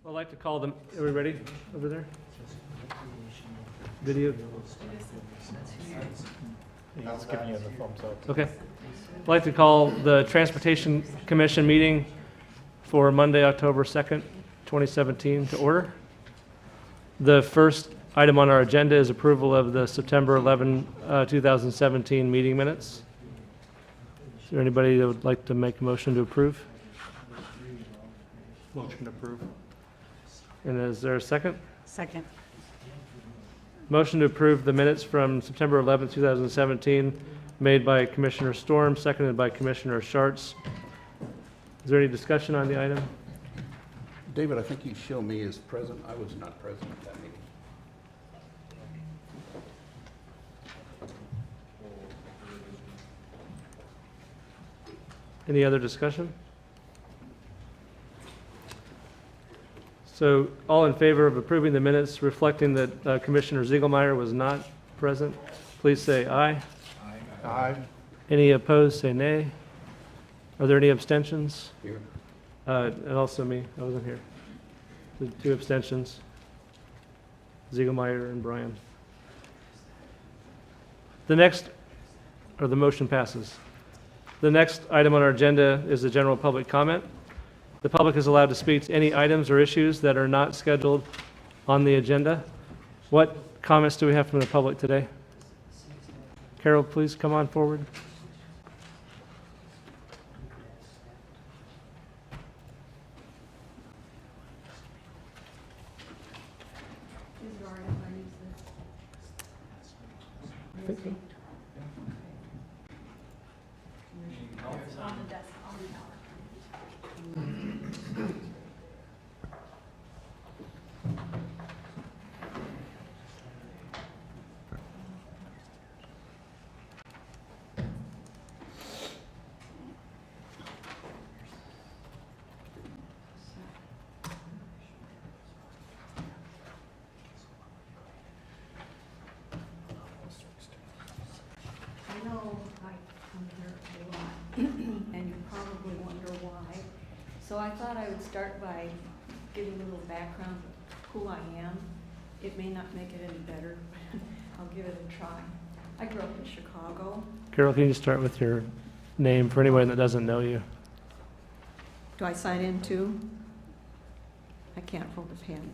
I'd like to call them, are we ready over there? Video? He's giving you the thumbs up. Okay. I'd like to call the Transportation Commission meeting for Monday, October 2nd, 2017 to order. The first item on our agenda is approval of the September 11, 2017 meeting minutes. Is there anybody that would like to make a motion to approve? Motion approved. And is there a second? Second. Motion to approve the minutes from September 11, 2017, made by Commissioner Storm, seconded by Commissioner Schartz. Is there any discussion on the item? David, I think you show me as present. I was not present at that meeting. Any other discussion? So all in favor of approving the minutes reflecting that Commissioner Ziegelmeier was not present, please say aye. Aye. Any opposed, say nay. Are there any abstentions? Here. And also me, I wasn't here. The two abstentions, Ziegelmeier and Bryan. The next, or the motion passes. The next item on our agenda is the general public comment. The public is allowed to speak to any items or issues that are not scheduled on the agenda. What comments do we have from the public today? Carol, please come on forward. I think so. I know I come here a lot, and you probably wonder why. So I thought I would start by giving a little background of who I am. It may not make it any better, but I'll give it a try. I grew up in Chicago. Carol, can you start with your name for anyone that doesn't know you? Do I sign in too? I can't hold a pen.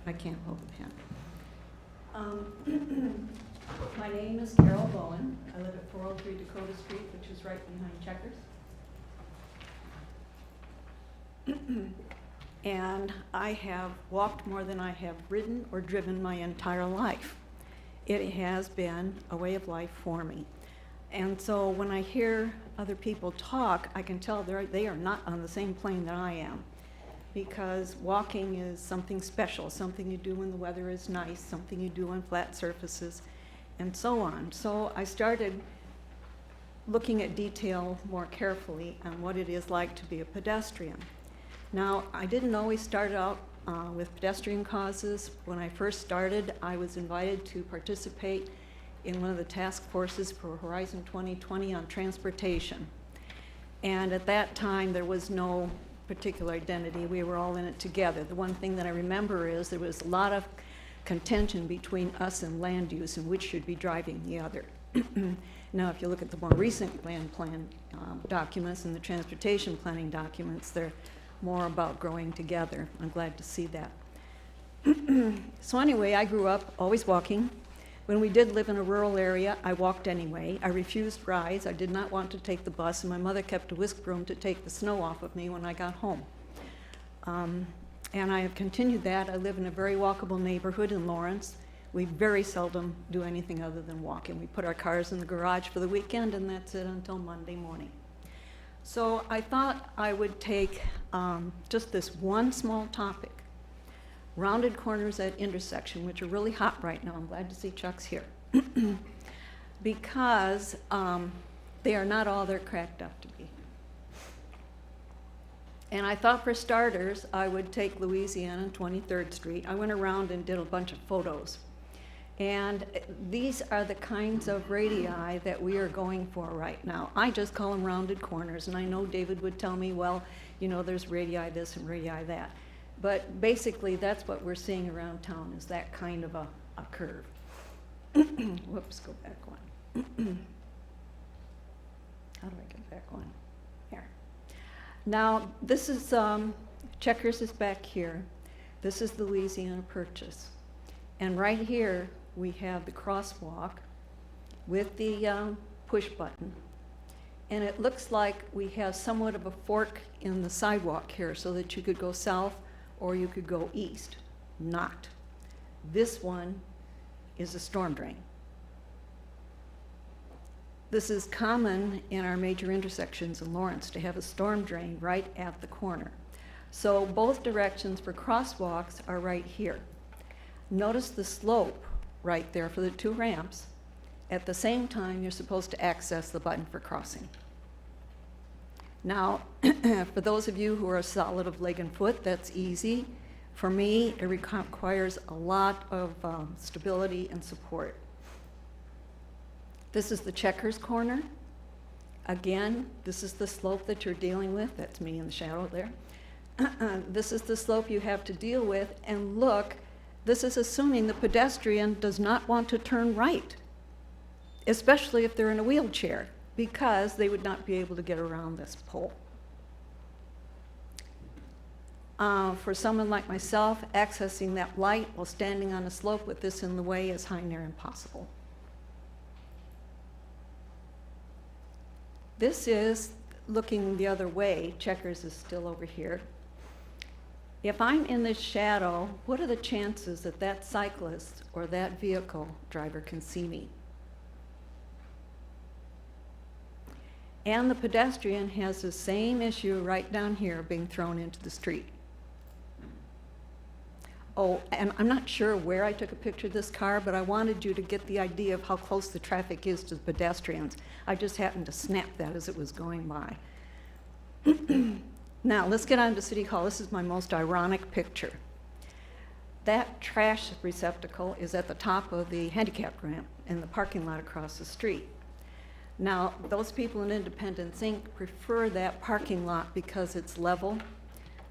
I can't hold a pen. My name is Carol Bowen. I live at 403 Dakota Street, which is right behind Checkers. And I have walked more than I have ridden or driven my entire life. It has been a way of life for me. And so when I hear other people talk, I can tell they are not on the same plane that I am. Because walking is something special, something you do when the weather is nice, something you do on flat surfaces, and so on. So I started looking at detail more carefully on what it is like to be a pedestrian. Now, I didn't always start out with pedestrian causes. When I first started, I was invited to participate in one of the task forces for Horizon 2020 on transportation. And at that time, there was no particular identity. We were all in it together. The one thing that I remember is there was a lot of contention between us and land use and which should be driving the other. Now, if you look at the more recent land plan documents and the transportation planning documents, they're more about growing together. I'm glad to see that. So anyway, I grew up always walking. When we did live in a rural area, I walked anyway. I refused rides. I did not want to take the bus, and my mother kept a whisk broom to take the snow off of me when I got home. And I have continued that. I live in a very walkable neighborhood in Lawrence. We very seldom do anything other than walking. We put our cars in the garage for the weekend, and that's it until Monday morning. So I thought I would take just this one small topic, rounded corners at intersection, which are really hot right now. I'm glad to see Chuck's here. Because they are not all they're cracked up to be. And I thought for starters, I would take Louisiana and 23rd Street. I went around and did a bunch of photos. And these are the kinds of radii that we are going for right now. I just call them rounded corners, and I know David would tell me, well, you know, there's radii this and radii that. But basically, that's what we're seeing around town, is that kind of a curve. Whoops, go back one. How do I get back one? Here. Now, this is, Checkers is back here. This is the Louisiana Purchase. And right here, we have the crosswalk with the push button. And it looks like we have somewhat of a fork in the sidewalk here so that you could go south or you could go east. Not. This one is a storm drain. This is common in our major intersections in Lawrence to have a storm drain right at the corner. So both directions for crosswalks are right here. Notice the slope right there for the two ramps. At the same time, you're supposed to access the button for crossing. Now, for those of you who are solid of leg and foot, that's easy. For me, it requires a lot of stability and support. This is the Checkers corner. Again, this is the slope that you're dealing with. That's me in the shadow there. This is the slope you have to deal with, and look, this is assuming the pedestrian does not want to turn right, especially if they're in a wheelchair, because they would not be able to get around this pole. For someone like myself, accessing that light while standing on a slope with this in the way is high near impossible. This is looking the other way. Checkers is still over here. If I'm in this shadow, what are the chances that that cyclist or that vehicle driver can see me? And the pedestrian has the same issue right down here being thrown into the street. Oh, and I'm not sure where I took a picture of this car, but I wanted you to get the idea of how close the traffic is to the pedestrians. I just happened to snap that as it was going by. Now, let's get on to City Hall. This is my most ironic picture. That trash receptacle is at the top of the handicap ramp in the parking lot across the street. Now, those people in Independence Inc. prefer that parking lot because it's level.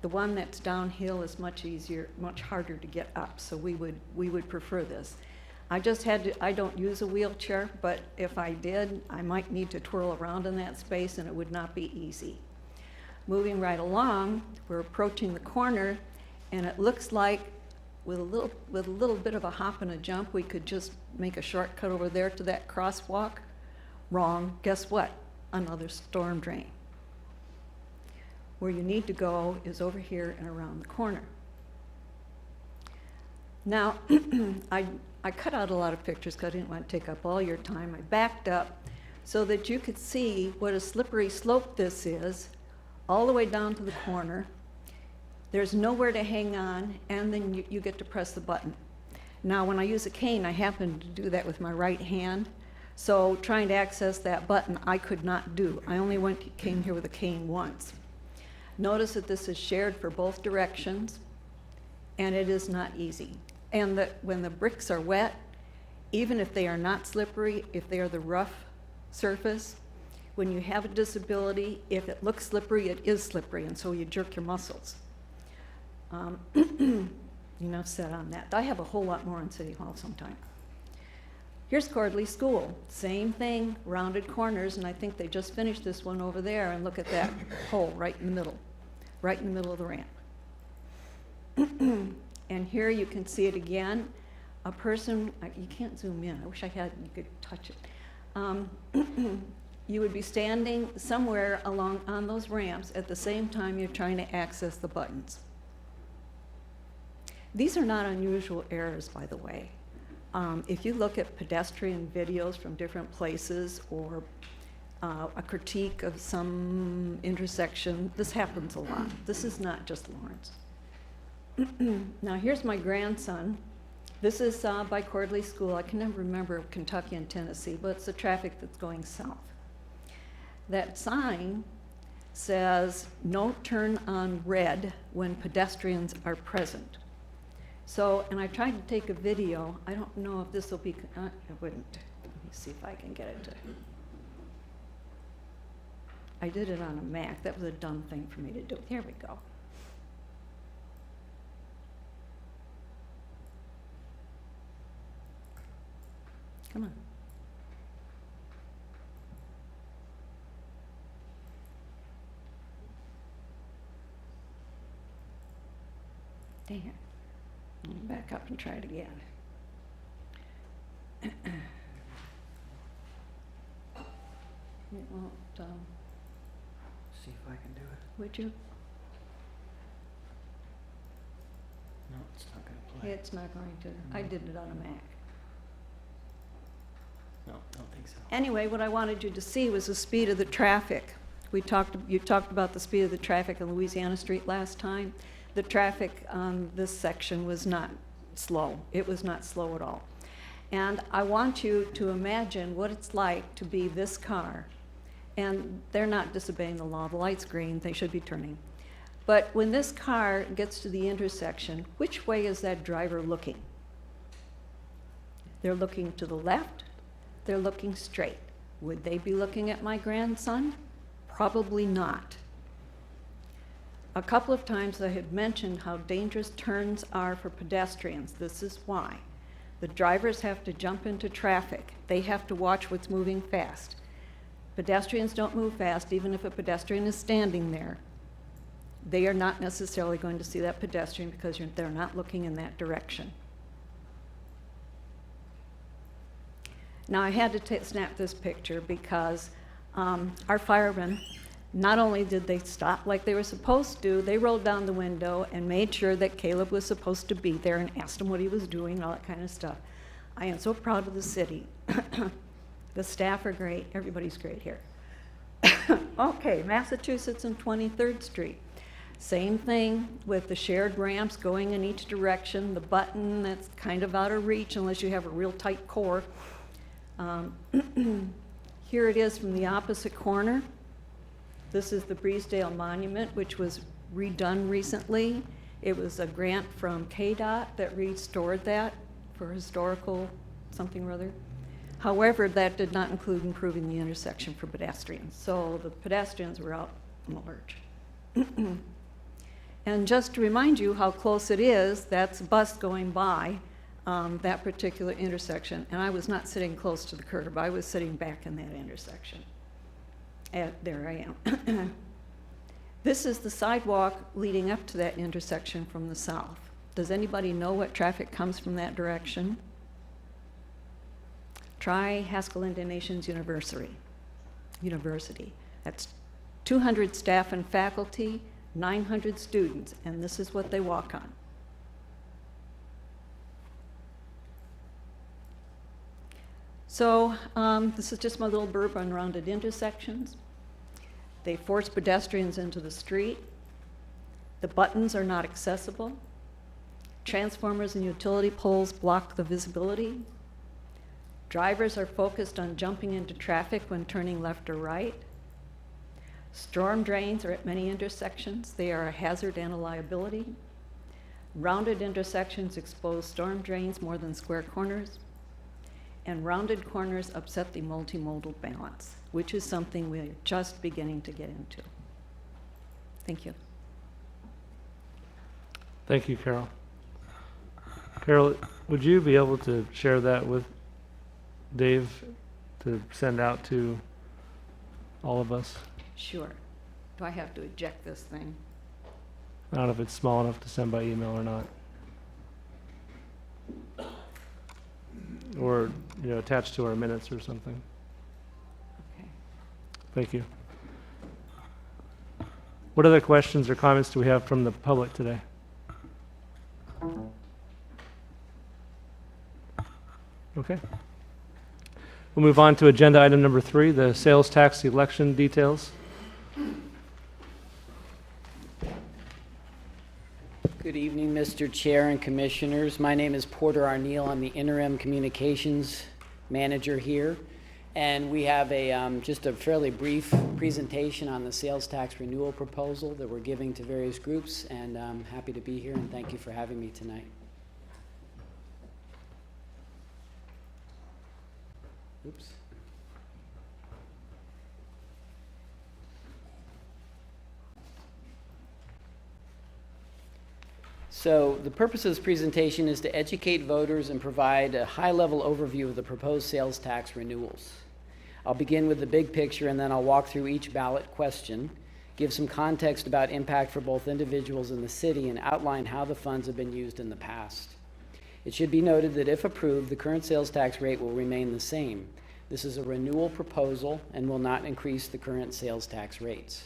The one that's downhill is much easier, much harder to get up, so we would prefer this. I don't use a wheelchair, but if I did, I might need to twirl around in that space and it would not be easy. Moving right along, we're approaching the corner, and it looks like with a little bit of a hop and a jump, we could just make a shortcut over there to that crosswalk. Wrong. Guess what? Another storm drain. Where you need to go is over here and around the corner. Now, I cut out a lot of pictures because I didn't want to take up all your time. I backed up so that you could see what a slippery slope this is, all the way down to the corner. There's nowhere to hang on, and then you get to press the button. Now, when I use a cane, I happen to do that with my right hand, so trying to access that button, I could not do. I only came here with a cane once. Notice that this is shared for both directions, and it is not easy. And that when the bricks are wet, even if they are not slippery, if they are the rough surface, when you have a disability, if it looks slippery, it is slippery, and so you jerk your muscles. Enough said on that. I have a whole lot more on City Hall sometime. Here's Cordley School. Same thing, rounded corners, and I think they just finished this one over there, and look at that hole right in the middle of the ramp. And here you can see it again. A person, you can't zoom in. I wish you could touch it. You would be standing somewhere along on those ramps at the same time you're trying to access the buttons. These are not unusual errors, by the way. If you look at pedestrian videos from different places or a critique of some intersection, this happens a lot. This is not just Lawrence. Now here's my grandson. This is by Cordley School. I can never remember Kentucky and Tennessee, but it's the traffic that's going south. That sign says, "No turn on red when pedestrians are present." So, and I tried to take a video. I don't know if this will be, I wouldn't. Let me see if I can get it to. I did it on a Mac. That was a dumb thing for me to do. Here we go. Come on. Dang it. Let me back up and try it again. It won't, See if I can do it. would you? No, it's not gonna play. It's not going to. I did it on a Mac. No, don't think so. Anyway, what I wanted you to see was the speed of the traffic. You talked about the speed of the traffic on Louisiana Street last time. The traffic on this section was not slow. It was not slow at all. And I want you to imagine what it's like to be this car. And they're not disobeying the law. The light's green. They should be turning. But when this car gets to the intersection, which way is that driver looking? They're looking to the left. They're looking straight. Would they be looking at my grandson? Probably not. A couple of times I had mentioned how dangerous turns are for pedestrians. This is why. The drivers have to jump into traffic. They have to watch what's moving fast. Pedestrians don't move fast, even if a pedestrian is standing there. They are not necessarily going to see that pedestrian because they're not looking in that direction. Now, I had to snap this picture because our firemen, not only did they stop like they were supposed to, they rolled down the window and made sure that Caleb was supposed to be there and asked him what he was doing, all that kind of stuff. I am so proud of the city. The staff are great. Everybody's great here. Okay, Massachusetts and 23rd Street. Same thing with the shared ramps going in each direction, the button that's kind of out of reach unless you have a real tight core. Here it is from the opposite corner. This is the Breesedale Monument, which was redone recently. It was a grant from KDOT that restored that for historical something or other. However, that did not include improving the intersection for pedestrians. So the pedestrians were out in the lurch. And just to remind you how close it is, that's a bus going by that particular intersection. And I was not sitting close to the curb. I was sitting back in that intersection. There I am. This is the sidewalk leading up to that intersection from the south. Does anybody know what traffic comes from that direction? Try Haskell Indian Nations University. That's 200 staff and faculty, 900 students, and this is what they walk on. So this is just my little blurb on rounded intersections. They force pedestrians into the street. The buttons are not accessible. Transformers and utility poles block the visibility. Drivers are focused on jumping into traffic when turning left or right. Storm drains are at many intersections. They are a hazard and a liability. Rounded intersections expose storm drains more than square corners. And rounded corners upset the multimodal balance, which is something we're just beginning to get into. Thank you. Thank you, Carol. Carol, would you be able to share that with Dave to send out to all of us? Sure. Do I have to eject this thing? I don't know if it's small enough to send by email or not. Or, attached to our minutes or something. Okay. Thank you. What other questions or comments do we have from the public today? Okay. We'll move on to agenda item number 3, the sales tax election details. Good evening, Mr. Chair and Commissioners. My name is Porter Arneal. I'm the interim communications manager here. And we have just a fairly brief presentation on the sales tax renewal proposal that we're giving to various groups. And I'm happy to be here, and thank you for having me tonight. Oops. So the purpose of this presentation is to educate voters and provide a high-level overview of the proposed sales tax renewals. I'll begin with the big picture, and then I'll walk through each ballot question, give some context about impact for both individuals and the city, and outline how the funds have been used in the past. It should be noted that if approved, the current sales tax rate will remain the same. This is a renewal proposal and will not increase the current sales tax rates.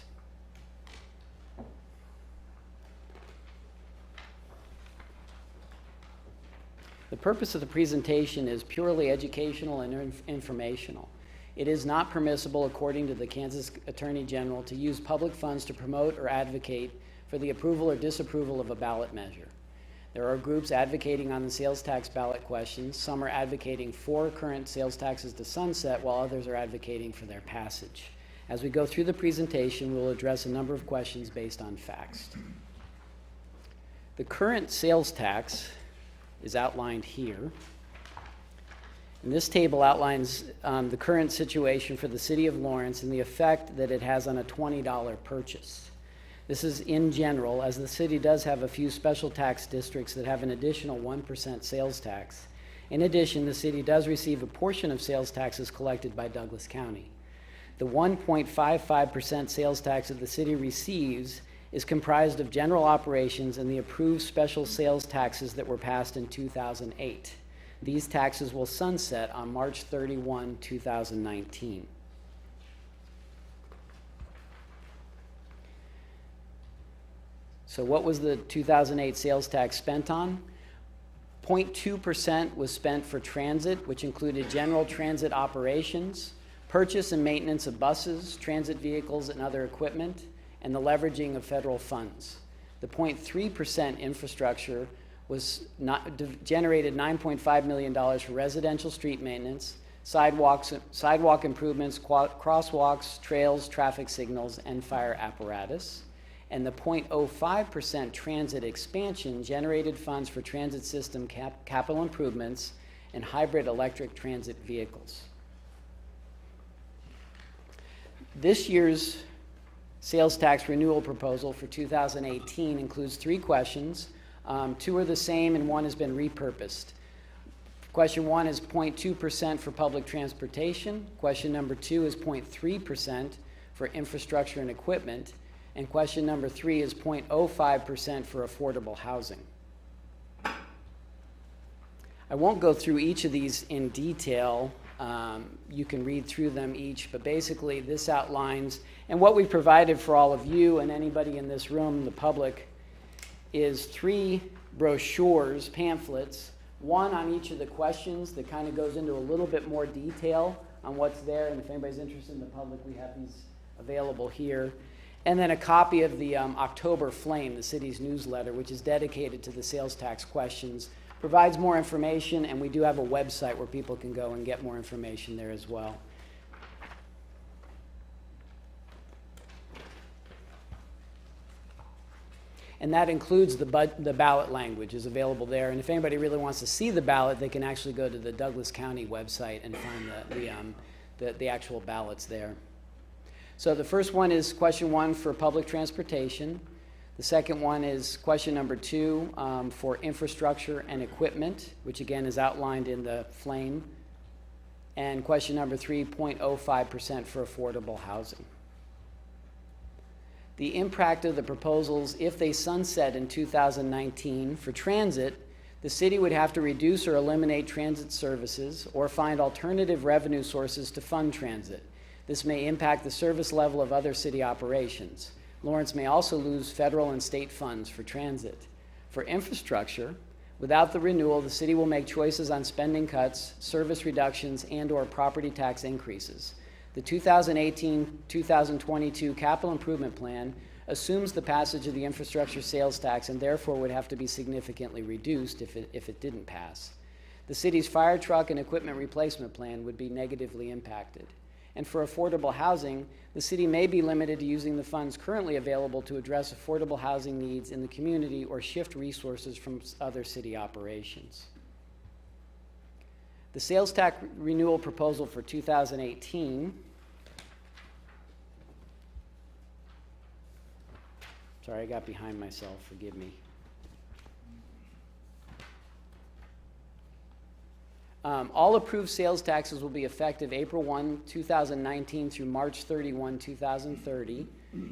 The purpose of the presentation is purely educational and informational. It is not permissible, according to the Kansas Attorney General, to use public funds to promote or advocate for the approval or disapproval of a ballot measure. There are groups advocating on the sales tax ballot questions. Some are advocating for current sales taxes to sunset, while others are advocating for their passage. As we go through the presentation, we'll address a number of questions based on facts. The current sales tax is outlined here. And this table outlines the current situation for the city of Lawrence and the effect that it has on a $20 purchase. This is in general, as the city does have a few special tax districts that have an additional 1% sales tax. In addition, the city does receive a portion of sales taxes collected by Douglas County. The 1.55% sales tax that the city receives is comprised of general operations and the approved special sales taxes that were passed in 2008. These taxes will sunset on March 31, 2019. So what was the 2008 sales tax spent on? 0.2% was spent for transit, which included general transit operations, purchase and maintenance of buses, transit vehicles, and other equipment, and the leveraging of federal funds. The 0.3% infrastructure generated $9.5 million for residential street maintenance, sidewalk improvements, crosswalks, trails, traffic signals, and fire apparatus. And the 0.05% transit expansion generated funds for transit system capital improvements and hybrid electric transit vehicles. This year's sales tax renewal proposal for 2018 includes 3 questions. 2 are the same and 1 has been repurposed. Question 1 is 0.2% for public transportation. Question number 2 is 0.3% for infrastructure and equipment. And question number 3 is 0.05% for affordable housing. I won't go through each of these in detail. You can read through them each, but basically this outlines, and what we've provided for all of you and anybody in this room, the public, is 3 brochures, pamphlets, 1 on each of the questions that kind of goes into a little bit more detail on what's there, and if anybody's interested in the public, we have these available here. And then a copy of the October Flame, the city's newsletter, which is dedicated to the sales tax questions, provides more information, and we do have a website where people can go and get more information there as well. And that includes the ballot language is available there. And if anybody really wants to see the ballot, they can actually go to the Douglas County website and find the actual ballots there. So the first one is question 1 for public transportation. The second one is question number 2 for infrastructure and equipment, which again is outlined in the flame. And question number 3, 0.05% for affordable housing. The impact of the proposals, if they sunset in 2019 for transit, the city would have to reduce or eliminate transit services or find alternative revenue sources to fund transit. This may impact the service level of other city operations. Lawrence may also lose federal and state funds for transit. For infrastructure, without the renewal, the city will make choices on spending cuts, service reductions, and/or property tax increases. The 2018-2022 capital improvement plan assumes the passage of the infrastructure sales tax and therefore would have to be significantly reduced if it didn't pass. The city's fire truck and equipment replacement plan would be negatively impacted. And for affordable housing, the city may be limited to using the funds currently available to address affordable housing needs in the community or shift resources from other city operations. The sales tax renewal proposal for 2018. Sorry, I got behind myself, forgive me. All approved sales taxes will be effective April 1, 2019 through March 31, 2030.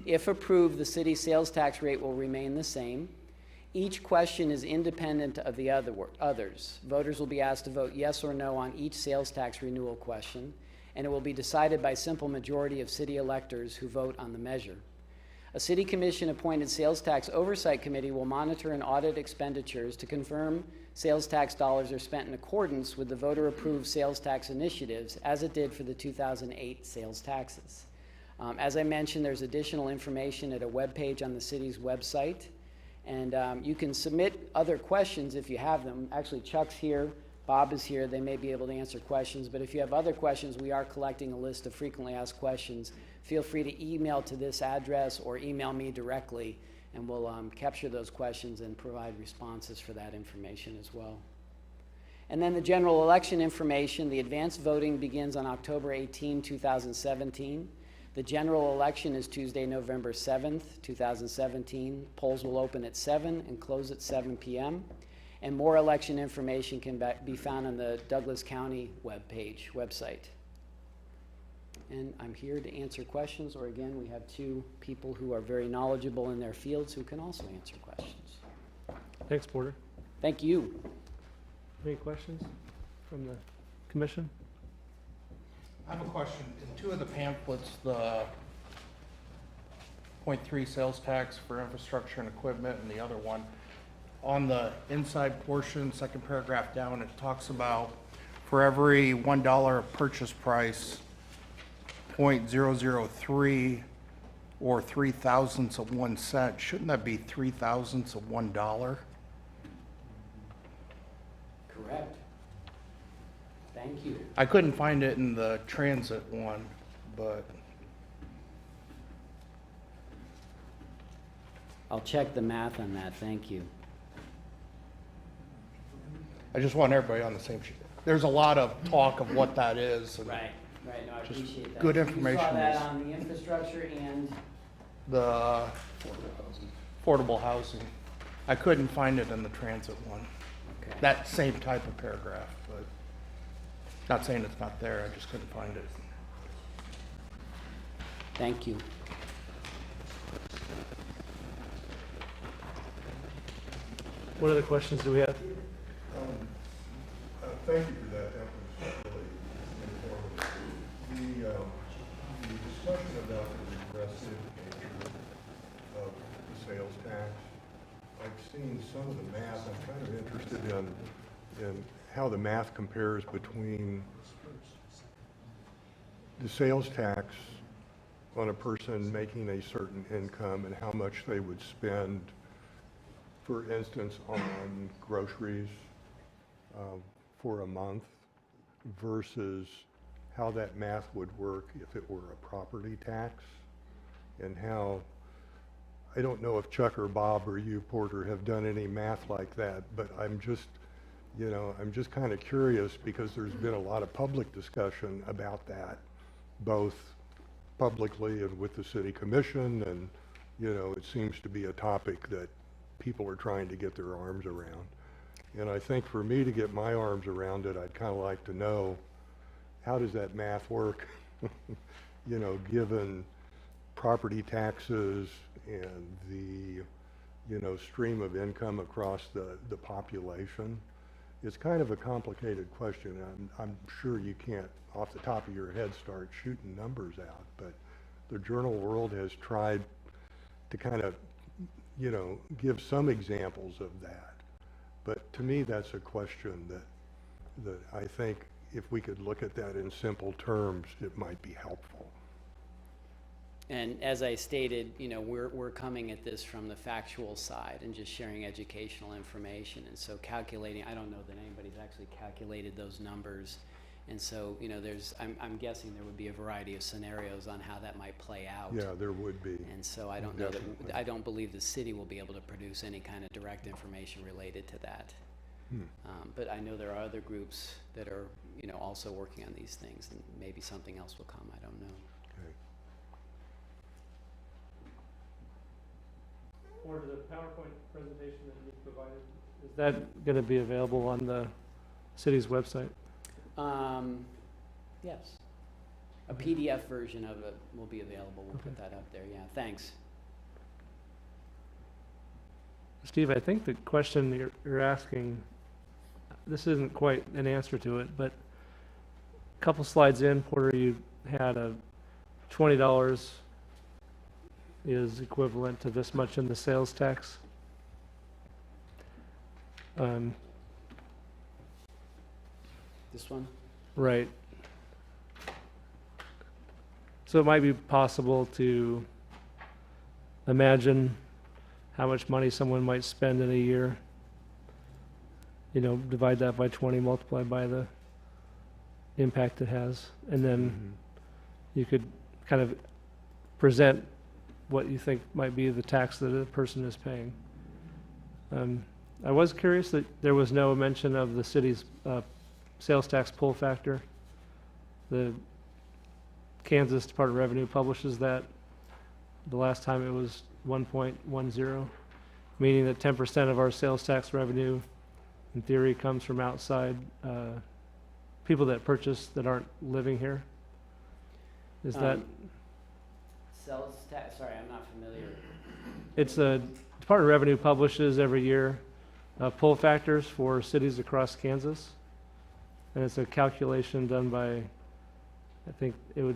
If approved, the city sales tax rate will remain the same. Each question is independent of the others. Voters will be asked to vote yes or no on each sales tax renewal question, and it will be decided by simple majority of city electors who vote on the measure. A city commission-appointed sales tax oversight committee will monitor and audit expenditures to confirm sales tax dollars are spent in accordance with the voter-approved sales tax initiatives, as it did for the 2008 sales taxes. As I mentioned, there's additional information at a webpage on the city's website, and you can submit other questions if you have them. Actually, Chuck's here, Bob is here, they may be able to answer questions, but if you have other questions, we are collecting a list of frequently asked questions. Feel free to email to this address or email me directly, and we'll capture those questions and provide responses for that information as well. And then the general election information, the advanced voting begins on October 18, 2017. The general election is Tuesday, November 7th, 2017. Polls will open at 7 and close at 7 p.m. And more election information can be found on the Douglas County website. And I'm here to answer questions, or again, we have two people who are very knowledgeable in their fields who can also answer questions. Thanks, Porter. Thank you. Any questions from the commission? I have a question. In two of the pamphlets, the .3 sales tax for infrastructure and equipment, and the other one, on the inside portion, second paragraph down, it talks about for every $1 purchase price, 0.003 or 0.03 of 1 cent. Shouldn't that be 0.03 of $1? Correct. Thank you. I couldn't find it in the transit one, but I'll check the math on that. Thank you. I just want everybody on the same sheet. There's a lot of talk of what that is. And Right. No, I Just appreciate that. good You saw information that is- on the infrastructure and, The affordable housing. I couldn't find it in the transit one. okay. That same type of paragraph, but not saying it's not there, I just couldn't find it. Thank you. What other questions do we have? Thank you for that. That was really informative. The discussion about the regressive nature of the sales tax, I've seen some of the math. I'm kind of interested in how the math compares between the sales tax on a person making a certain income and how much they would spend, for instance, on groceries for a month versus how that math would work if it were a property tax, and how, I don't know if Chuck or Bob or you, Porter, have done any math like that, but I'm just kind of curious because there's been a lot of public discussion about that, both publicly and with the city commission, and it seems to be a topic that people are trying to get their arms around. And I think for me to get my arms around it, I'd kind of like to know, how does that math work? Given property taxes and the, stream of income across the population. It's kind of a complicated question. I'm sure you can't, off the top of your head, start shooting numbers out, but the journal world has tried to kind of, give some examples of that. But to me, that's a question that I think if we could look at that in simple terms, it might be helpful. And as I stated, we're coming at this from the factual side and just sharing educational information. And so calculating, I don't know that anybody's actually calculated those numbers. And so, I'm guessing there would be a variety of scenarios on how that might play out. Yeah, there would be. And so I don't know that, Definitely. I don't believe the city will be able to produce any kind of direct information related to that. But I know there are other groups that are, also working on these things, and maybe something else will come, I don't know. Okay. Or the PowerPoint presentation that you provided, is that going to be available on the city's website? Yes. A PDF version of it will be available. We'll put Okay. that up there, yeah, thanks. Steve, I think the question you're asking, this isn't quite an answer to it, but a couple slides in, Porter, you had a $20 is equivalent to this much in the sales tax. This one? Right. So it might be possible to imagine how much money someone might spend in a year. Divide that by 20, multiply by the impact it has, and then you could kind of present what you think might be the tax that a person is paying. I was curious that there was no mention of the city's sales tax pull factor. The Kansas Department of Revenue publishes that. The last time it was 1.10, meaning that 10% of our sales tax revenue, in theory, comes from outside people that purchase that aren't living here. Is that? Sales tax, sorry, I'm not familiar. It's the Department of Revenue publishes every year pull factors for cities across Kansas. And it's a calculation done by, I think your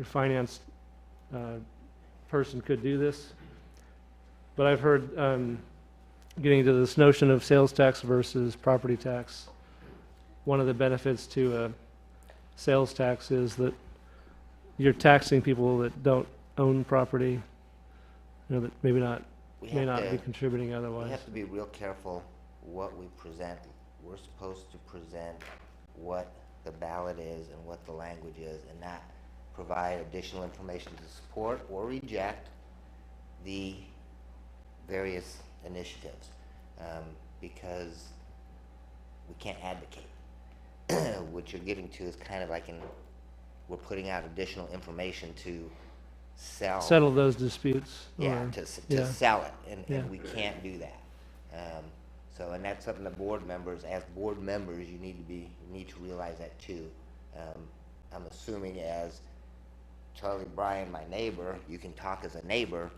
finance person could do this. But I've heard, getting into this notion of sales tax versus property tax, one of the benefits to a sales tax is that you're taxing people that don't own property, that may not be contributing We otherwise. have to be real careful what we present. We're supposed to present what the ballot is and what the language is, and not provide additional information to support or reject the various initiatives, because we can't advocate. What you're getting to is kind of like we're putting out additional information to sell. Settle those disputes. Yeah, or- to yeah. sell it, and Yeah. we can't do that. And that's something that board members, as board members, you need to realize that too. I'm assuming as Charlie Bryan, my neighbor, you can talk as a neighbor,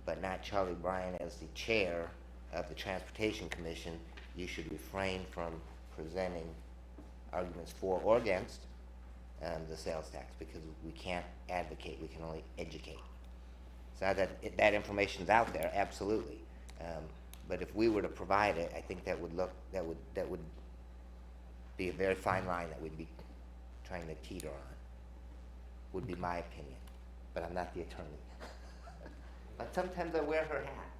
but not Charlie Bryan as the chair of the Transportation Commission. You should refrain from presenting arguments for or against the sales tax, because we can't advocate, we can only educate. So that information's out there, absolutely. But if we were to provide it, I think that would be a very fine line that we'd be trying to teeter on, would be my opinion. But I'm not the attorney. But sometimes I wear her hat.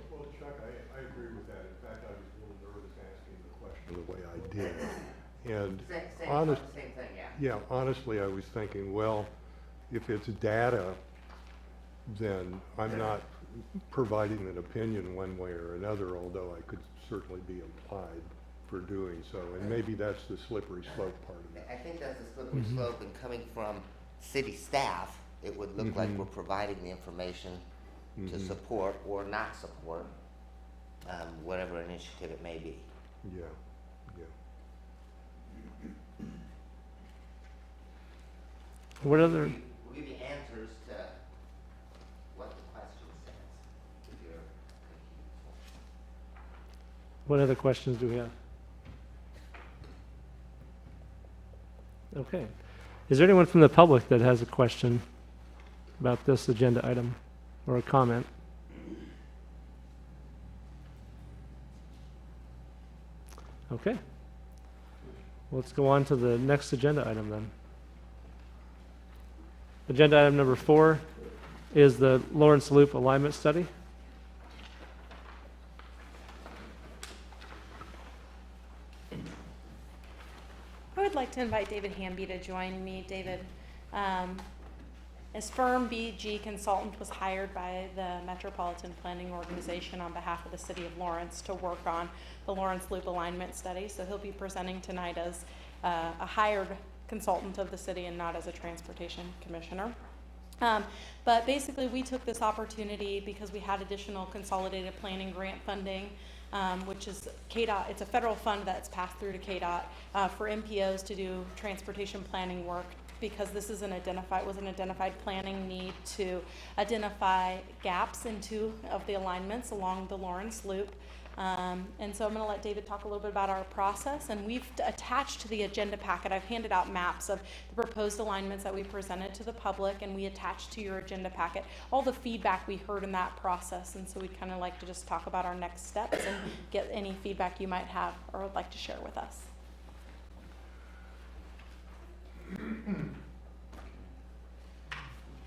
Well, Chuck, I agree with that. In fact, I was a little nervous asking the question the way I did. And Same thing, yeah. yeah, honestly, I was thinking, well, if it's data, then I'm not providing an opinion one way or another, although I could certainly be applied for doing so. And maybe that's the slippery slope part of it. I think that's the slippery slope, and coming from city staff, it would look like we're providing the information to support or not support whatever initiative it may be. Yeah, yeah. What other, We'll give you answers to what the question says, if you're confused. what other questions do we have? Okay. Is there anyone from the public that has a question about this agenda item or a comment? Okay. Let's go on to the next agenda item then. Agenda item number 4 is the Lawrence Loop Alignment Study. I would like to invite David Hamby to join me. David As firm BG consultant was hired by the Metropolitan Planning Organization on behalf of the City of Lawrence to work on the Lawrence Loop Alignment Study. So he'll be presenting tonight as a hired consultant of the city and not as a transportation commissioner. But basically, we took this opportunity because we had additional consolidated planning grant funding, which is KDOT. It's a federal fund that's passed through to KDOT for MPOs to do transportation planning work, because this is an identified planning need to identify gaps in two of the alignments along the Lawrence Loop. And so I'm going to let David talk a little bit about our process. And we've attached to the agenda packet, I've handed out maps of the proposed alignments that we presented to the public, and we attached to your agenda packet all the feedback we heard in that process. And so we'd kind of like to just talk about our next steps and get any feedback you might have or would like to share with us.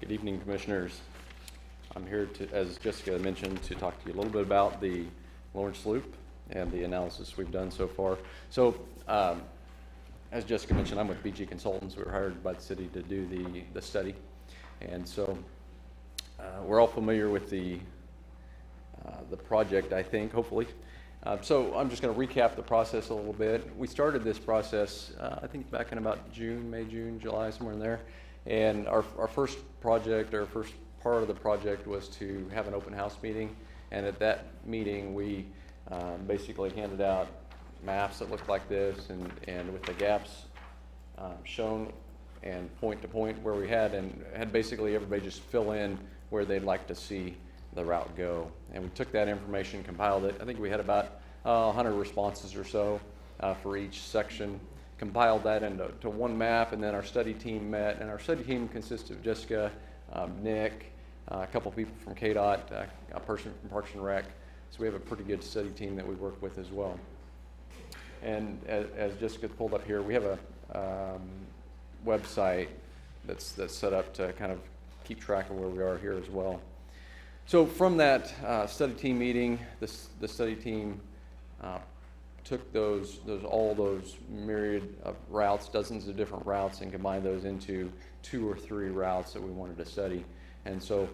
Good evening, Commissioners. I'm here to, as Jessica mentioned, to talk to you a little bit about the Lawrence Loop and the analysis we've done so far. So, as Jessica mentioned, I'm with BG Consultants. We were hired by the city to do the study. And so, we're all familiar with the project, I think, hopefully. So I'm just going to recap the process a little bit. We started this process, I think back in about May, June, July, somewhere in there. And our first project, our first part of the project was to have an open house meeting. And at that meeting, we basically handed out maps that looked like this, and with the gaps shown and point to point where we had basically everybody just fill in where they'd like to see the route go. And we took that information, compiled it. I think we had about 100 responses or so for each section, compiled that into one map, and then our study team met. And our study team consists of Jessica, Nick, a couple people from KDOT, a person from Parks and Rec. So we have a pretty good study team that we work with as well. And as Jessica pulled up here, we have a website that's set up to kind of keep track of where we are here as well. So from that study team meeting, the study team took all those myriad of routes, dozens of different routes, and combined those into 2 or 3 routes that we wanted to study. And so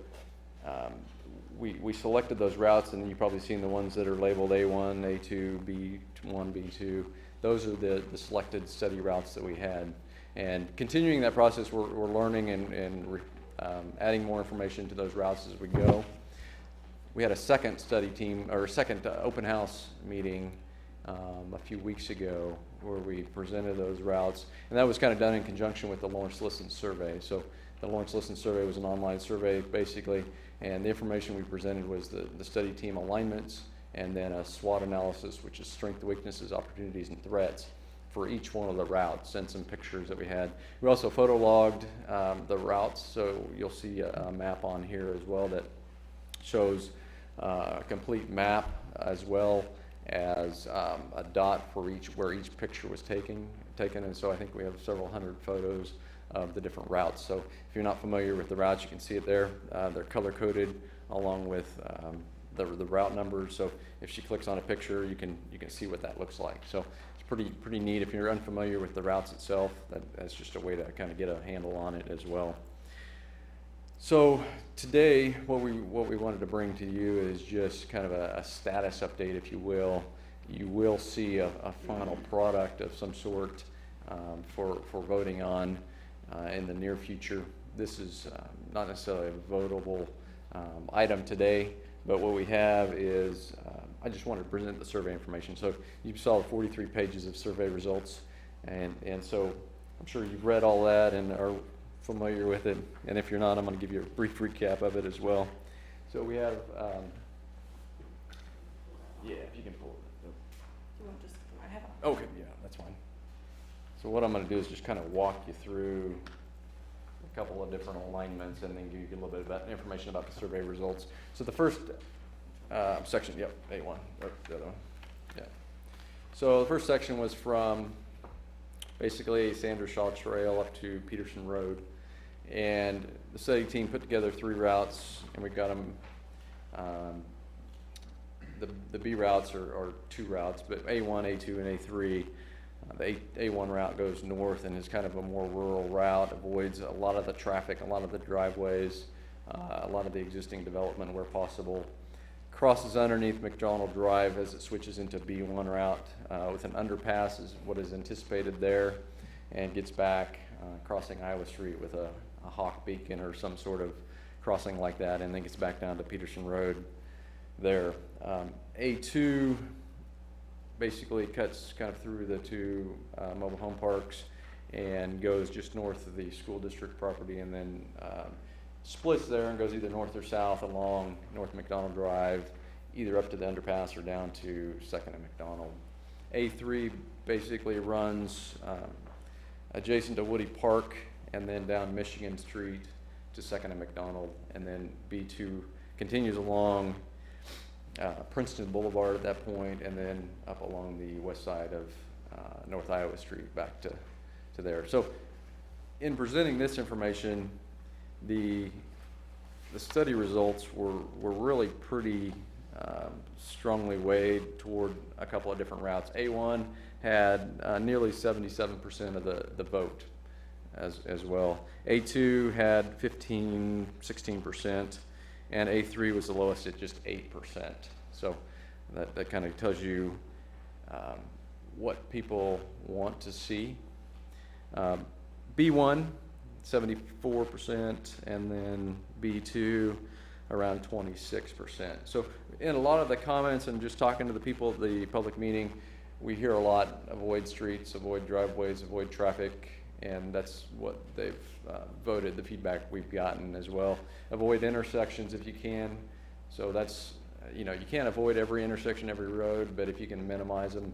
we selected those routes, and then you've probably seen the ones that are labeled A1, A2, B1, B2. Those are the selected study routes that we had. And continuing that process, we're learning and adding more information to those routes as we go. We had a second study team, or a second open house meeting a few weeks ago where we presented those routes, and that was kind of done in conjunction with the Lawrence Listen Survey. So the Lawrence Listen Survey was an online survey basically, and the information we presented was the study team alignments, and then a SWOT analysis, which is strengths, weaknesses, opportunities, and threats for each one of the routes, and some pictures that we had. We also photo logged the routes, so you'll see a map on here as well that shows a complete map, as well as a dot for where each picture was taken. And so I think we have several hundred photos of the different routes. So if you're not familiar with the routes, you can see it there. They're color coded along with the route numbers. So if she clicks on a picture, you can see what that looks like. So it's pretty neat. If you're unfamiliar with the routes itself, that's just a way to kind of get a handle on it as well. So today, what we wanted to bring to you is just kind of a status update, if you will. You will see a final product of some sort for voting on in the near future. This is not necessarily a votable item today, but what we have is, I just wanted to present the survey information. So you saw 43 pages of survey results, and so I'm sure you've read all that and are familiar with it, and if you're not, I'm going to give you a brief recap of it as well. So we have, if you can pull it. You want just, I have Okay, yeah, that's fine. So what I'm going to do is just kind of walk you through a couple of different alignments, and then give you a little bit about information about the survey results. So the first section, yep, A1, or the other one, yeah. So the first section was from basically Sanders Shaw Trail up to Peterson Road. And the study team put together 3 routes, and we've got them, the B routes are 2 routes, but A1, A2, and A3 The A1 route goes north and is kind of a more rural route, avoids a lot of the traffic, a lot of the driveways, a lot of the existing development where possible. Crosses underneath McDonald Drive as it switches into B1 route with an underpass is what is anticipated there, and gets back crossing Iowa Street with a hawk beacon or some sort of crossing like that, and then gets back down to Peterson Road there. A2 basically cuts kind of through the two mobile home parks and goes just north of the school district property, and then splits there and goes either north or south along North McDonald Drive, either up to the underpass or down to 2nd and McDonald. A3 basically runs adjacent to Woody Park and then down Michigan Street to 2nd and McDonald, and then B2 continues along Princeton Boulevard at that point, and then up along the west side of North Iowa Street back to there. So in presenting this information, the study results were really pretty strongly weighed toward a couple of different routes. A1 had nearly 77% of the vote as well. A2 had 16%, and A3 was the lowest at just 8%. So that kind of tells you what people want to see. B1, 74%, and then B2 around 26%. So in a lot of the comments and just talking to the people at the public meeting, we hear a lot: avoid streets, avoid driveways, avoid traffic, and that's what they've voted, the feedback we've gotten as well. Avoid intersections if you can. So that's, you can't avoid every intersection, every road, but if you can minimize them,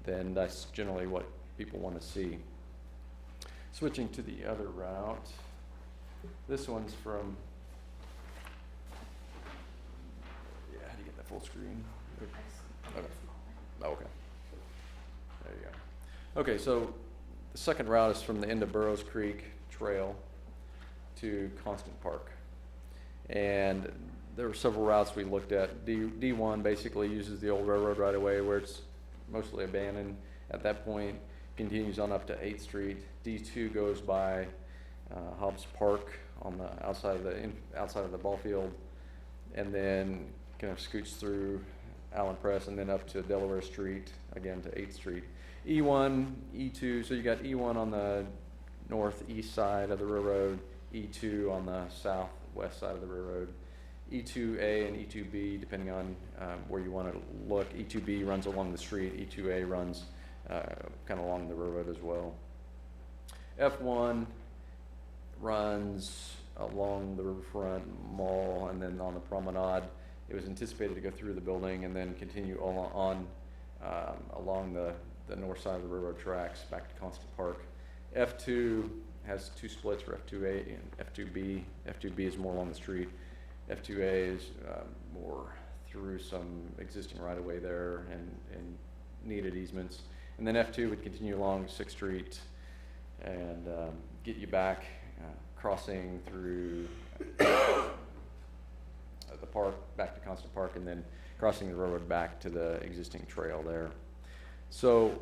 then that's generally what people want to see. Switching to the other route, this one's from, how do you get that full screen? Okay. Oh, okay. There you go. Okay, so the second route is from the end of Burroughs Creek Trail to Constant Park. And there were several routes we looked at. D1 basically uses the old railroad right away where it's mostly abandoned at that point, continues on up to 8th Street. D2 goes by Hobbs Park on the outside of the ball field, and then kind of scoots through Allen Press and then up to Delaware Street, again to 8th Street. E1, E2, so you got E1 on the northeast side of the railroad, E2 on the southwest side of the railroad, E2A and E2B, depending on where you want to look. E2B runs along the street, E2A runs kind of along the railroad as well. F1 runs along the Riverfront Mall and then on the promenade. It was anticipated to go through the building and then continue along the north side of the railroad tracks back to Constant Park. F2 has two splits for F2A and F2B. F2B is more along the street. F2A is more through some existing right-of-way there and needed easements. And then F2 would continue along 6th Street and get you back crossing through the park back to Constant Park, and then crossing the railroad back to the existing trail there. So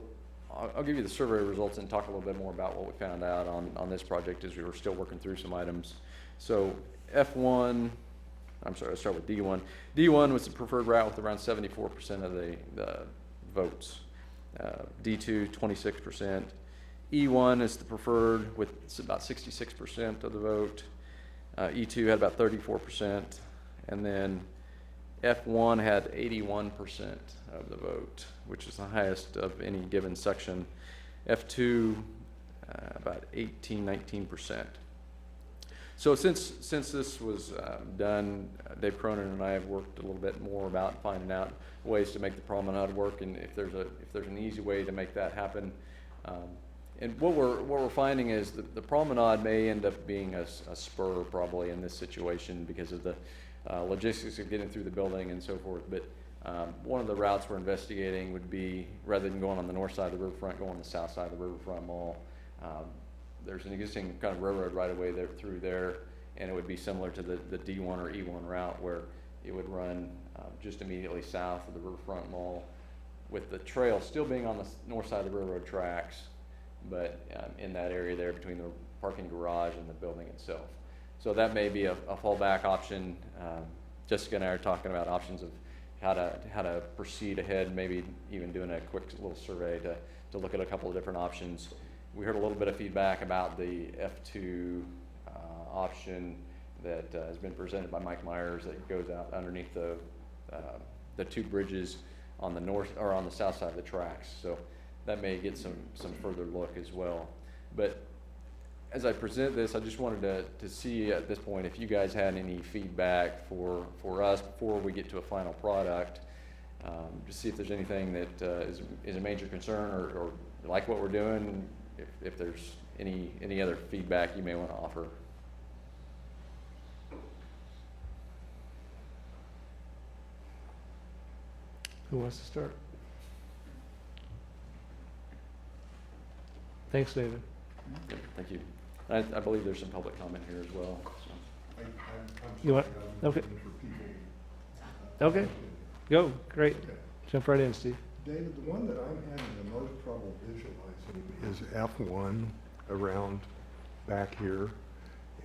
I'll give you the survey results and talk a little bit more about what we found out on this project as we were still working through some items. So F1, I'm sorry, I'll start with D1. D1 was the preferred route with around 74% of the votes. D2, 26%. E1 is the preferred with about 66% of the vote. E2 had about 34%. And then F1 had 81% of the vote, which is the highest of any given section. F2, about 19%. So since this was done, Dave Cronin and I have worked a little bit more about finding out ways to make the promenade work, and if there's an easy way to make that happen. And what we're finding is that the promenade may end up being a spur probably in this situation because of the logistics of getting through the building and so forth. But one of the routes we're investigating would be, rather than going on the north side of the riverfront, going on the south side of the riverfront mall. There's an existing kind of railroad right away there through there, and it would be similar to the D1 or E1 route where it would run just immediately south of the riverfront mall with the trail still being on the north side of the railroad tracks, but in that area there between the parking garage and the building itself. So that may be a fallback option. Jessica and I are talking about options of how to proceed ahead, maybe even doing a quick little survey to look at a couple of different options. We heard a little bit of feedback about the F2 option that has been presented by Mike Myers that goes out underneath the two bridges on the north or on the south side of the tracks. So that may get some further look as well. But as I present this, I just wanted to see at this point if you guys had any feedback for us before we get to a final product, to see if there's anything that is a major concern or like what we're doing, if there's any other feedback you may want to offer. Who wants to start? Thanks, David. Yep, thank you. I believe there's some public comment here as well. So. You want? Okay. Okay. Go. Great. Jump right in, Steve. David, the one that I'm having the most trouble visualizing is F1 around back here.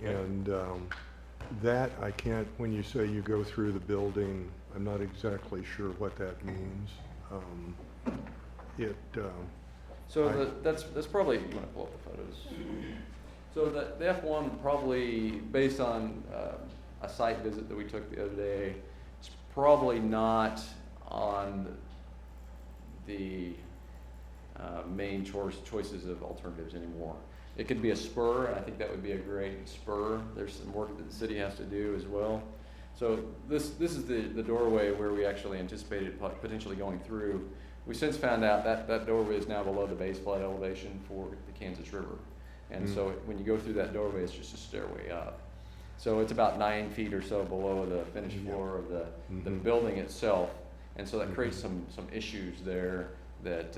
And that I can't, when you say you go through the building, I'm not exactly sure what that means. So that's probably, you want to pull up the photos. So the F1 probably, based on a site visit that we took the other day, it's probably not on the main choices of alternatives anymore. It could be a spur, and I think that would be a great spur. There's some work that the city has to do as well. So this is the doorway where we actually anticipated potentially going through. We since found out that doorway is now below the base flood elevation for the Kansas River. And so when you go through that doorway, it's just a stairway up. So it's about 9 feet or so below the finished floor of the building itself. And so that creates some issues there that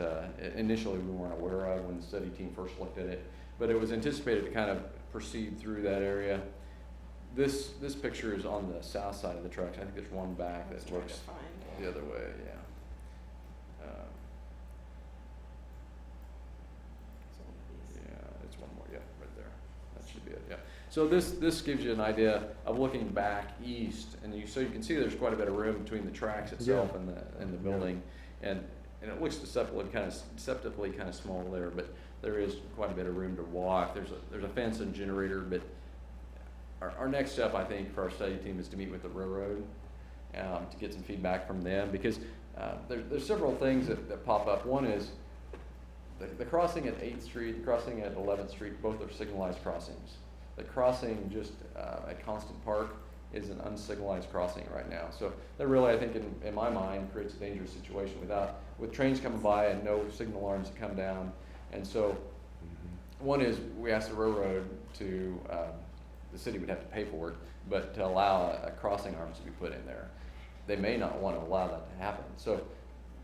initially we weren't aware of when the study team first looked at it. But it was anticipated to kind of proceed through that area. This picture is on the south side of the tracks. I think there's one back that looks the other way, yeah. It's one more, yeah, right there. That should be it, yeah. So this gives you an idea of looking back east, and so you can see there's quite a bit of room between the tracks itself and the building, and it looks deceptively kind of small there, but there is quite a bit of room to walk. There's a fence and generator, but our next step, I think, for our study team is to meet with the railroad to get some feedback from them, because there's several things that pop up. One is the crossing at 8th Street, the crossing at 11th Street, both are signalized crossings. The crossing just at Constant Park is an unsignalized crossing right now. So that really, I think, in my mind, creates a dangerous situation with trains coming by and no signal arms that come down. And so one is we asked the railroad to, the city would have to pay for it, but to allow a crossing arms to be put in there. They may not want to allow that to happen. So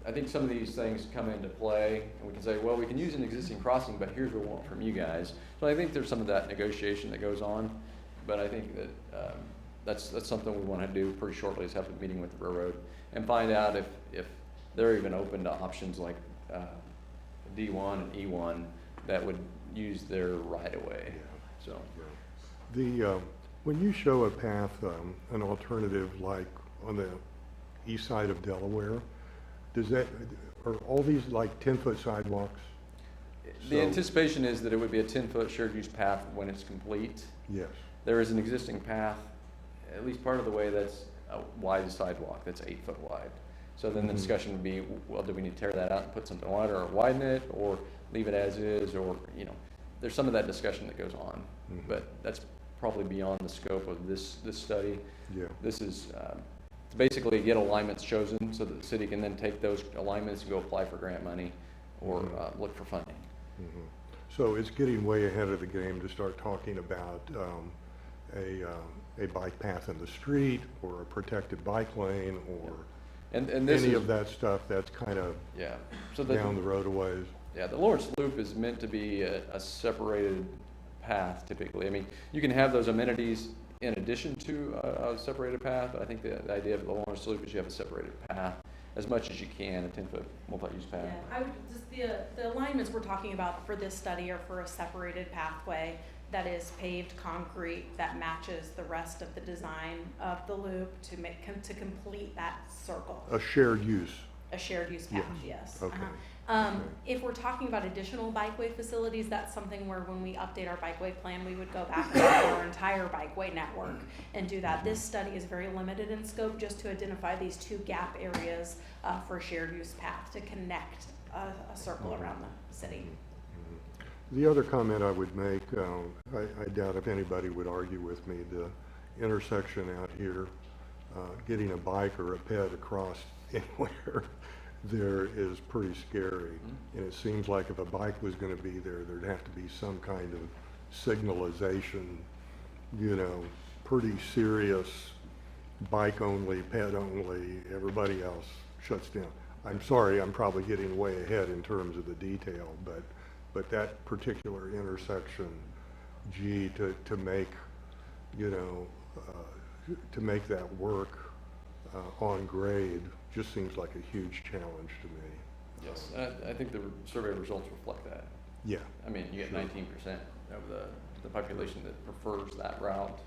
I think some of these things come into play, and we can say, well, we can use an existing crossing, but here's what we want from you guys. So I think there's some of that negotiation that goes on, but I think that that's something we want to do pretty shortly, is have a meeting with the railroad and find out if they're even open to options like D1 and E1 that would use their right-of-way. So when you show a path, an alternative like on the east side of Delaware, are all these like 10-foot sidewalks? The anticipation is that it would be a 10-foot shared use path when it's complete. Yes. There is an existing path, at least part of the way, that's a wide sidewalk that's 8 foot wide. So then the discussion would be, well, do we need to tear that out and put something wider, or widen it, or leave it as is, or, there's some of that discussion that goes on, but that's probably beyond the scope of this study. Yeah. This is to basically get alignments chosen so that the city can then take those alignments and go apply for grant money or look for funding. So it's getting way ahead of the game to start talking about a bike path in the street or a protected bike lane or and this any is, of that stuff. That's kind of down the road a ways. Yeah, the Lawrence Loop is meant to be a separated path typically. I mean, you can have those amenities in addition to a separated path, but I think the idea of the Lawrence Loop is you have a separated path as much as you can, a 10-foot multi-use path. Yeah, I would just, the alignments we're talking about for this study are for a separated pathway that is paved concrete that matches the rest of the design of the loop to to complete that circle. A shared use. A shared use path, yes. Okay. If we're talking about additional bikeway facilities, that's something where when we update our bikeway plan, we would go back and look at our entire bikeway network and do that. This study is very limited in scope, just to identify these 2 gap areas for a shared use path to connect a circle around the city. The other comment I would make, I doubt if anybody would argue with me, the intersection out here, getting a bike or a ped across anywhere there is pretty scary. And it seems like if a bike was going to be there, there'd have to be some kind of signalization, you know, pretty serious, bike only, ped only, everybody else shuts down. I'm sorry, I'm probably getting way ahead in terms of the detail, but that particular intersection, gee, to make, you know, to make that work on grade just seems like a huge challenge to me. Yes, I think the survey results reflect that. Yeah. I mean, you get 19% of the population that prefers that route.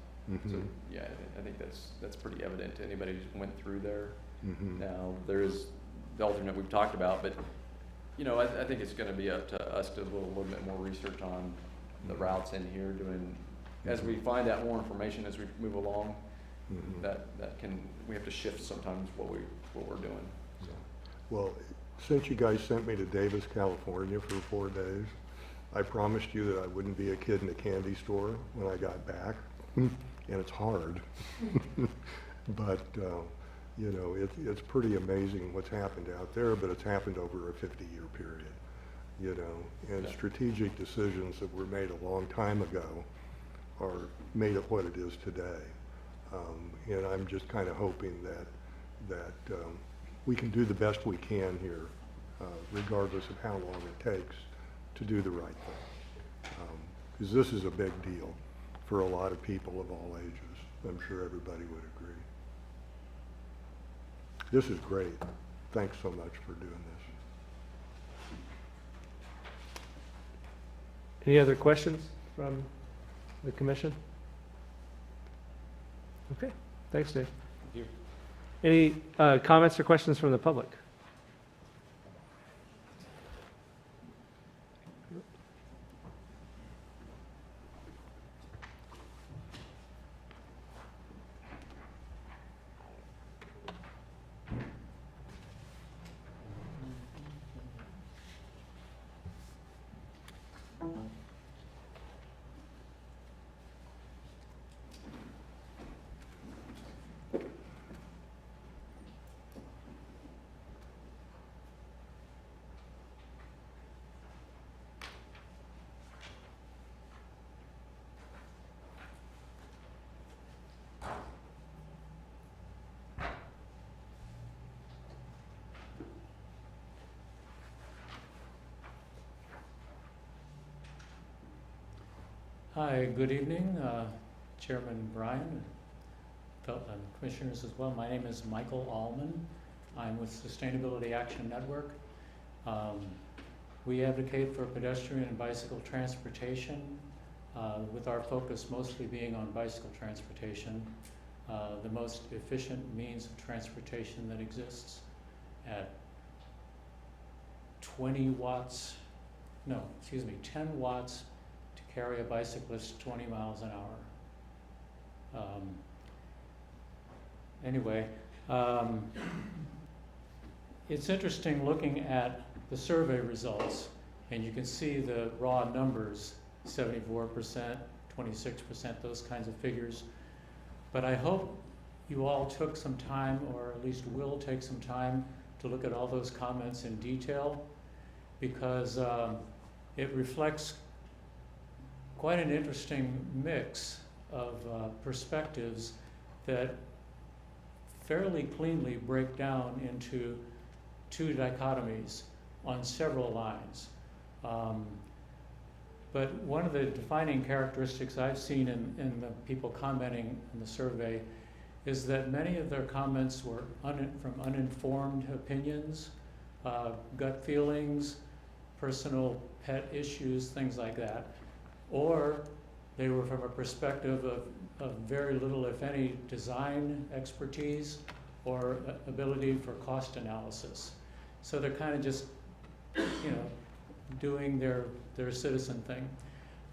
So, yeah, I think that's pretty evident to anybody who's went through there. Now, there is the alternate we've talked about, but, you know, I think it's gonna be up to us to do a little bit more research on the routes in here, as we find out more information as we move along, we have to shift sometimes what we're doing. So. Well, since you guys sent me to Davis, California for 4 days, I promised you that I wouldn't be a kid in a candy store when I got back, and it's hard. But, you know, it's pretty amazing what's happened out there, but it's happened over a 50-year period, you know, and strategic decisions that were made a long time ago are made it what it is today. And I'm just kind of hoping that we can do the best we can here, regardless of how long it takes to do the right thing. Because this is a big deal for a lot of people of all ages. I'm sure everybody would agree. This is great. Thanks so much for doing this. Any other questions from the commission? Okay, thanks, Dave. Thank you. Any comments or questions from the public? Hi, good evening, Chairman Bryan, and commissioners as well. My name is Michael Allman. I'm with Sustainability Action Network. We advocate for pedestrian and bicycle transportation, with our focus mostly being on bicycle transportation, the most efficient means of transportation that exists at 10 watts to carry a bicyclist 20 miles an hour. Anyway, it's interesting looking at the survey results, and you can see the raw numbers, 74%, 26%, those kinds of figures. But I hope you all took some time, or at least will take some time, to look at all those comments in detail, because it reflects quite an interesting mix of perspectives that fairly cleanly break down into 2 dichotomies on several lines. But one of the defining characteristics I've seen in the people commenting in the survey is that many of their comments were from uninformed opinions, gut feelings, personal pet issues, things like that. Or they were from a perspective of very little, if any, design expertise or ability for cost analysis. So they're kind of just, doing their citizen thing.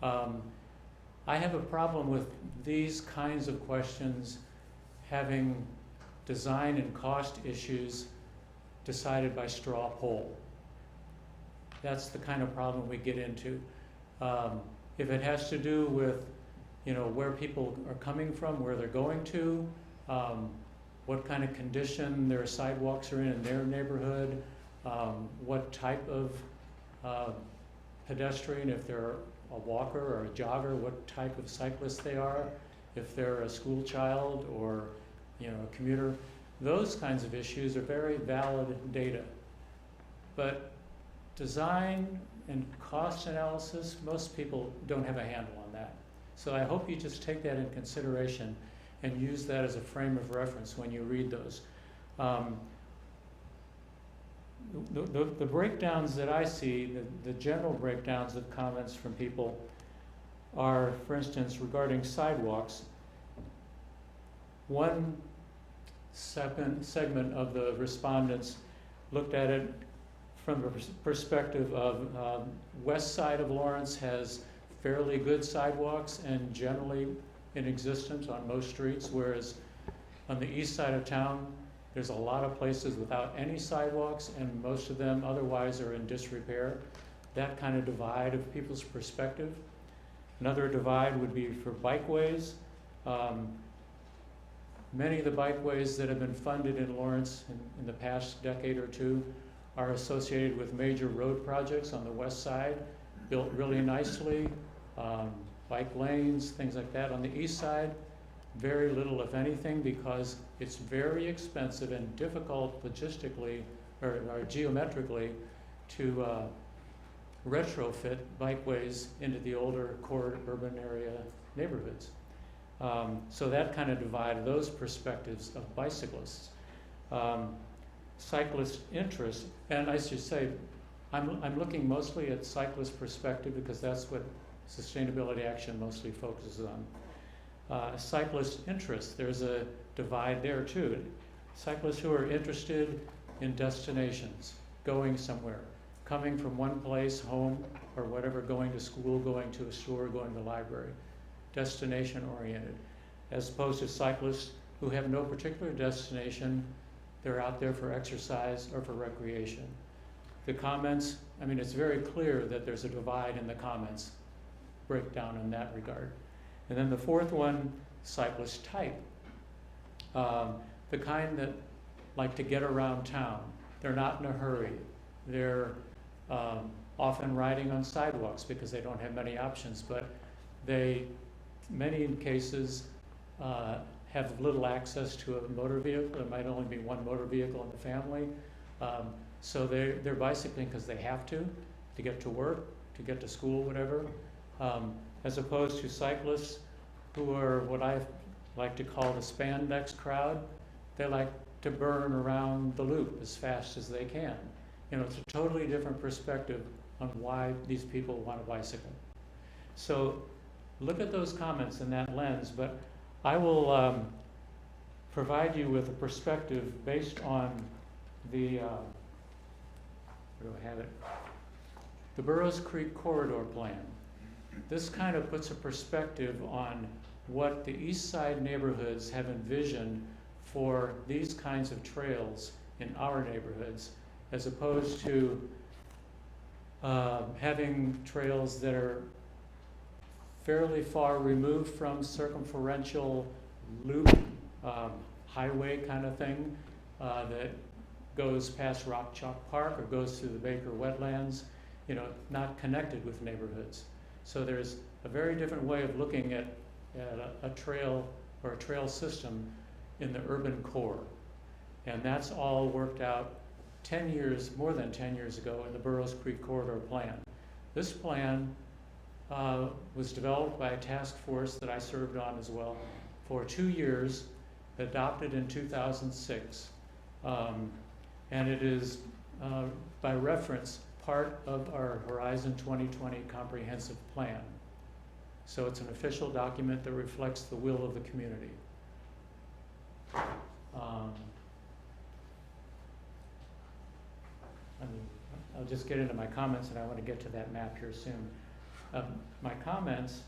I have a problem with these kinds of questions having design and cost issues decided by straw poll. That's the kind of problem we get into. If it has to do with, where people are coming from, where they're going to, what kind of condition their sidewalks are in their neighborhood, what type of pedestrian, if they're a walker or a jogger, what type of cyclist they are, if they're a school child or a commuter. Those kinds of issues are very valid data. But design and cost analysis, most people don't have a handle on that. So I hope you just take that in consideration and use that as a frame of reference when you read those. The breakdowns that I see, the general breakdowns of comments from people are, for instance, regarding sidewalks. One segment of the respondents looked at it from the perspective of west side of Lawrence has fairly good sidewalks and generally in existence on most streets, whereas on the east side of town, there's a lot of places without any sidewalks and most of them otherwise are in disrepair. That kind of divide of people's perspective. Another divide would be for bikeways. Many of the bikeways that have been funded in Lawrence in the past decade or two are associated with major road projects on the west side, built really nicely, bike lanes, things like that. On the east side, very little, if anything, because it's very expensive and difficult logistically or geometrically to retrofit bikeways into the older core urban area neighborhoods. So that kind of divided those perspectives of bicyclists. Cyclist interest, and I should say, I'm looking mostly at cyclist perspective because that's what sustainability action mostly focuses on. Cyclist interest, there's a divide there too. Cyclists who are interested in destinations, going somewhere, coming from one place, home or whatever, going to school, going to a store, going to the library, destination oriented, as opposed to cyclists who have no particular destination. They're out there for exercise or for recreation. The comments, it's very clear that there's a divide in the comments, breakdown in that regard. And then the fourth one, cyclist type. The kind that like to get around town. They're not in a hurry. They're often riding on sidewalks because they don't have many options, but many cases, have little access to a motor vehicle. There might only be one motor vehicle in the family. So they're bicycling because they have to get to work, to get to school, whatever. As opposed to cyclists who are what I like to call the spandex crowd. They like to burn around the loop as fast as they can. It's a totally different perspective on why these people want to bicycle. So look at those comments in that lens, but I will provide you with a perspective based on the, where do I have it? The Burroughs Creek Corridor Plan. This kind of puts a perspective on what the east side neighborhoods have envisioned for these kinds of trails in our neighborhoods, as opposed to having trails that are fairly far removed from circumferential loop highway kind of thing that goes past Rock Chalk Park or goes through the Baker wetlands, not connected with neighborhoods. So there's a very different way of looking at a trail or a trail system in the urban core. And that's all worked out more than 10 years ago in the Burroughs Creek Corridor Plan. This plan was developed by a task force that I served on as well for 2 years adopted in 2006. And it is, by reference, part of our Horizon 2020 comprehensive plan. So it's an official document that reflects the will of the community. I'll just get into my comments, and I want to get to that map here soon. My comments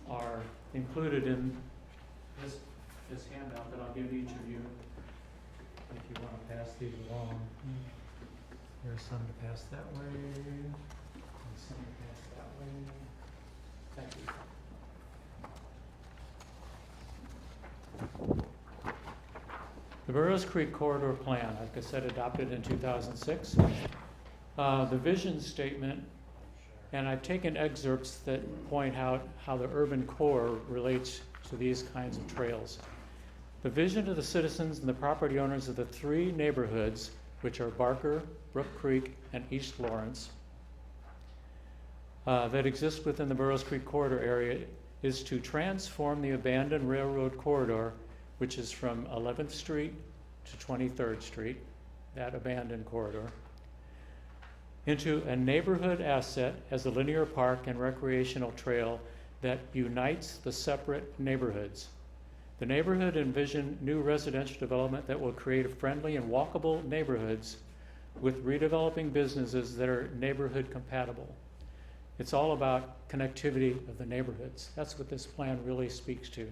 are included in this handout that I'll give each of you if you want to pass these along. There's some to pass that way, and some to pass that way. Thank you. The Burroughs Creek Corridor Plan, like I said, adopted in 2006. The vision statement, and I've taken excerpts that point out how the urban core relates to these kinds of trails. The vision to the citizens and the property owners of the three neighborhoods, which are Barker, Brook Creek, and East Lawrence, that exist within the Burroughs Creek Corridor area, is to transform the abandoned railroad corridor, which is from 11th Street to 23rd Street, that abandoned corridor, into a neighborhood asset as a linear park and recreational trail that unites the separate neighborhoods. The neighborhood envision new residential development that will create friendly and walkable neighborhoods with redeveloping businesses that are neighborhood compatible. It's all about connectivity of the neighborhoods. That's what this plan really speaks to.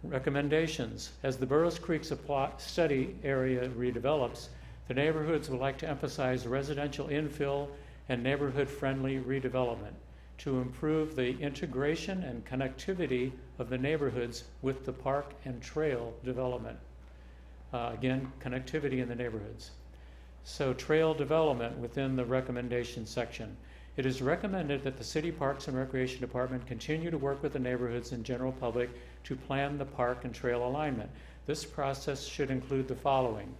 Recommendations. As the Burroughs Creek study area redevelops, the neighborhoods would like to emphasize residential infill and neighborhood-friendly redevelopment to improve the integration and connectivity of the neighborhoods with the park and trail development. Again, connectivity in the neighborhoods. So trail development within the recommendation section. It is recommended that the City Parks and Recreation Department continue to work with the neighborhoods and general public to plan the park and trail alignment. This process should include the following: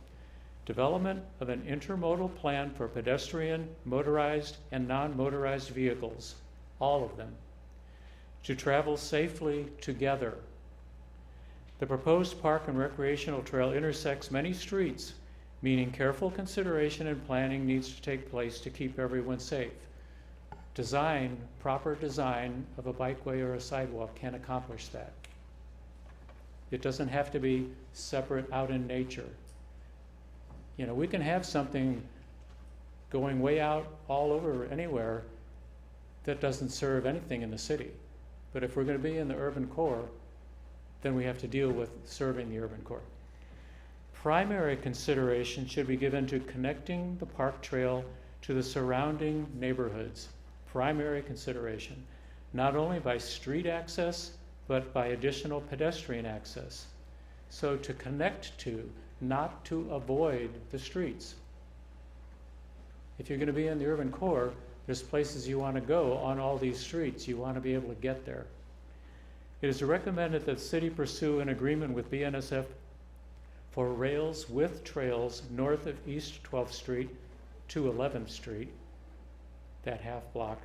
development of an intermodal plan for pedestrian, motorized, and non-motorized vehicles, all of them, to travel safely together. The proposed park and recreational trail intersects many streets, meaning careful consideration and planning needs to take place to keep everyone safe. Proper design of a bikeway or a sidewalk can accomplish that. It doesn't have to be separate out in nature. You know, we can have something going way out all over anywhere that doesn't serve anything in the city. But if we're going to be in the urban core, then we have to deal with serving the urban core. Primary consideration should be given to connecting the park trail to the surrounding neighborhoods. Primary consideration, not only by street access, but by additional pedestrian access. So to connect to, not to avoid the streets. If you're going to be in the urban core, there's places you want to go on all these streets. You want to be able to get there. It is recommended that the city pursue an agreement with BNSF for rails with trails north of East 12th Street to 11th Street, that half block,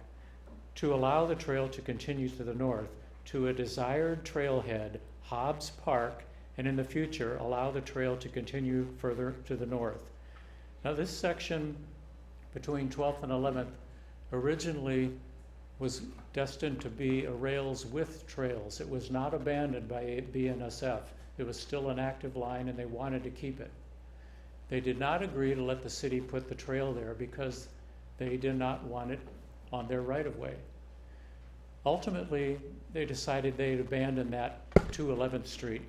to allow the trail to continue to the north to a desired trailhead, Hobbs Park, and in the future allow the trail to continue further to the north. Now this section between 12th and 11th originally was destined to be a rails with trails. It was not abandoned by BNSF. It was still an active line and they wanted to keep it. They did not agree to let the city put the trail there because they did not want it on their right-of-way. Ultimately, they decided they'd abandon that to 11th Street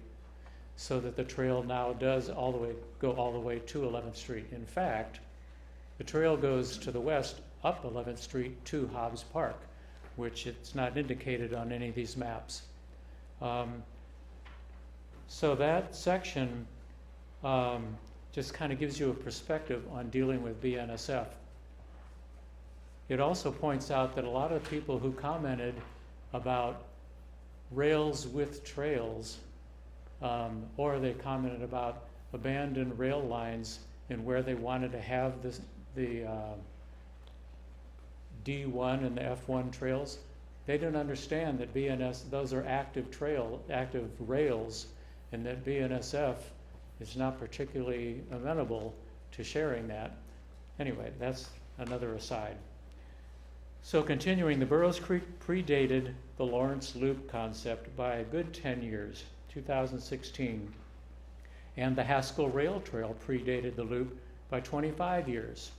so that the trail now does go all the way to 11th Street. In fact, the trail goes to the west up 11th Street to Hobbs Park, which it's not indicated on any of these maps. So that section just kind of gives you a perspective on dealing with BNSF. It also points out that a lot of people who commented about rails with trails, or they commented about abandoned rail lines and where they wanted to have the D1 and the F1 trails, they don't understand that those are active rails and that BNSF is not particularly amenable to sharing that. Anyway, that's another aside. So continuing, the Burroughs Creek predated the Lawrence Loop concept by a good 10 years, 2016. And the Haskell Rail Trail predated the loop by 25 years.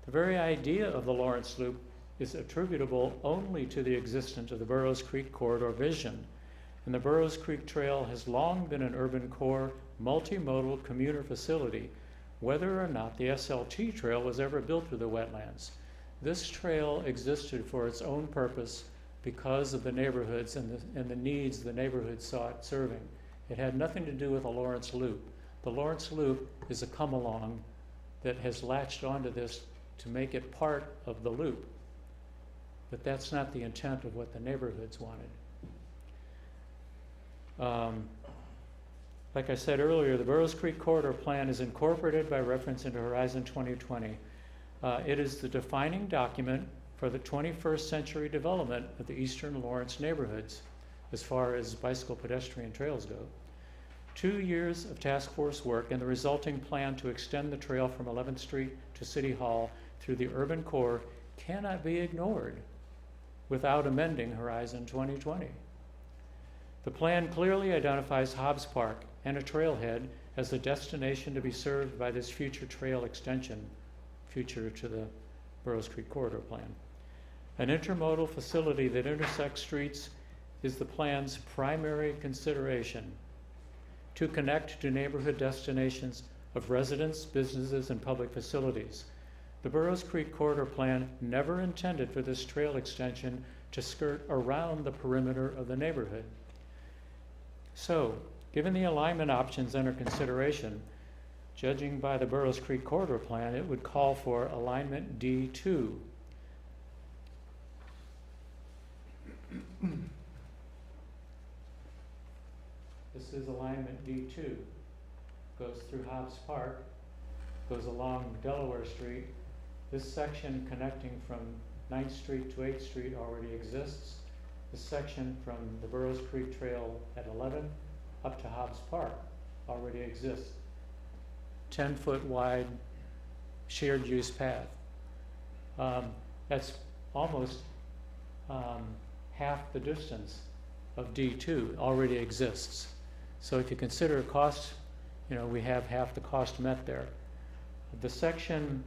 The very idea of the Lawrence Loop is attributable only to the existence of the Burroughs Creek corridor vision. And the Burroughs Creek Trail has long been an urban core multimodal commuter facility, whether or not the SLT trail was ever built through the wetlands. This trail existed for its own purpose because of the neighborhoods and the needs the neighborhood saw it serving. It had nothing to do with the Lawrence Loop. The Lawrence Loop is a come-along that has latched onto this to make it part of the loop. But that's not the intent of what the neighborhoods wanted. Like I said earlier, the Burroughs Creek Corridor Plan is incorporated by reference into Horizon 2020. It is the defining document for the 21st century development of the eastern Lawrence neighborhoods as far as bicycle pedestrian trails go. 2 years of task force work and the resulting plan to extend the trail from 11th Street to City Hall through the urban core cannot be ignored without amending Horizon 2020. The plan clearly identifies Hobbs Park and a trailhead as the destination to be served by this future trail extension, future to the Burroughs Creek Corridor Plan. An intermodal facility that intersects streets is the plan's primary consideration to connect to neighborhood destinations of residents, businesses, and public facilities. The Burroughs Creek Corridor Plan never intended for this trail extension to skirt around the perimeter of the neighborhood. So, given the alignment options under consideration, judging by the Burroughs Creek Corridor Plan, it would call for alignment D2. This is alignment D2. Goes through Hobbs Park, goes along Delaware Street. This section connecting from 9th Street to 8th Street already exists. This section from the Burroughs Creek Trail at 11 up to Hobbs Park already exists. 10-foot wide shared use path. That's almost half the distance of D2 already exists. So if you consider cost, we have half the cost met there. The section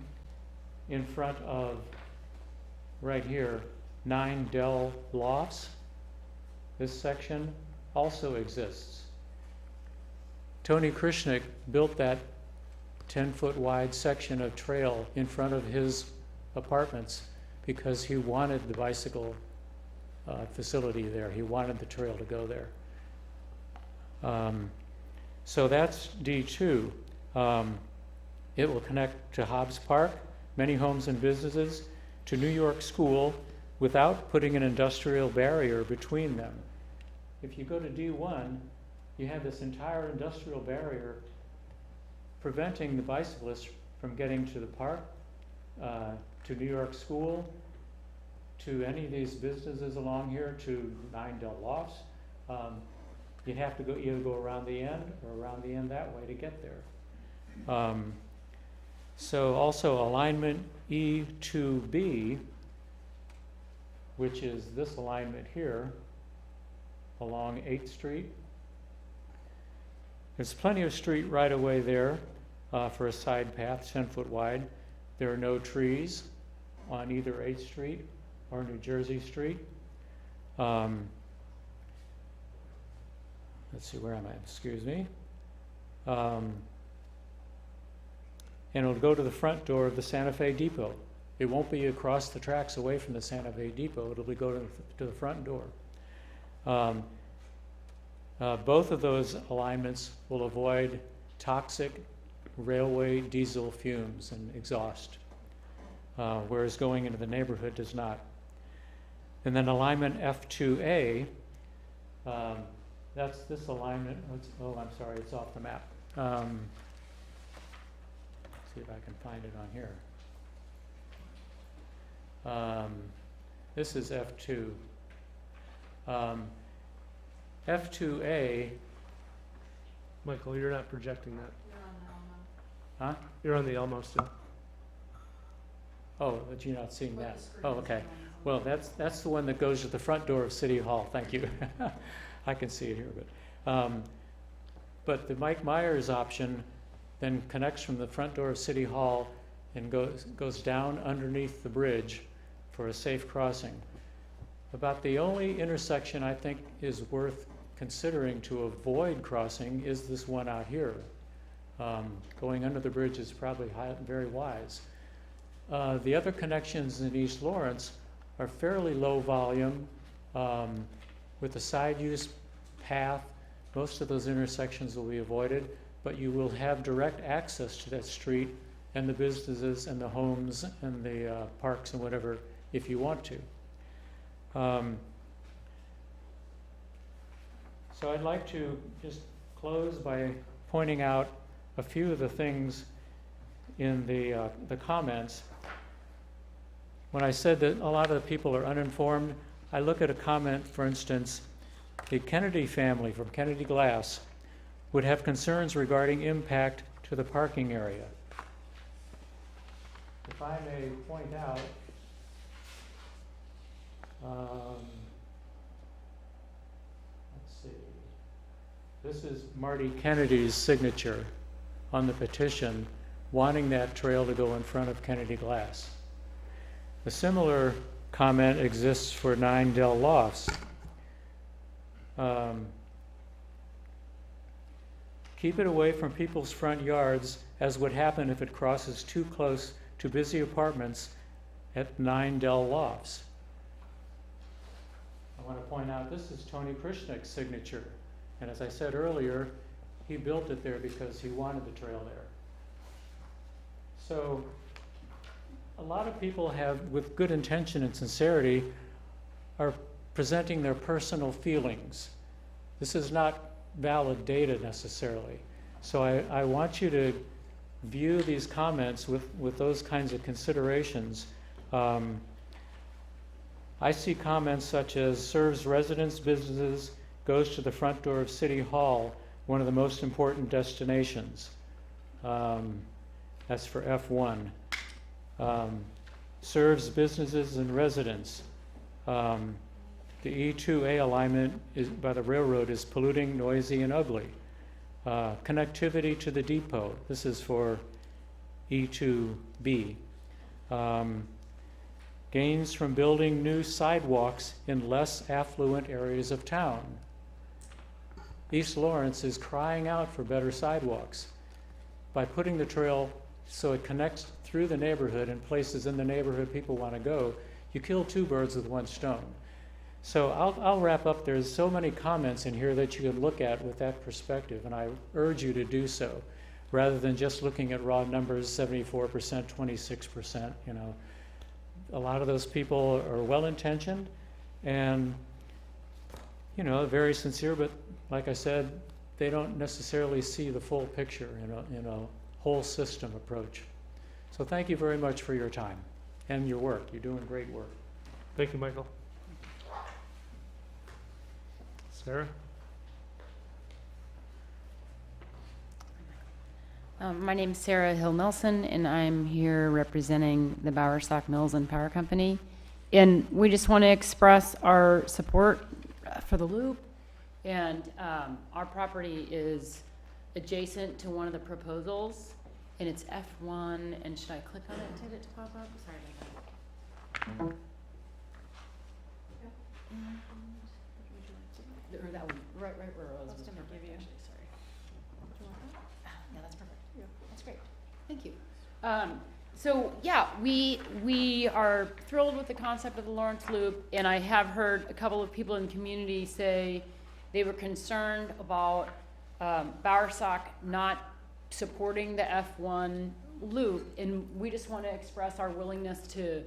in front of, right here, 9 Dell Lofts, this section also exists. Tony Krishnick built that 10-foot wide section of trail in front of his apartments because he wanted the bicycle facility there. He wanted the trail to go there. So that's D2. It will connect to Hobbs Park, many homes and businesses, to New York School without putting an industrial barrier between them. If you go to D1, you have this entire industrial barrier preventing the bicyclists from getting to the park, to New York School, to any of these businesses along here, to 9 Dell Lofts. You'd have to either go around the end or around the end that way to get there. So also alignment E2B, which is this alignment here along 8th Street. There's plenty of street right of way there for a side path, 10-foot wide. There are no trees on either 8th Street or New Jersey Street. Let's see, where am I? Excuse me. And it'll go to the front door of the Santa Fe Depot. It won't be across the tracks away from the Santa Fe Depot. It'll be go to the front door. Both of those alignments will avoid toxic railway diesel fumes and exhaust, whereas going into the neighborhood does not. And then alignment F2A, that's this alignment. Oh, I'm sorry, it's off the map. See if I can find it on here. This is F2. F2A Michael, you're not projecting that. Huh? You're on the Elmo still. Oh, but you're not seeing that. Oh, okay. Well, that's the one that goes to the front door of City Hall. Thank you. I can see it here, but the Mike Myers option then connects from the front door of City Hall and goes down underneath the bridge for a safe crossing. About the only intersection I think is worth considering to avoid crossing is this one out here. Going under the bridge is probably very wise. The other connections in East Lawrence are fairly low volume with a side use path. Most of those intersections will be avoided, but you will have direct access to that street and the businesses and the homes and the parks and whatever if you want to. So I'd like to just close by pointing out a few of the things in the comments. When I said that a lot of the people are uninformed, I look at a comment, for instance, the Kennedy family from Kennedy Glass would have concerns regarding impact to the parking area. If I may point out, let's see, this is Marty Kennedy's signature on the petition wanting that trail to go in front of Kennedy Glass. A similar comment exists for 9 Dell Lofts. Keep it away from people's front yards, as would happen if it crosses too close to busy apartments at 9 Dell Lofts. I want to point out this is Tony Krishnick's signature. And as I said earlier, he built it there because he wanted the trail there. So a lot of people have, with good intention and sincerity, are presenting their personal feelings. This is not valid data necessarily. So I want you to view these comments with those kinds of considerations. I see comments such as serves residents, businesses, goes to the front door of City Hall, one of the most important destinations. That's for F1. Serves businesses and residents. The E2A alignment by the railroad is polluting, noisy, and ugly. Connectivity to the depot. This is for E2B. Gains from building new sidewalks in less affluent areas of town. East Lawrence is crying out for better sidewalks. By putting the trail so it connects through the neighborhood and places in the neighborhood people want to go, you kill 2 birds with 1 stone. So I'll wrap up. There's so many comments in here that you can look at with that perspective, and I urge you to do so, rather than just looking at raw numbers, 74%, 26%, you know. A lot of those people are well-intentioned and, you know, very sincere, but like I said, they don't necessarily see the full picture in a whole system approach. So thank you very much for your time and your work. You're doing great work. Thank you, Michael. Sarah? My name is Sarah Hill Nelson, and I'm here representing the Bowersock Mills and Power Company. And we just want to express our support for the loop. And our property is adjacent to one of the proposals, and it's F1. And should I click on it to get it to pop up? Sorry about that. Or that one, right where it was. Perfect, actually, sorry. Yeah, that's perfect. Yeah. That's great. Thank you. So yeah, we are thrilled with the concept of the Lawrence Loop, and I have heard a couple of people in the community say they were concerned about Bowersock not supporting the F1 loop, and we just want to express our willingness to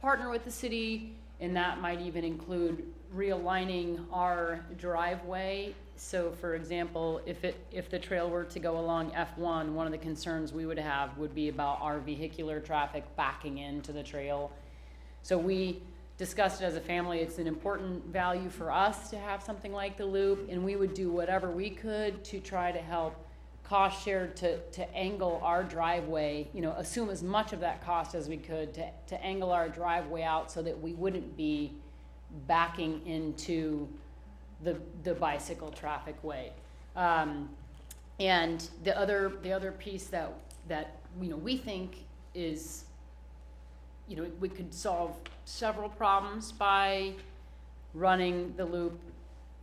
partner with the city, and that might even include realigning our driveway. So for example, if the trail were to go along F1, one of the concerns we would have would be about our vehicular traffic backing into the trail. So we discussed it as a family. It's an important value for us to have something like the loop, and we would do whatever we could to try to help cost share to angle our driveway, assume as much of that cost as we could to angle our driveway out so that we wouldn't be backing into the bicycle traffic way. And the other piece that we think is, we could solve several problems by running the loop.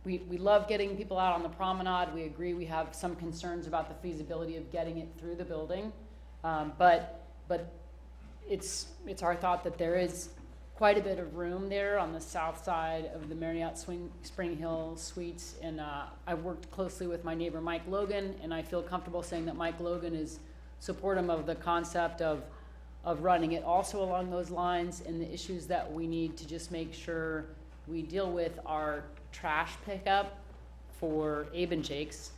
We love getting people out on the promenade. We agree we have some concerns about the feasibility of getting it through the building. But it's our thought that there is quite a bit of room there on the south side of the Marriott Spring Hill Suites. And I've worked closely with my neighbor Mike Logan, and I feel comfortable saying that Mike Logan is supportive of the concept of running it also along those lines. And the issues that we need to just make sure we deal with are trash pickup for Abe and Jake's,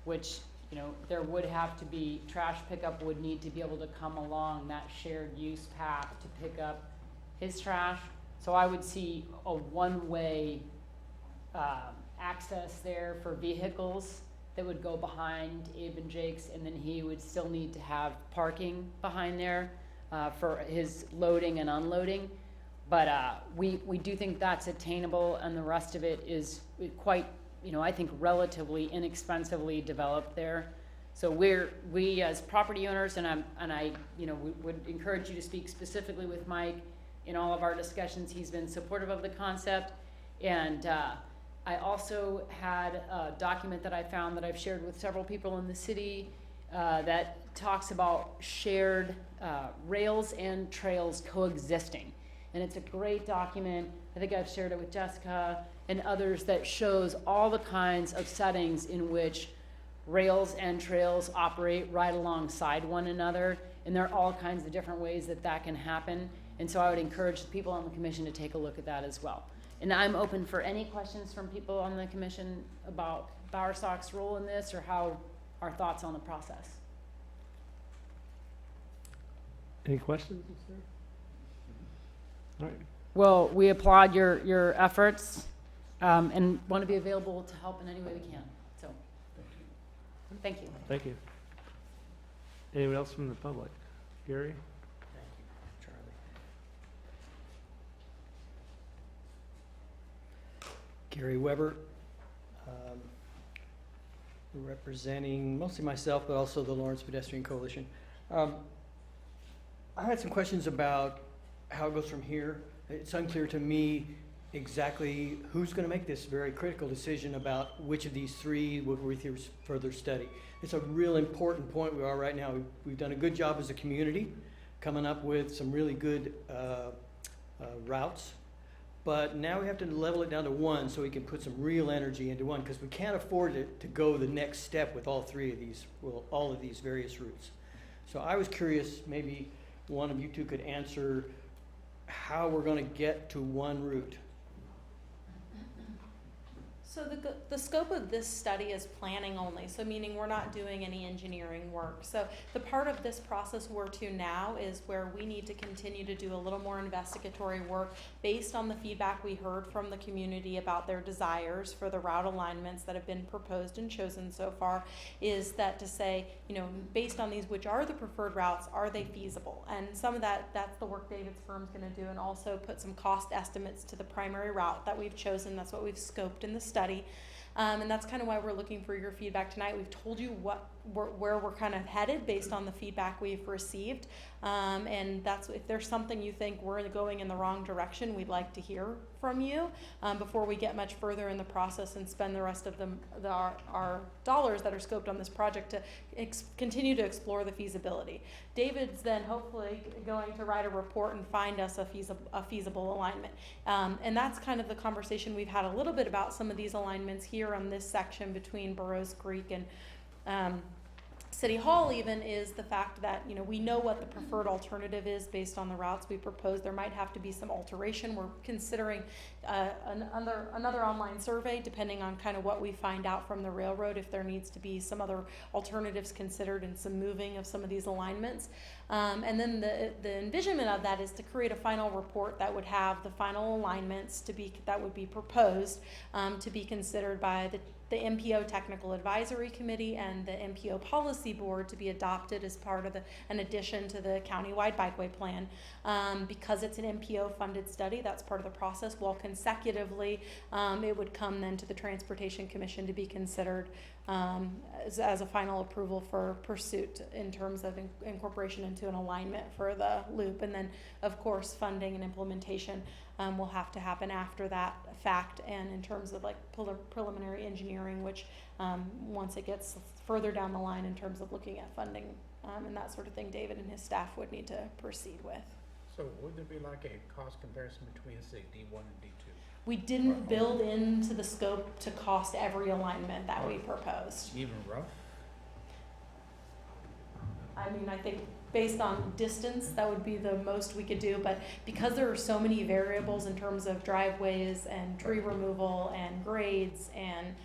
which, there would have to be, trash pickup would need to be able to come along that shared use path to pick up his trash. So I would see a one-way access there for vehicles that would go behind Abe and Jake's, and then he would still need to have parking behind there for his loading and unloading. But we do think that's attainable, and the rest of it is quite, I think relatively inexpensively developed there. So we as property owners, and I we would encourage you to speak specifically with Mike in all of our discussions. He's been supportive of the concept. And I also had a document that I found that I've shared with several people in the city that talks about shared rails and trails coexisting. And it's a great document. I think I've shared it with Jessica and others that shows all the kinds of settings in which rails and trails operate right alongside one another. And there are all kinds of different ways that can happen. And so I would encourage the people on the commission to take a look at that as well. And I'm open for any questions from people on the commission about Bowersock's role in this or how our thoughts on the process. Any questions? All right. Well, we applaud your efforts and want to be available to help in any way we can. So, thank you. Thank you. Anyone else from the public? Gary? Gary Weber, representing mostly myself, but also the Lawrence Pedestrian Coalition. I had some questions about how it goes from here. It's unclear to me exactly who's going to make this very critical decision about which of these three will receive further study. It's a real important point we are right now. We've done a good job as a community coming up with some really good routes. But now we have to level it down to one so we can put some real energy into one, because we can't afford it to go the next step with all three of these, all of these various routes. So I was curious, maybe one of you two could answer how we're going to get to one route. So the scope of this study is planning only, so meaning we're not doing any engineering work. So the part of this process we're to now is where we need to continue to do a little more investigatory work based on the feedback we heard from the community about their desires for the route alignments that have been proposed and chosen so far, is that to say, based on these, which are the preferred routes, are they feasible? And some of that's the work David's firm's going to do, and also put some cost estimates to the primary route that we've chosen. That's what we've scoped in the study. And that's kind of why we're looking for your feedback tonight. We've told you where we're kind of headed based on the feedback we've received. And that's, if there's something you think we're going in the wrong direction, we'd like to hear from you before we get much further in the process and spend the rest of our dollars that are scoped on this project to continue to explore the feasibility. David's then hopefully going to write a report and find us a feasible alignment. And that's kind of the conversation we've had a little bit about some of these alignments here on this section between Burroughs Creek and City Hall even is the fact that, you know, we know what the preferred alternative is based on the routes we propose. There might have to be some alteration. We're considering another online survey, depending on kind of what we find out from the railroad, if there needs to be some other alternatives considered and some moving of some of these alignments. And then the envisionment of that is to create a final report that would have the final alignments that would be proposed to be considered by the MPO Technical Advisory Committee and the MPO Policy Board to be adopted as part of an addition to the countywide bikeway plan. Because it's an MPO funded study, that's part of the process. While consecutively, it would come then to the Transportation Commission to be considered as a final approval for pursuit in terms of incorporation into an alignment for the loop. And then, of course, funding and implementation will have to happen after that fact, and in terms of like preliminary engineering, which once it gets further down the line in terms of looking at funding and that sort of thing, David and his staff would need to proceed with. So would there be like a cost comparison between, say, D1 and D2? We didn't build into the scope to cost every alignment that we proposed. Even rough? I mean, I think based on distance, that would be the most we could do, but because there are so many variables in terms of driveways and tree removal and grades and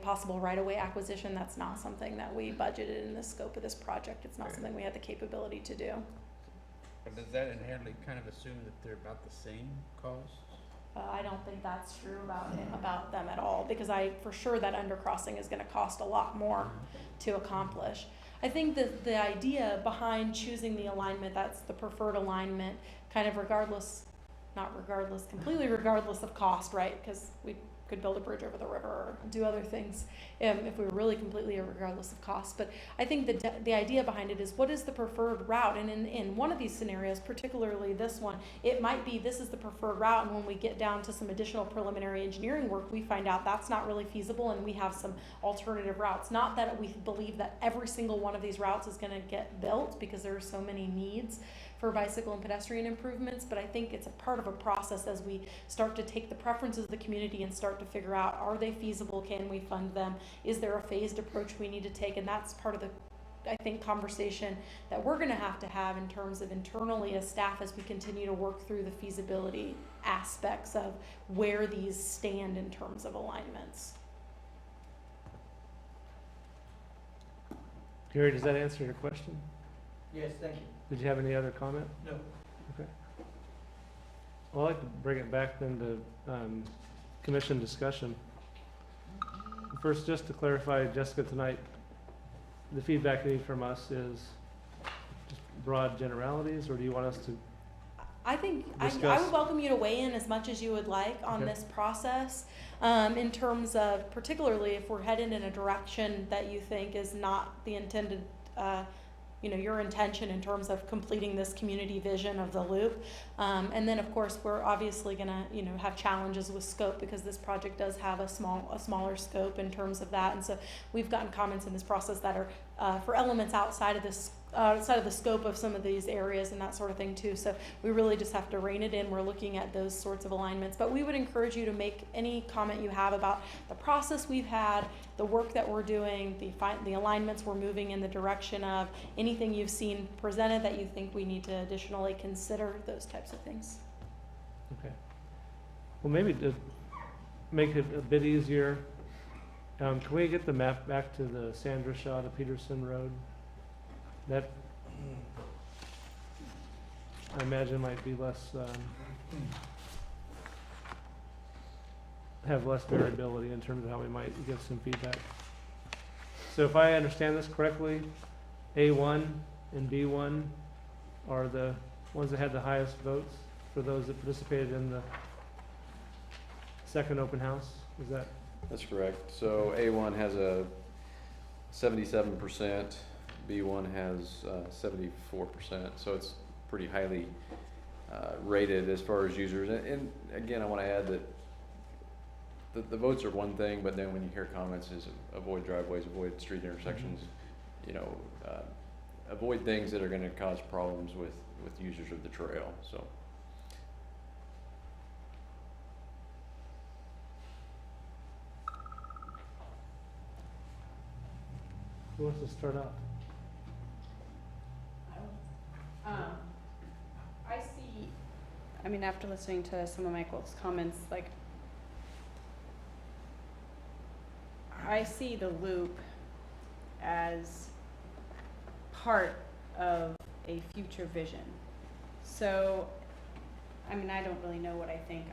possible right-of-way acquisition, that's not something that we budgeted in the scope of this project. It's not something we have the capability to do. But does that inherently kind of assume that they're about the same cost? I don't think that's true about them at all, because for sure that undercrossing is going to cost a lot more to accomplish. I think that the idea behind choosing the alignment that's the preferred alignment, kind of completely regardless of cost, right? Because we could build a bridge over the river or do other things if we were really completely regardless of cost. But I think the idea behind it is, what is the preferred route? And in one of these scenarios, particularly this one, it might be this is the preferred route, and when we get down to some additional preliminary engineering work, we find out that's not really feasible and we have some alternative routes. Not that we believe that every single one of these routes is going to get built, because there are so many needs for bicycle and pedestrian improvements, but I think it's a part of a process as we start to take the preferences of the community and start to figure out, are they feasible? Can we fund them? Is there a phased approach we need to take? And that's part of the, I think, conversation that we're going to have in terms of internally as staff as we continue to work through the feasibility aspects of where these stand in terms of alignments. Gary, does that answer your question? Yes, thank you. Did you have any other comment? No. Okay. Well, I'd like to bring it back then to commission discussion. First, just to clarify, Jessica, tonight, the feedback you need from us is just broad generalities, or do you want us to I think I discuss? would welcome you to weigh in as much as you would like on Okay. this process, in terms of particularly if we're headed in a direction that you think is not the intended, your intention in terms of completing this community vision of the loop. And then, of course, we're obviously going to, have challenges with scope, because this project does have a smaller scope in terms of that. And so we've gotten comments in this process that are for elements outside of the scope of some of these areas and that sort of thing too. So we really just have to rein it in. We're looking at those sorts of alignments, but we would encourage you to make any comment you have about the process we've had, the work that we're doing, the alignments we're moving in the direction of, anything you've seen presented that you think we need to additionally consider, those types of things. Okay. Well, maybe to make it a bit easier, can we get the map back to the Sandra Shaw to Peterson Road? That, I imagine, might be less, have less variability in terms of how we might get some feedback. So if I understand this correctly, A1 and B1 are the ones that had the highest votes for those that participated in the second open house? Is that? That's correct. So A1 has a 77%, B1 has 74%, so it's pretty highly rated as far as users. And again, I want to add that the votes are one thing, but then when you hear comments is avoid driveways, avoid street intersections, avoid things that are going to cause problems with users of the trail. So. Who wants to start out? I see, I mean, after listening to some of Michael's comments, like, I see the loop as part of a future vision. So, I mean, I don't really know what I think.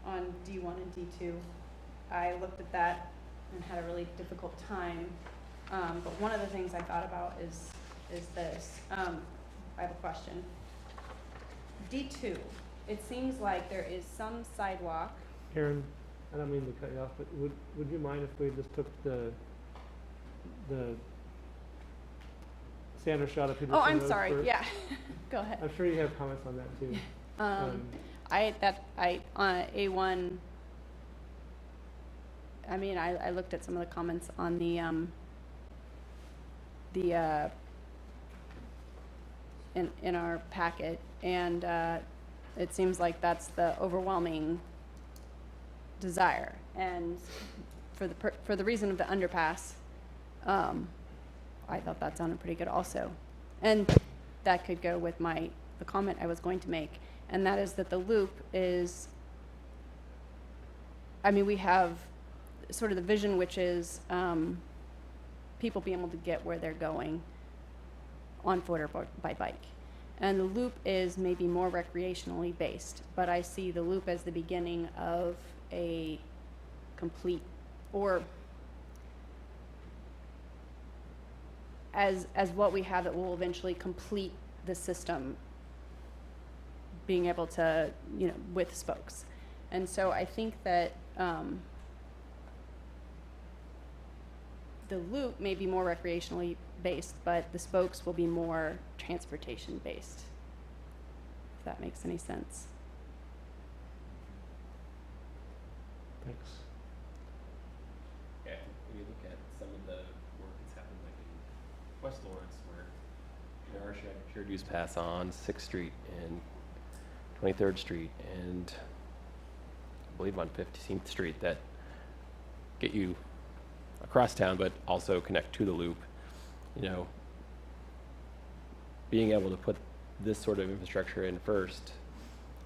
On D1 and D2, I looked at that and had a really difficult time. But one of the things I thought about is this. I have a question. D2, it seems like there is some sidewalk. Aaron, I don't mean to cut you off, but would you mind if we just took the standard shot of Peterson Oh, I'm Road sorry, first? yeah, go ahead. I'm sure you have comments on that too. On A1, I mean, I looked at some of the comments on in our packet, and it seems like that's the overwhelming desire. And for the reason of the underpass, I thought that sounded pretty good also. And that could go with the comment I was going to make, and that is that the loop is, I mean, we have sort of the vision, which is people being able to get where they're going on foot or by bike. And the loop is maybe more recreationally based, but I see the loop as the beginning of a complete, or as what we have that will eventually complete the system, being able to, with spokes. And so I think that the loop may be more recreationally based, but the spokes will be more transportation based, if that makes any sense. Thanks. Yeah, when you look at some of the work that's happened like in West Lawrence, where there are shared use paths on 6th Street and 23rd Street and I believe on 15th Street that get you across town but also connect to the loop. Being able to put this sort of infrastructure in first,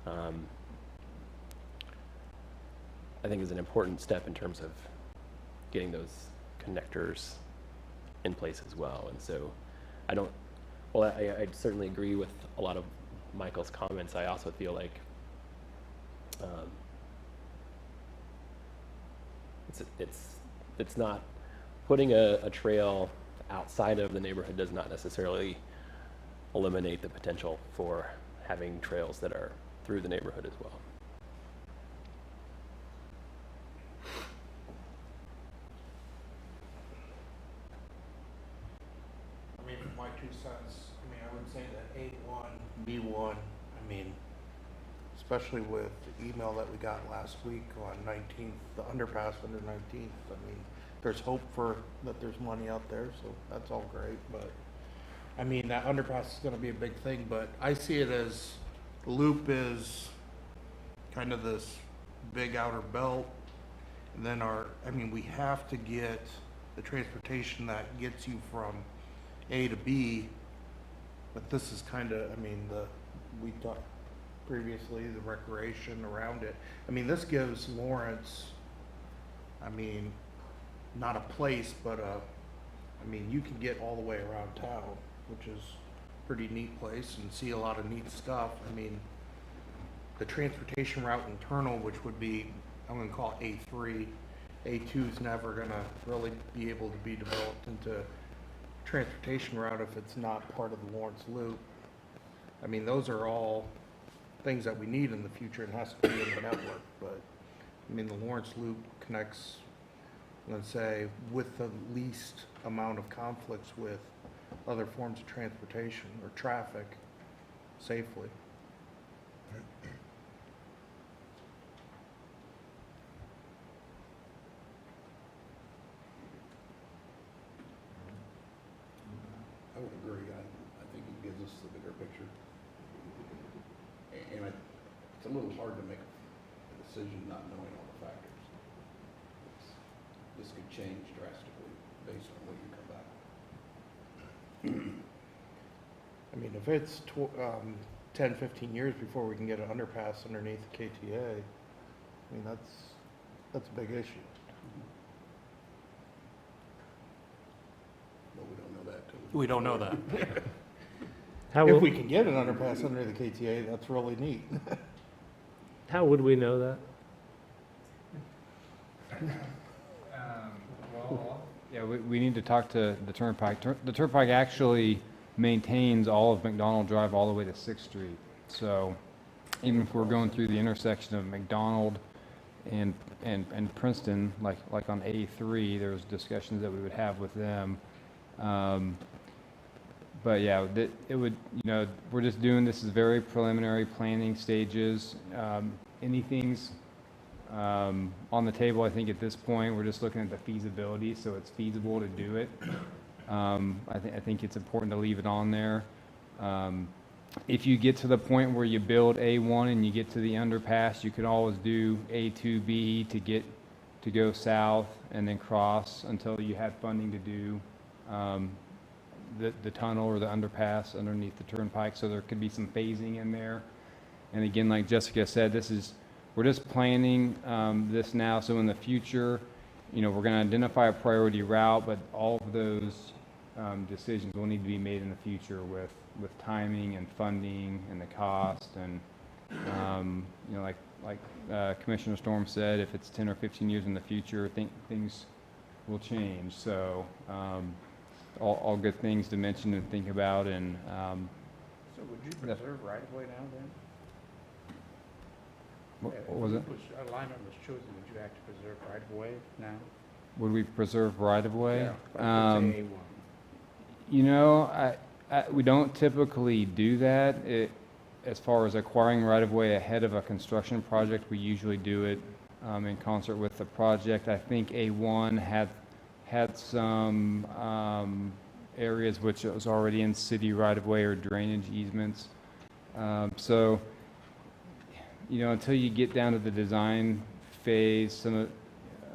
I think is an important step in terms of getting those connectors in place as well. And so I certainly agree with a lot of Michael's comments. I also feel like it's not putting a trail outside of the neighborhood does not necessarily eliminate the potential for having trails that are through the neighborhood as well. I mean, for my 2 cents, I would say that A1, B1, especially with the email that we got last week on 19th, the underpass under 19th, there's hope that there's money out there, so that's all great, but that underpass is gonna be a big thing, but I see it as the loop is kind of this big outer belt, and then we have to get the transportation that gets you from A to B, but this is kind of, we talked previously, the recreation around it. This gives Lawrence, not a place, but you can get all the way around town, which is a pretty neat place and see a lot of neat stuff. The transportation route internal, which would be, I'm gonna call it A3. A2 is never gonna really be able to be developed into transportation route if it's not part of the Lawrence Loop. Those are all things that we need in the future and has to be in the network, but the Lawrence Loop connects, let's say, with the least amount of conflicts with other forms of transportation or traffic safely. I would agree. I think it gives us the bigger picture. And it's a little hard to make a decision not knowing all the factors. This could change drastically based on what you come back with. I mean, if it's 10, 15 years before we can get an underpass underneath the KTA, I mean, that's a big issue. But we don't know that till. We don't know that. How If will, we can get an underpass under the KTA, that's really neat. how would we know that? Yeah, we need to talk to the Turnpike. The Turnpike actually maintains all of McDonald Drive all the way to 6th Street. So even if we're going through the intersection of McDonald and Princeton, like on A3, there's discussions that we would have with them. But yeah, it would, we're just doing, this is very preliminary planning stages. Anything's on the table, I think at this point, we're just looking at the feasibility, so it's feasible to do it. I think it's important to leave it on there. If you get to the point where you build A1 and you get to the underpass, you can always do A2B to go south and then cross until you have funding to do the tunnel or the underpass underneath the turnpike. So there could be some phasing in there. And again, like Jessica said, we're just planning this now, so in the future, we're going to identify a priority route, but all of those decisions will need to be made in the future with timing and funding and the cost. And like Commissioner Storm said, if it's 10 or 15 years in the future, I think things will change. So all good things to mention and think about. And So would you preserve right-of-way now then? what was it? Which alignment was chosen, would you have to preserve right-of-way now? Would we preserve right-of-way? Yeah, like let's say A1. We don't typically do that. As far as acquiring right-of-way ahead of a construction project, we usually do it in concert with the project. I think A1 had some areas which it was already in city right-of-way or drainage easements. So, until you get down to the design phase, some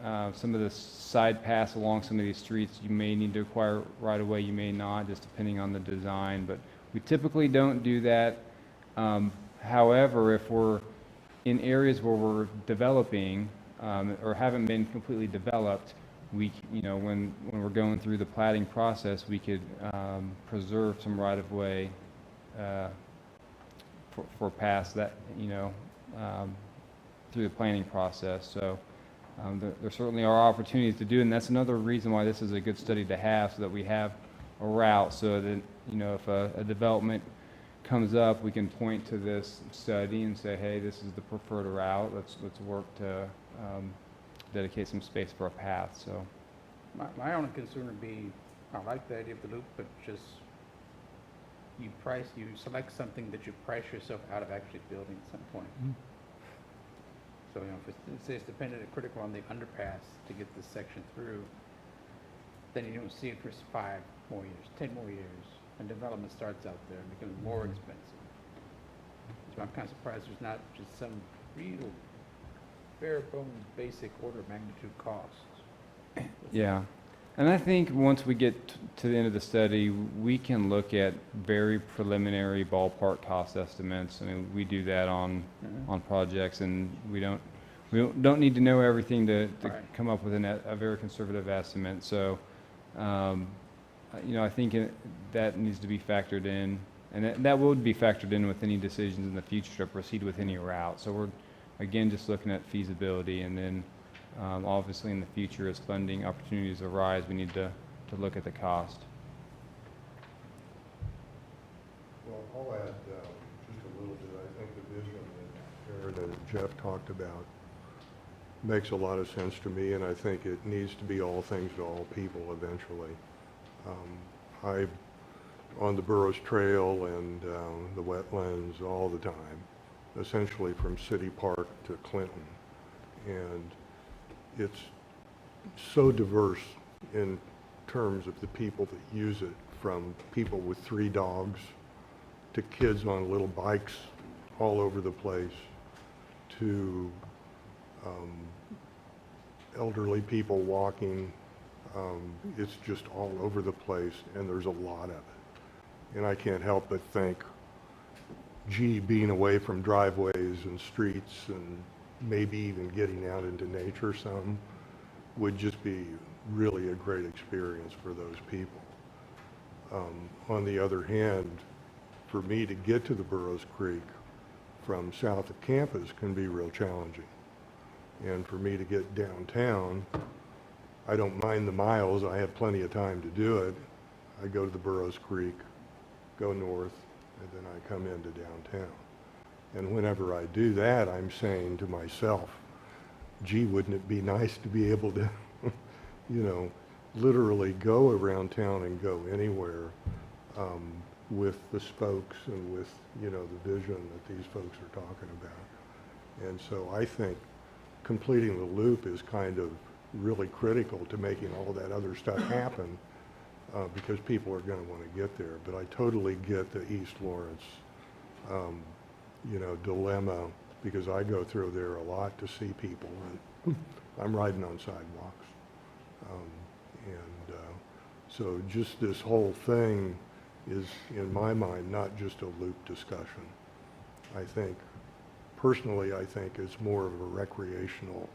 of the side paths along some of these streets, you may need to acquire right-of-way, you may not, just depending on the design. But we typically don't do that. However, if we're in areas where we're developing or haven't been completely developed, when we're going through the platting process, we could preserve some right-of-way for past that, through the planning process. So there certainly are opportunities to do, and that's another reason why this is a good study to have, so that we have a route, so that if a development comes up, we can point to this study and say, hey, this is the preferred route. Let's work to dedicate some space for a path. So My only concern would be, I like the idea of the loop, but just you select something that you price yourself out of actually building at some point. So, if it's dependent and critical on the underpass to get this section through, then you don't see it for 5 more years, 10 more years, and development starts out there and becomes more expensive. So I'm kind of surprised there's not just some real bare bones basic order of magnitude costs. yeah. And I think once we get to the end of the study, we can look at very preliminary ballpark cost estimates. I mean, we do that on projects, and we don't need to know everything to come up with a very conservative estimate. So, I think that needs to be factored in, and that would be factored in with any decisions in the future to proceed with any route. So we're, again, just looking at feasibility, and then obviously in the future, as funding opportunities arise, we need to look at the cost. Well, I'll add just a little bit. I think the vision that Aaron and Jeff talked about makes a lot of sense to me, and I think it needs to be all things to all people eventually. I'm on the Burroughs Trail and the wetlands all the time, essentially from City Park to Clinton. And it's so diverse in terms of the people that use it, from people with 3 dogs to kids on little bikes all over the place to elderly people walking. It's just all over the place, and there's a lot of it. And I can't help but think, gee, being away from driveways and streets and maybe even getting out into nature some would just be really a great experience for those people. On the other hand, for me to get to the Burroughs Creek from south of campus can be real challenging. And for me to get downtown, I don't mind the miles. I have plenty of time to do it. I go to the Burroughs Creek, go north, and then I come into downtown. And whenever I do that, I'm saying to myself, gee, wouldn't it be nice to be able to, you know, literally go around town and go anywhere with the spokes and with, you know, the vision that these folks are talking about. And so I think completing the loop is kind of really critical to making all that other stuff happen because people are going to want to get there. But I totally get the East Lawrence, you know, dilemma because I go through there a lot to see people and I'm riding on sidewalks. So just this whole thing is, in my mind, not just a loop discussion. I think, personally, I think it's more of a recreational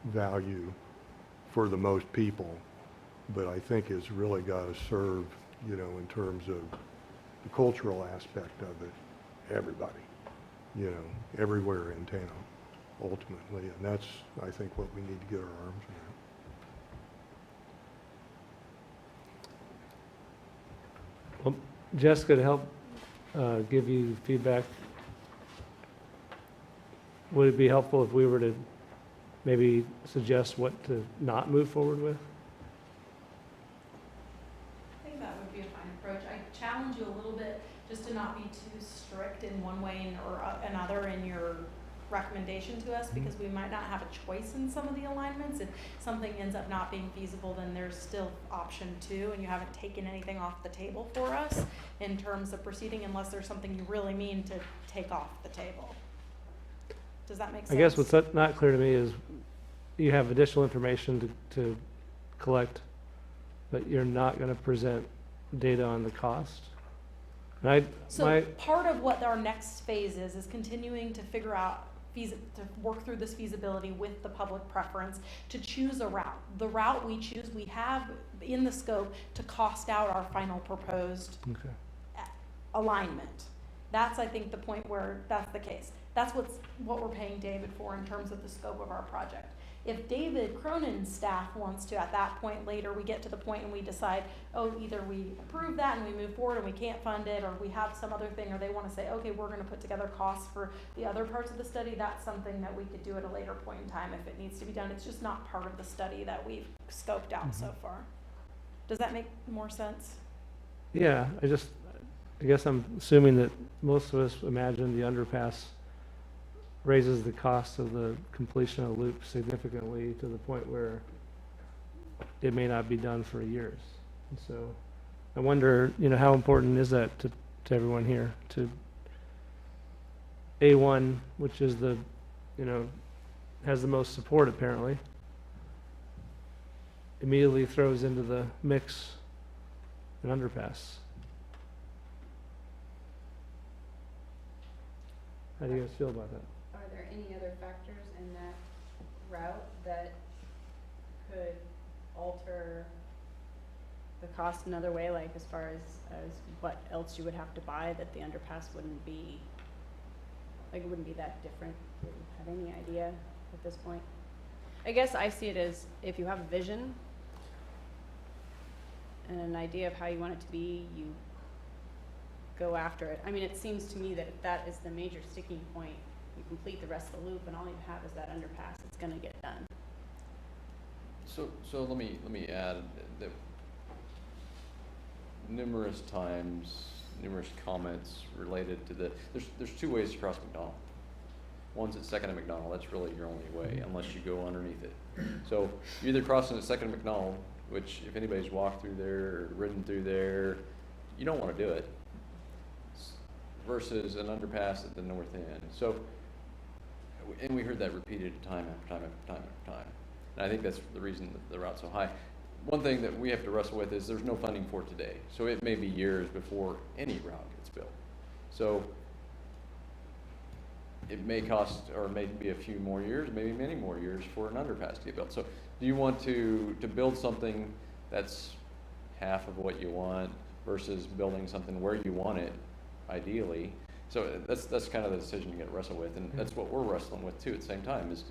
value for the most people, but I think it's really got to serve, you know, in terms of the cultural aspect of it, everybody, you know, everywhere in town, ultimately, and that's, I think, what we need to get our arms around. Well, Jessica, to help give you feedback, would it be helpful if we were to maybe suggest what to not move forward with? I think that would be a fine approach. I challenge you a little bit just to not be too strict in one way or another in your recommendation to us, because we might not have a choice in some of the alignments. If something ends up not being feasible, then there's still option 2, and you haven't taken anything off the table for us in terms of proceeding unless there's something you really mean to take off the table. Does that make sense? I guess what's not clear to me is you have additional information to collect, but you're not going to present data on the cost. And So part of what our next phase is continuing to figure out, to work through this feasibility with the public preference, to choose a route. The route we choose, we have in the scope to cost out our final proposed alignment. That's, I think, the point where that's the case. That's what we're paying David for in terms of the scope of our project. If David Cronin's staff wants to, at that point later, we get to the point and we decide, oh, either we approve that and we move forward and we can't fund it, or we have some other thing, or they want to say, okay, we're going to put together costs for the other parts of the study, that's something that we could do at a later point in time if it needs to be done. It's just not part of the study that we've scoped out so far. Does that make more sense? Yeah, I guess I'm assuming that most of us imagine the underpass raises the cost of the completion of the loop significantly to the point where it may not be done for years. And so I wonder, you know, how important is that to everyone here? To A1, which is the, you know, has the most support apparently, immediately throws into the mix an underpass. How do you guys feel about that? Are there any other factors in that route that could alter the cost another way, like as far as what else you would have to buy that the underpass wouldn't be, like it wouldn't be that different? Do you have any idea at this point? I guess I see it as if you have a vision and an idea of how you want it to be, you go after it. I mean, it seems to me that if that is the major sticking point, you complete the rest of the loop and all you have is that underpass, it's gonna get done. So let me add that numerous times, numerous comments related to the, there's 2 ways to cross McDonald. One's at 2nd and McDonald, that's really your only way unless you go underneath it. So you're either crossing at 2nd and McDonald, which if anybody's walked through there or ridden through there, you don't want to do it, versus an underpass at the north end. So, and we heard that repeated time after time after time after time. And I think that's the reason that the route's so high. one thing that we have to wrestle with is there's no funding for it today. So it may be years before any route gets built. So it may cost, or may be a few more years, maybe many more years for an underpass to get built. So do you want to build something that's half of what you want versus building something where you want it, ideally? So that's kind of the decision you got to wrestle with, and that's what we're wrestling with too at the same time is,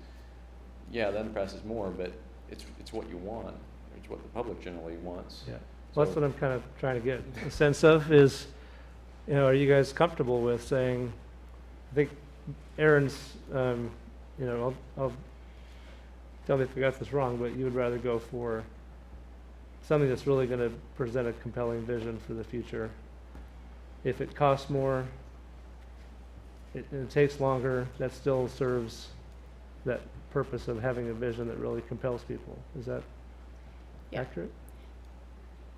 yeah, the underpass is more, but it's what you want. It's what the public generally wants. Yeah. Well, that's what I'm kind of trying to get a sense of is, you know, are you guys comfortable with saying, I think Aaron's, you know, I'll tell me if I got this wrong, but you would rather go for something that's really going to present a compelling vision for the future. If it costs more, it takes longer, that still serves that purpose of having a vision that really compels people. Is that Yeah. accurate?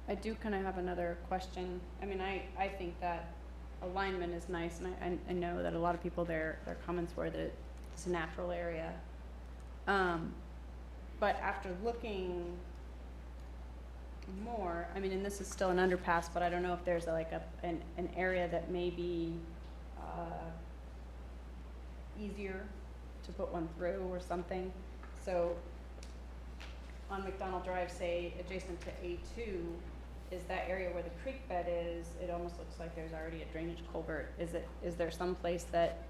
I do kind of have another question. I mean, I think that alignment is nice, and I know that a lot of people, their comments were that it's a natural area. But after looking more, I mean, and this is still an underpass, but I don't know if there's an area that may be easier to put one through or something. So on McDonald Drive, say adjacent to A2, is that area where the creek bed is, it almost looks like there's already a drainage culvert. Is there some place that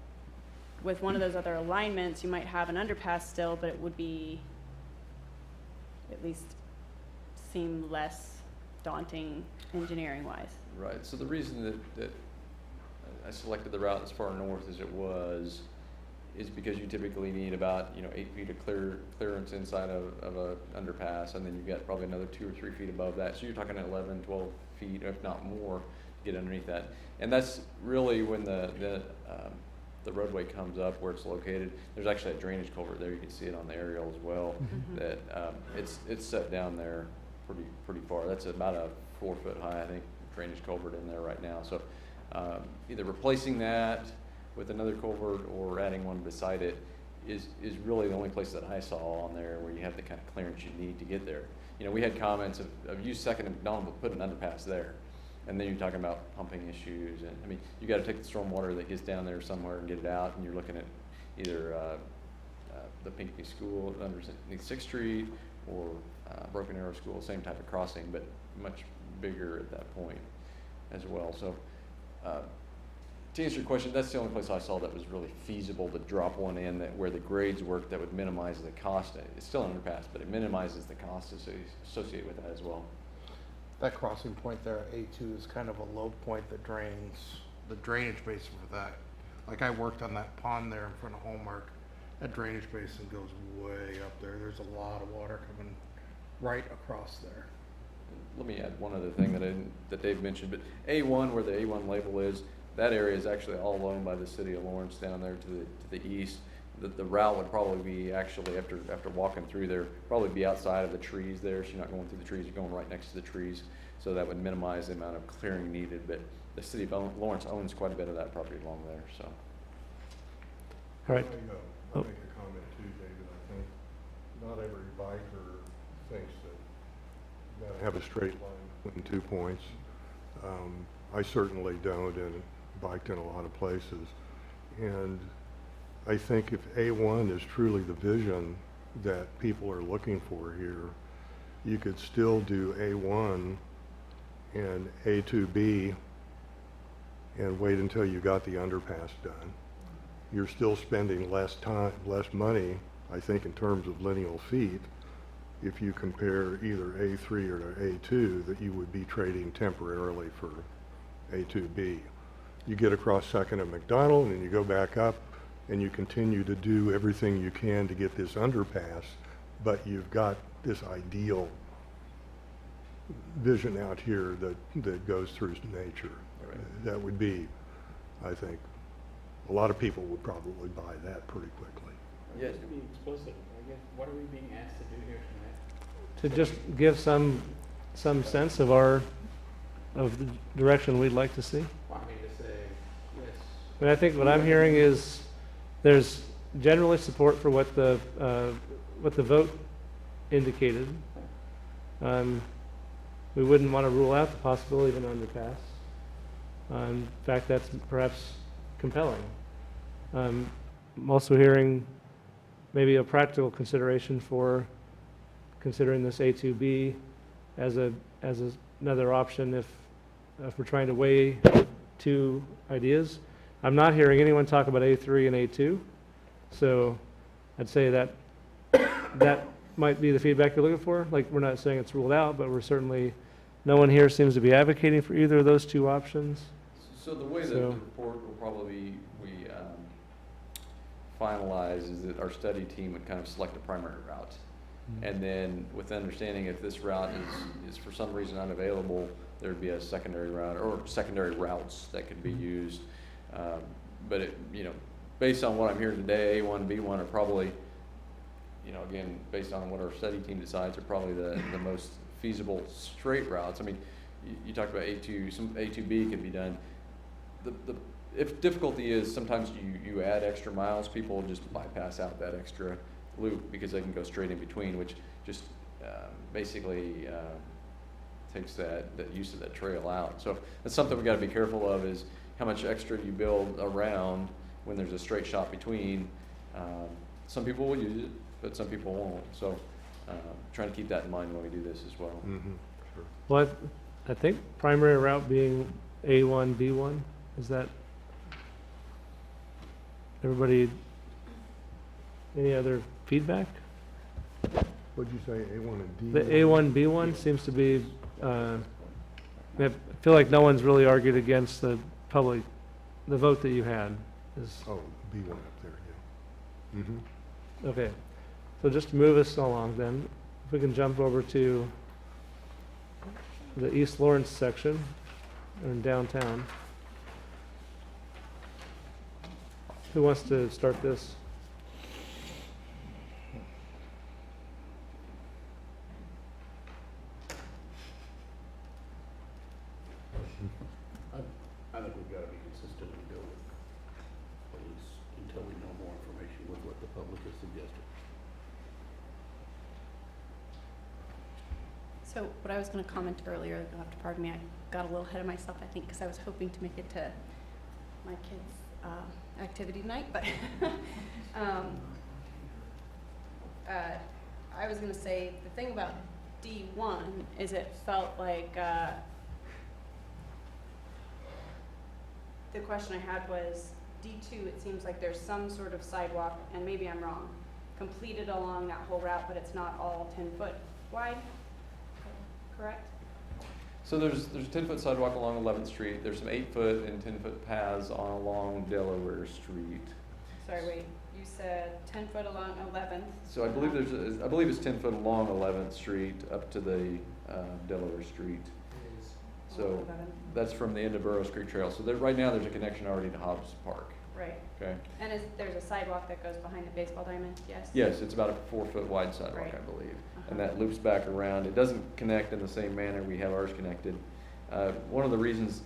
with one of those other alignments, you might have an underpass still, but it would be at least seem less daunting engineering wise? Right. So the reason that I selected the route as far north as it was is because you typically need about 8 feet of clearance inside of a underpass, and then you've got probably another 2 or 3 feet above that. So you're talking 11, 12 feet, if not more, to get underneath that. And that's really when the roadway comes up where it's located. There's actually a drainage culvert there. You can see it on the aerial as well. That it's set down there pretty far. That's about a 4 foot high, I think, drainage culvert in there right now. So either replacing that with another culvert or adding one beside it is really the only place that I saw on there where you have the kind of clearance you need to get there. We had comments of use second and McDonald, but put an underpass there. And then you're talking about pumping issues, and I mean, you got to take the storm water that gets down there somewhere and get it out, and you're looking at either the Pinckney School underneath 6th Street or Broken Arrow School, same type of crossing, but much bigger at that point as well. So to answer your question, that's the only place I saw that was really feasible to drop one in that where the grades work that would minimize the cost. It's still an underpass, but it minimizes the cost associated with that as well. That crossing point there at A2 is kind of a low point that drains the drainage basin for that. Like I worked on that pond there in front of Hallmark. That drainage basin goes way up there. There's a lot of water coming right across there. Let me add one other thing that Dave mentioned, but A1, where the A1 label is, that area is actually all owned by the city of Lawrence down there to the east. The route would probably be actually, after walking through there, probably be outside of the trees there. So you're not going through the trees, you're going right next to the trees. So that would minimize the amount of clearing needed. But the city of Lawrence owns quite a bit of that property along there. So. All right. I'll make a comment too, David. I think not every biker thinks that you gotta have a straight line between 2 points. I certainly don't, and biked in a lot of places. And I think if A1 is truly the vision that people are looking for here, you could still do A1 and A2B and wait until you got the underpass done. You're still spending less time, less money, I think, in terms of lineal feet, if you compare either A3 or A2 that you would be trading temporarily for A2B. You get across Second and McDonald and you go back up and you continue to do everything you can to get this underpass, but you've got this ideal vision out here that goes through nature. Right. That would be, I think, a lot of people would probably buy that pretty quickly. Yes. Just to be explicit, I guess, what are we being asked to do here tonight? To just give some sense of the direction we'd like to see. Want me to say, yes, And I think what I'm hearing is there's generally support for what the vote indicated. We wouldn't want to rule out the possibility of an underpass. In fact, that's perhaps compelling. I'm also hearing maybe a practical consideration for considering this A2B as another option if we're trying to weigh two ideas. I'm not hearing anyone talk about A3 and A2, so I'd say that that might be the feedback you're looking for. Like, we're not saying it's ruled out, but we're certainly, no one here seems to be advocating for either of those two options. So the way that the report will probably finalize is that our study team would kind of select a primary route. And then with understanding if this route is for some reason unavailable, there'd be a secondary route or secondary routes that could be used. But it, based on what I'm hearing today, A1, B1 are probably, again, based on what our study team decides, are probably the most feasible straight routes. I mean, you talked about A2, some A2B could be done. If difficulty is sometimes you add extra miles, people just bypass out that extra loop because they can go straight in between, which just basically takes that use of that trail out. So that's something we got to be careful of, is how much extra you build around when there's a straight shot between. Some people will use it, but some people won't. So trying to keep that in mind when we do this as well. Mm-hmm. Sure. Well, I think primary route being A1, B1, is that, everybody, any other feedback? What'd you say, A1 and D? The A1, B1 seems to be, I feel like no one's really argued against the vote that you had. Oh, B1 up there, yeah. Mm-hmm. Okay, so just to move us along then, if we can jump over to the East Lawrence section in downtown. Who wants to start this? I think we've got to be consistent and go with, at least until we know more information with what the public has suggested. So what I was going to comment earlier, you'll have to pardon me, I got a little ahead of myself, I think, because I was hoping to make it to my kids' activity tonight, but I was going to say the thing about D1 is it felt like the question I had was D2, it seems like there's some sort of sidewalk, and maybe I'm wrong, completed along that whole route, but it's not all 10 foot wide, correct? So there's a 10-foot sidewalk along 11th Street. There's some 8-foot and 10-foot paths along Delaware Street. Sorry, wait, you said 10 foot along 11th? So I believe it's 10 foot along 11th Street up to the Delaware Street. So that's from the end of Burroughs Creek Trail. So right now there's a connection already to Hobbs Park. Right. Okay. And there's a sidewalk that goes behind the baseball diamond, yes? Yes, it's about a 4-foot wide sidewalk, Right. I believe. And that loops back around. It doesn't connect in the same manner we have ours connected. One of the reasons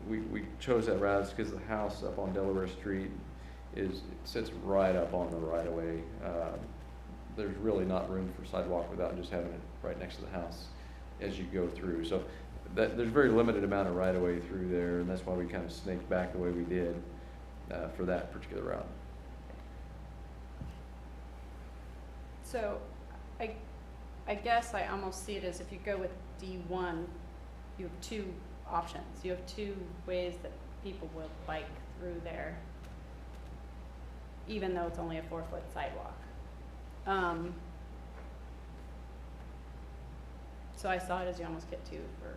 we chose that route is because the house up on Delaware Street sits right up on the right-of-way. There's really not room for sidewalk without just having it right next to the house as you go through. So there's very limited amount of right-of-way through there, and that's why we kind of snaked back the way we did for that particular route. So I guess I almost see it as if you go with D1, you have two options. You have two ways that people will bike through there, even though it's only a 4-foot sidewalk. So I saw it as you almost get two for.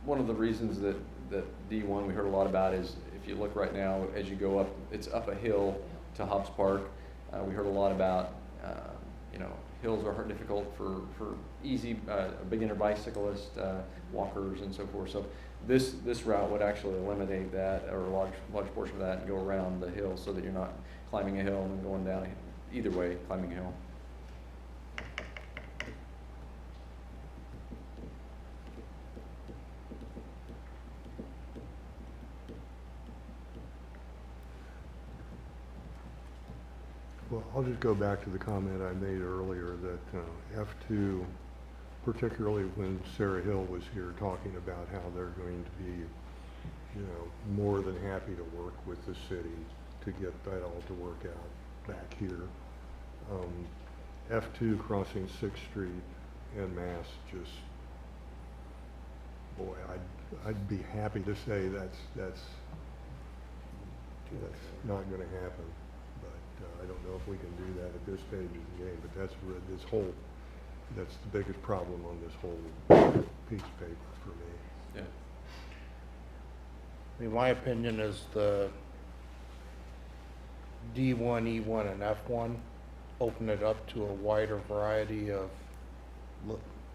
One of the reasons that D1 we heard a lot about is if you look right now as you go up, it's up a hill to Hobbs Park. We heard a lot about, hills are difficult for easy beginner bicyclists, walkers, and so forth. So this route would actually eliminate that, or a large portion of that, and go around the hill so that you're not climbing a hill and then going down either way, climbing a hill. Well, I'll just go back to the comment I made earlier that F2 particularly when Sarah Hill was here talking about how they're going to be, more than happy to work with the city to get that all to work out back here. F2 crossing 6th Street en masse, just, boy, I'd be happy to say that's not going to happen. But I don't know if we can do that at this stage of the game. But that's the biggest problem on this whole piece of paper for me. Yeah. I mean, my opinion is the D1, E1, and F1 open it up to a wider variety of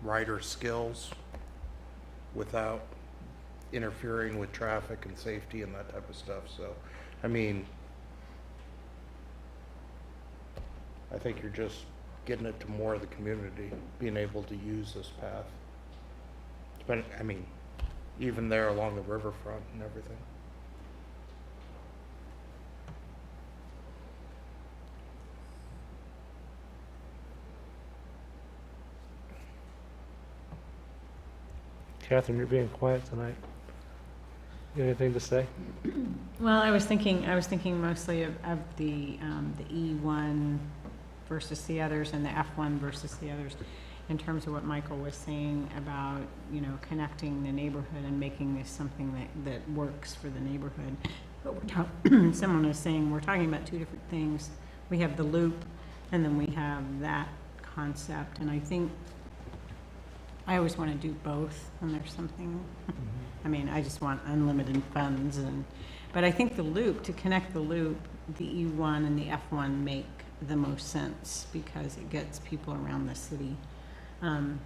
rider skills without interfering with traffic and safety and that type of stuff. So, I mean, I think you're just getting it to more of the community, being able to use this path. But, I mean, even there along the riverfront and everything. Catherine, you're being quiet tonight. You got anything to say? Well, I was thinking mostly of the E1 versus the others and the F1 versus the others in terms of what Michael was saying about, connecting the neighborhood and making this something that works for the neighborhood. But someone was saying we're talking about two different things. We have the loop and then we have that concept. And I think I always want to do both when there's something. I mean, I just want unlimited funds, but I think the loop, to connect the loop, the E1 and the F1 make the most sense because it gets people around the city. And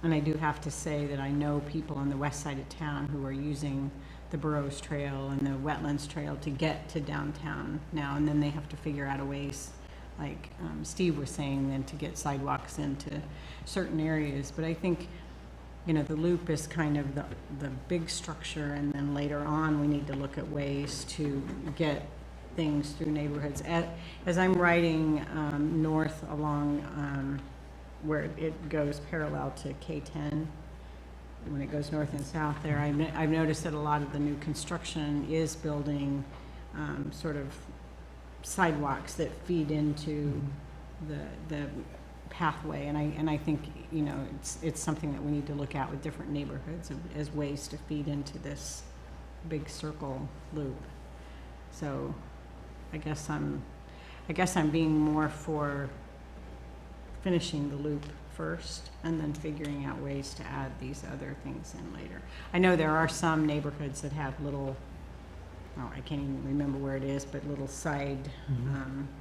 I do have to say that I know people on the west side of town who are using the Burroughs Trail and the Wetlands Trail to get to downtown now, and then they have to figure out a ways, like Steve was saying, then to get sidewalks into certain areas. But I think, the loop is kind of the big structure, and then later on we need to look at ways to get things through neighborhoods. As I'm riding north along where it goes parallel to K10, when it goes north and south there, I've noticed that a lot of the new construction is building sort of sidewalks that feed into the pathway, and I think it's something that we need to look at with different neighborhoods as ways to feed into this big circle loop. So I guess I'm being more for finishing the loop first and then figuring out ways to add these other things in later. I know there are some neighborhoods that have little, I can't even remember where it is, but little side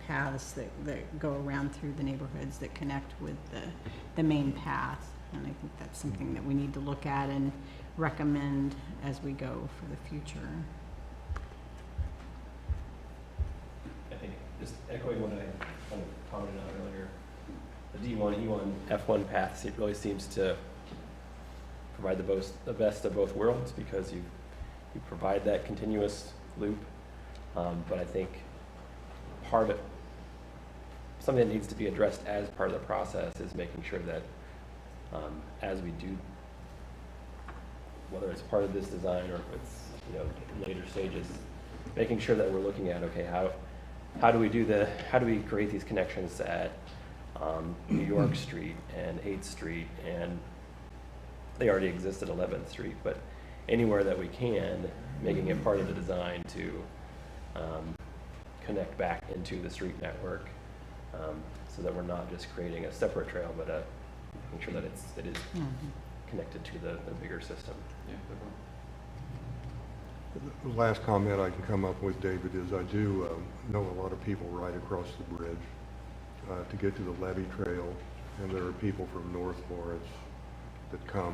paths that go around through the neighborhoods that connect with the main path. And I think that's something that we need to look at and recommend as we go for the future. I think just echoing what I kind of commented on earlier, the D1, E1, F1 paths, it really seems to provide the best of both worlds because you provide that continuous loop, but I think something that needs to be addressed as part of the process is making sure that as we do, whether it's part of this design or if it's later stages, making sure that we're looking at, okay, how do we create these connections at New York Street and 8th Street, and they already exist at 11th Street, but anywhere that we can, making it part of the design to connect back into the street network, so that we're not just creating a separate trail, but making sure that it is connected to the bigger system. Yeah. The last comment I can come up with, David, is I do know a lot of people ride across the bridge to get to the Levee Trail, and there are people from North Lawrence that come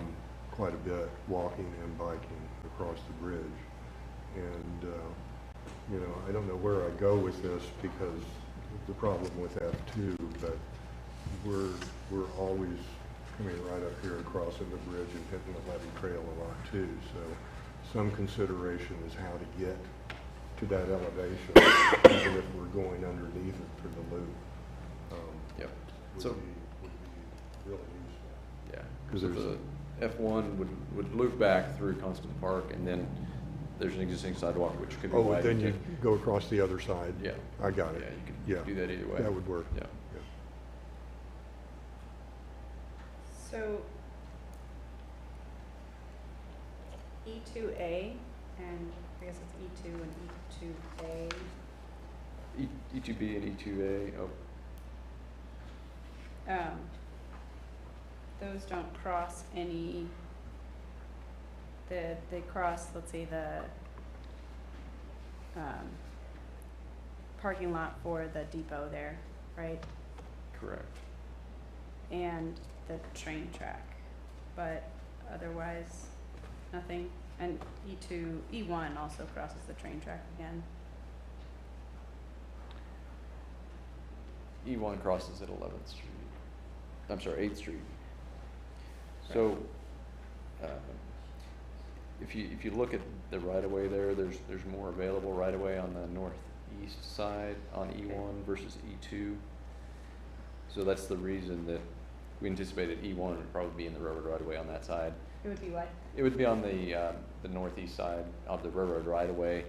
quite a bit walking and biking across the bridge. And, I don't know where I go with this because the problem with F2, but we're always coming right up here and crossing the bridge and hitting the Levee Trail a lot too. So some consideration is how to get to that elevation, even if we're going underneath it for the loop. Yep. Would be really useful. Yeah. 'Cause So there's, the F1 would loop back through Constant Park, and then there's an existing sidewalk which could be oh, widened. then you go across the other side. Yeah. I got it. Yeah, you Yeah. could do that either way. That would work. Yeah. So E2A, and I guess it's E2 and E2A. E2B and E2A, Those don't cross any, they cross, let's say, the parking lot for the depot there, right? correct. And the train track, but otherwise, nothing. And E1 also crosses the train track again. E1 crosses at 11th Street. I'm sorry, 8th Street. So, if you look at the right-of-way there, there's more available right-of-way on the northeast side on E1 versus E2. So that's the reason that we anticipated E1 would probably be in the railroad right-of-way on that side. It would be what? It would be on the northeast side of the railroad right-of-way,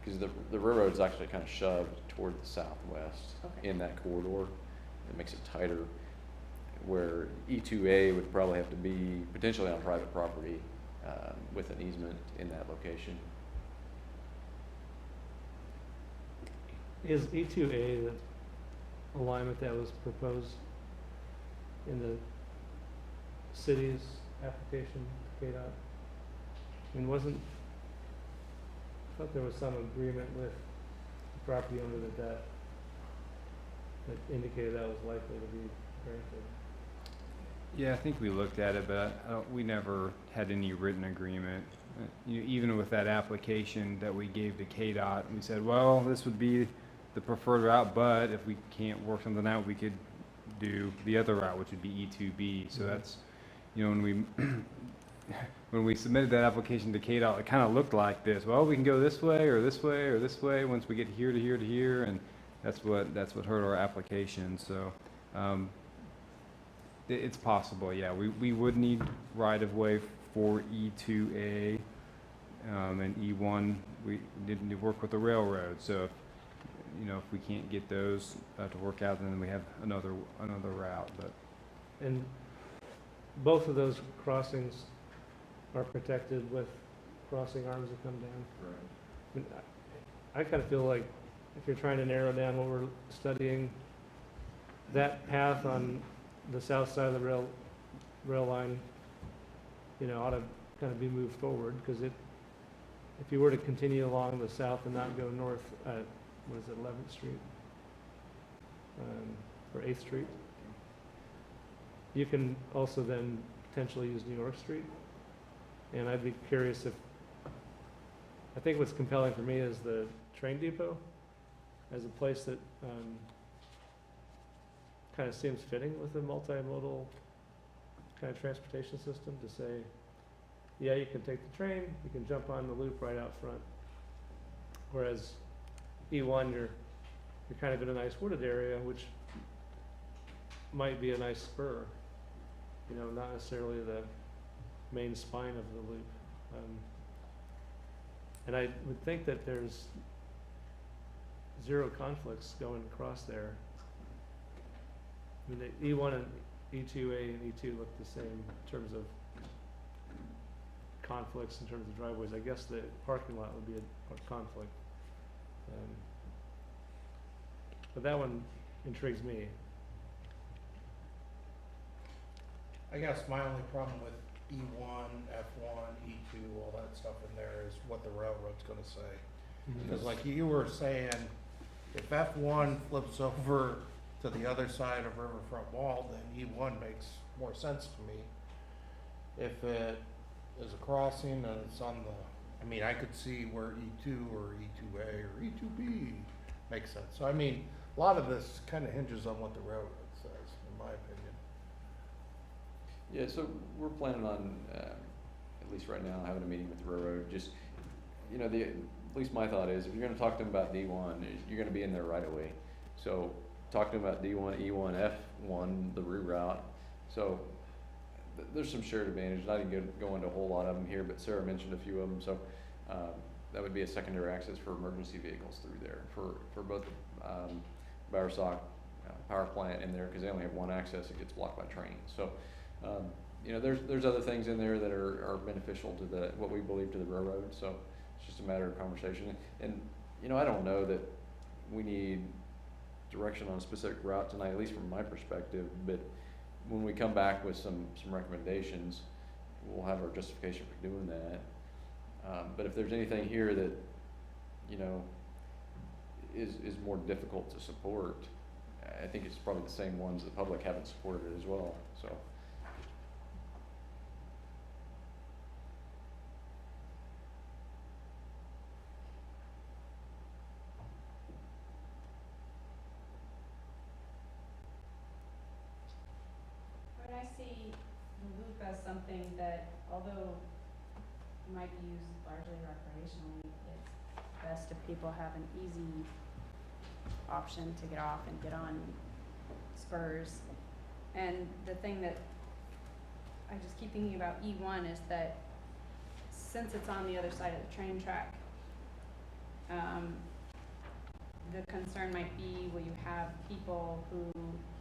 because the railroad is actually kind of shoved toward the southwest in that corridor. It makes it tighter, where E2A would probably have to be potentially on private property with an easement in that location. Is E2A the alignment that was proposed in the city's application to KDOT? I mean, I thought there was some agreement with the property owner that indicated that was likely to be granted. Yeah, I think we looked at it, but we never had any written agreement. Even with that application that we gave to KDOT, we said, well, this would be the preferred route, but if we can't work something out, we could do the other route, which would be E2B. So that's, when we when we submitted that application to KDOT, it kind of looked like this. Well, we can go this way or this way or this way once we get here to here to here, and that's what hurt our application. So it's possible, yeah. We would need right of way for E2A and E1. We didn't work with the railroad, so if we can't get those to work out, then we have another route. But And both of those crossings are protected with crossing arms that come down. Right. I mean, I kind of feel like if you're trying to narrow down what we're studying, that path on the south side of the rail line, ought to kind of be moved forward, because if you were to continue along the south and not go north at, 11th Street? Or 8th Street? You can also then potentially use New York Street. And I'd be curious I think what's compelling for me is the train depot as a place that kind of seems fitting with a multimodal kind of transportation system, to say, yeah, you can take the train, you can jump on the loop right out front. Whereas E1, you're kind of in a nice wooded area, which might be a nice spur, not necessarily the main spine of the loop. And I would think that there's zero conflicts going across there. I mean, the E1 and E2A and E2 look the same in terms of conflicts, in terms of driveways. I guess the parking lot would be a conflict. But that one intrigues me. I guess my only problem with E1, F1, E2, all that stuff in there is what the railroad's gonna say. Because like you were saying, if F1 flips over to the other side of Riverfront Wall, then E1 makes more sense to me. If it is a crossing and it's on the, I could see where E2 or E2A or E2B makes sense. So a lot of this kind of hinges on what the railroad says, in my opinion. Yeah, so we're planning on, at least right now, having a meeting with the railroad. Just, at least my thought is, if you're going to talk to them about D1, you're going to be in there right away. So talk to them about D1, E1, F1, the reroute. So there's some shared advantages. I didn't go into a whole lot of them here, but Sarah mentioned a few of them. So that would be a secondary access for emergency vehicles through there for both Bowersock power plant in there, because they only have one access. It gets blocked by trains. So you know, there's other things in there that are beneficial to what we believe to the railroad. So it's just a matter of conversation. And you know, I don't know that we need direction on a specific route tonight, at least from my perspective. But when we come back with some recommendations, we'll have our justification for doing that. But if there's anything here that, you know, is more difficult to support, I think it's probably the same ones the public haven't supported it as well. So. When I see the loop as something that, although might be used largely recreationally, it's best if people have an easy option to get off and get on Spurs. And the thing that I just keep thinking about E1 is that since it's on the other side of the train track, the concern might be, will you have people who,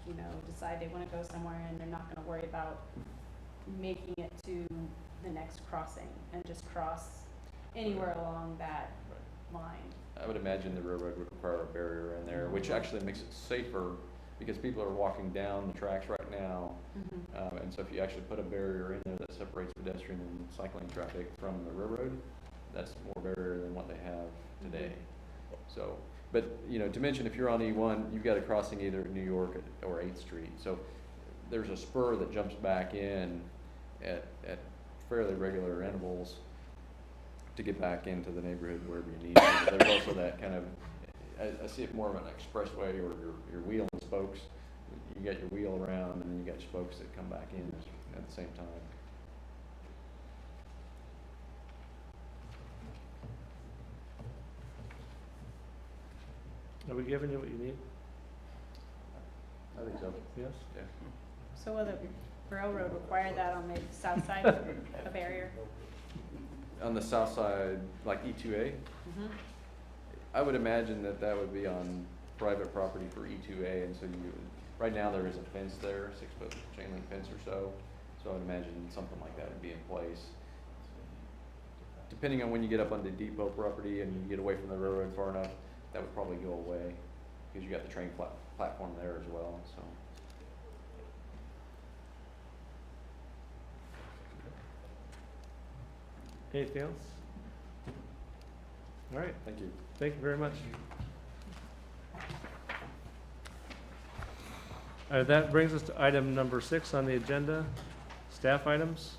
you know, decide they want to go somewhere and they're not going to worry about making it to the next crossing and just cross anywhere along that line. I would imagine the railroad would require a barrier in there, which actually makes it safer because people are walking down the tracks right now. And so if you actually put a barrier in there that separates pedestrian and cycling traffic from the railroad, that's more barrier than what they have today. So, but you know, to mention, if you're on E1, you've got a crossing either at New York or 8th Street. So there's a spur that jumps back in at fairly regular intervals to get back into the neighborhood wherever you need to. There's also that kind of, I see it more of an expressway or your wheel and spokes. You got your wheel around and then you got spokes that come back in at the same time. Are we giving you what you need? I think so. Yes? Yeah. So will the railroad require that on the south side, a barrier? On the south side, like E2A, I would imagine that would be on private property for E2A, and so right now there is a fence there, 6-foot chain link fence or so. So I would imagine something like that would be in place. Depending on when you get up on the depot property and you get away from the railroad far enough, that would probably go away because you got the train platform there as well. So. Anything else? All right. Thank you. Thank you very much. That brings us to item number 6 on the agenda, staff items.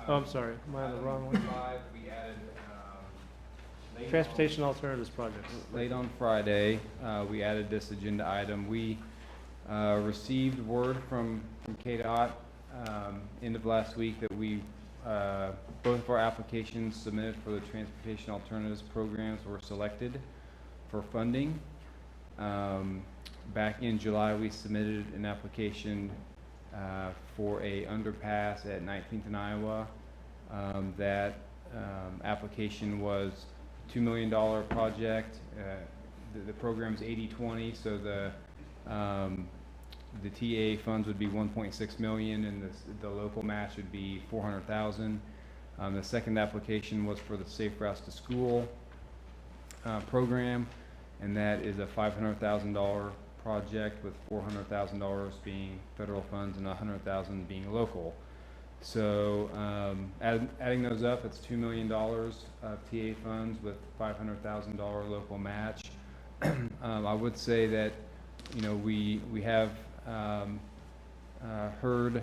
Oh, I'm sorry, am I on the wrong one? We added, Transportation alternatives projects. late on Friday, we added this agenda item. We received word from KDOT end of last week that we both of our applications submitted for the transportation alternatives programs were selected for funding. Back in July, we submitted an application for a underpass at 19th and Iowa. That application was $2 million project. The program's 80-20, so the TA funds would be 1.6 million, and the local match would be 400,000. The second application was for the Safe Routes to School program, and that is a $500,000 project with $400,000 being federal funds and $100,000 being local. So adding those up, it's $2 million of TA funds with $500,000 local match. I would say that, you know, we have heard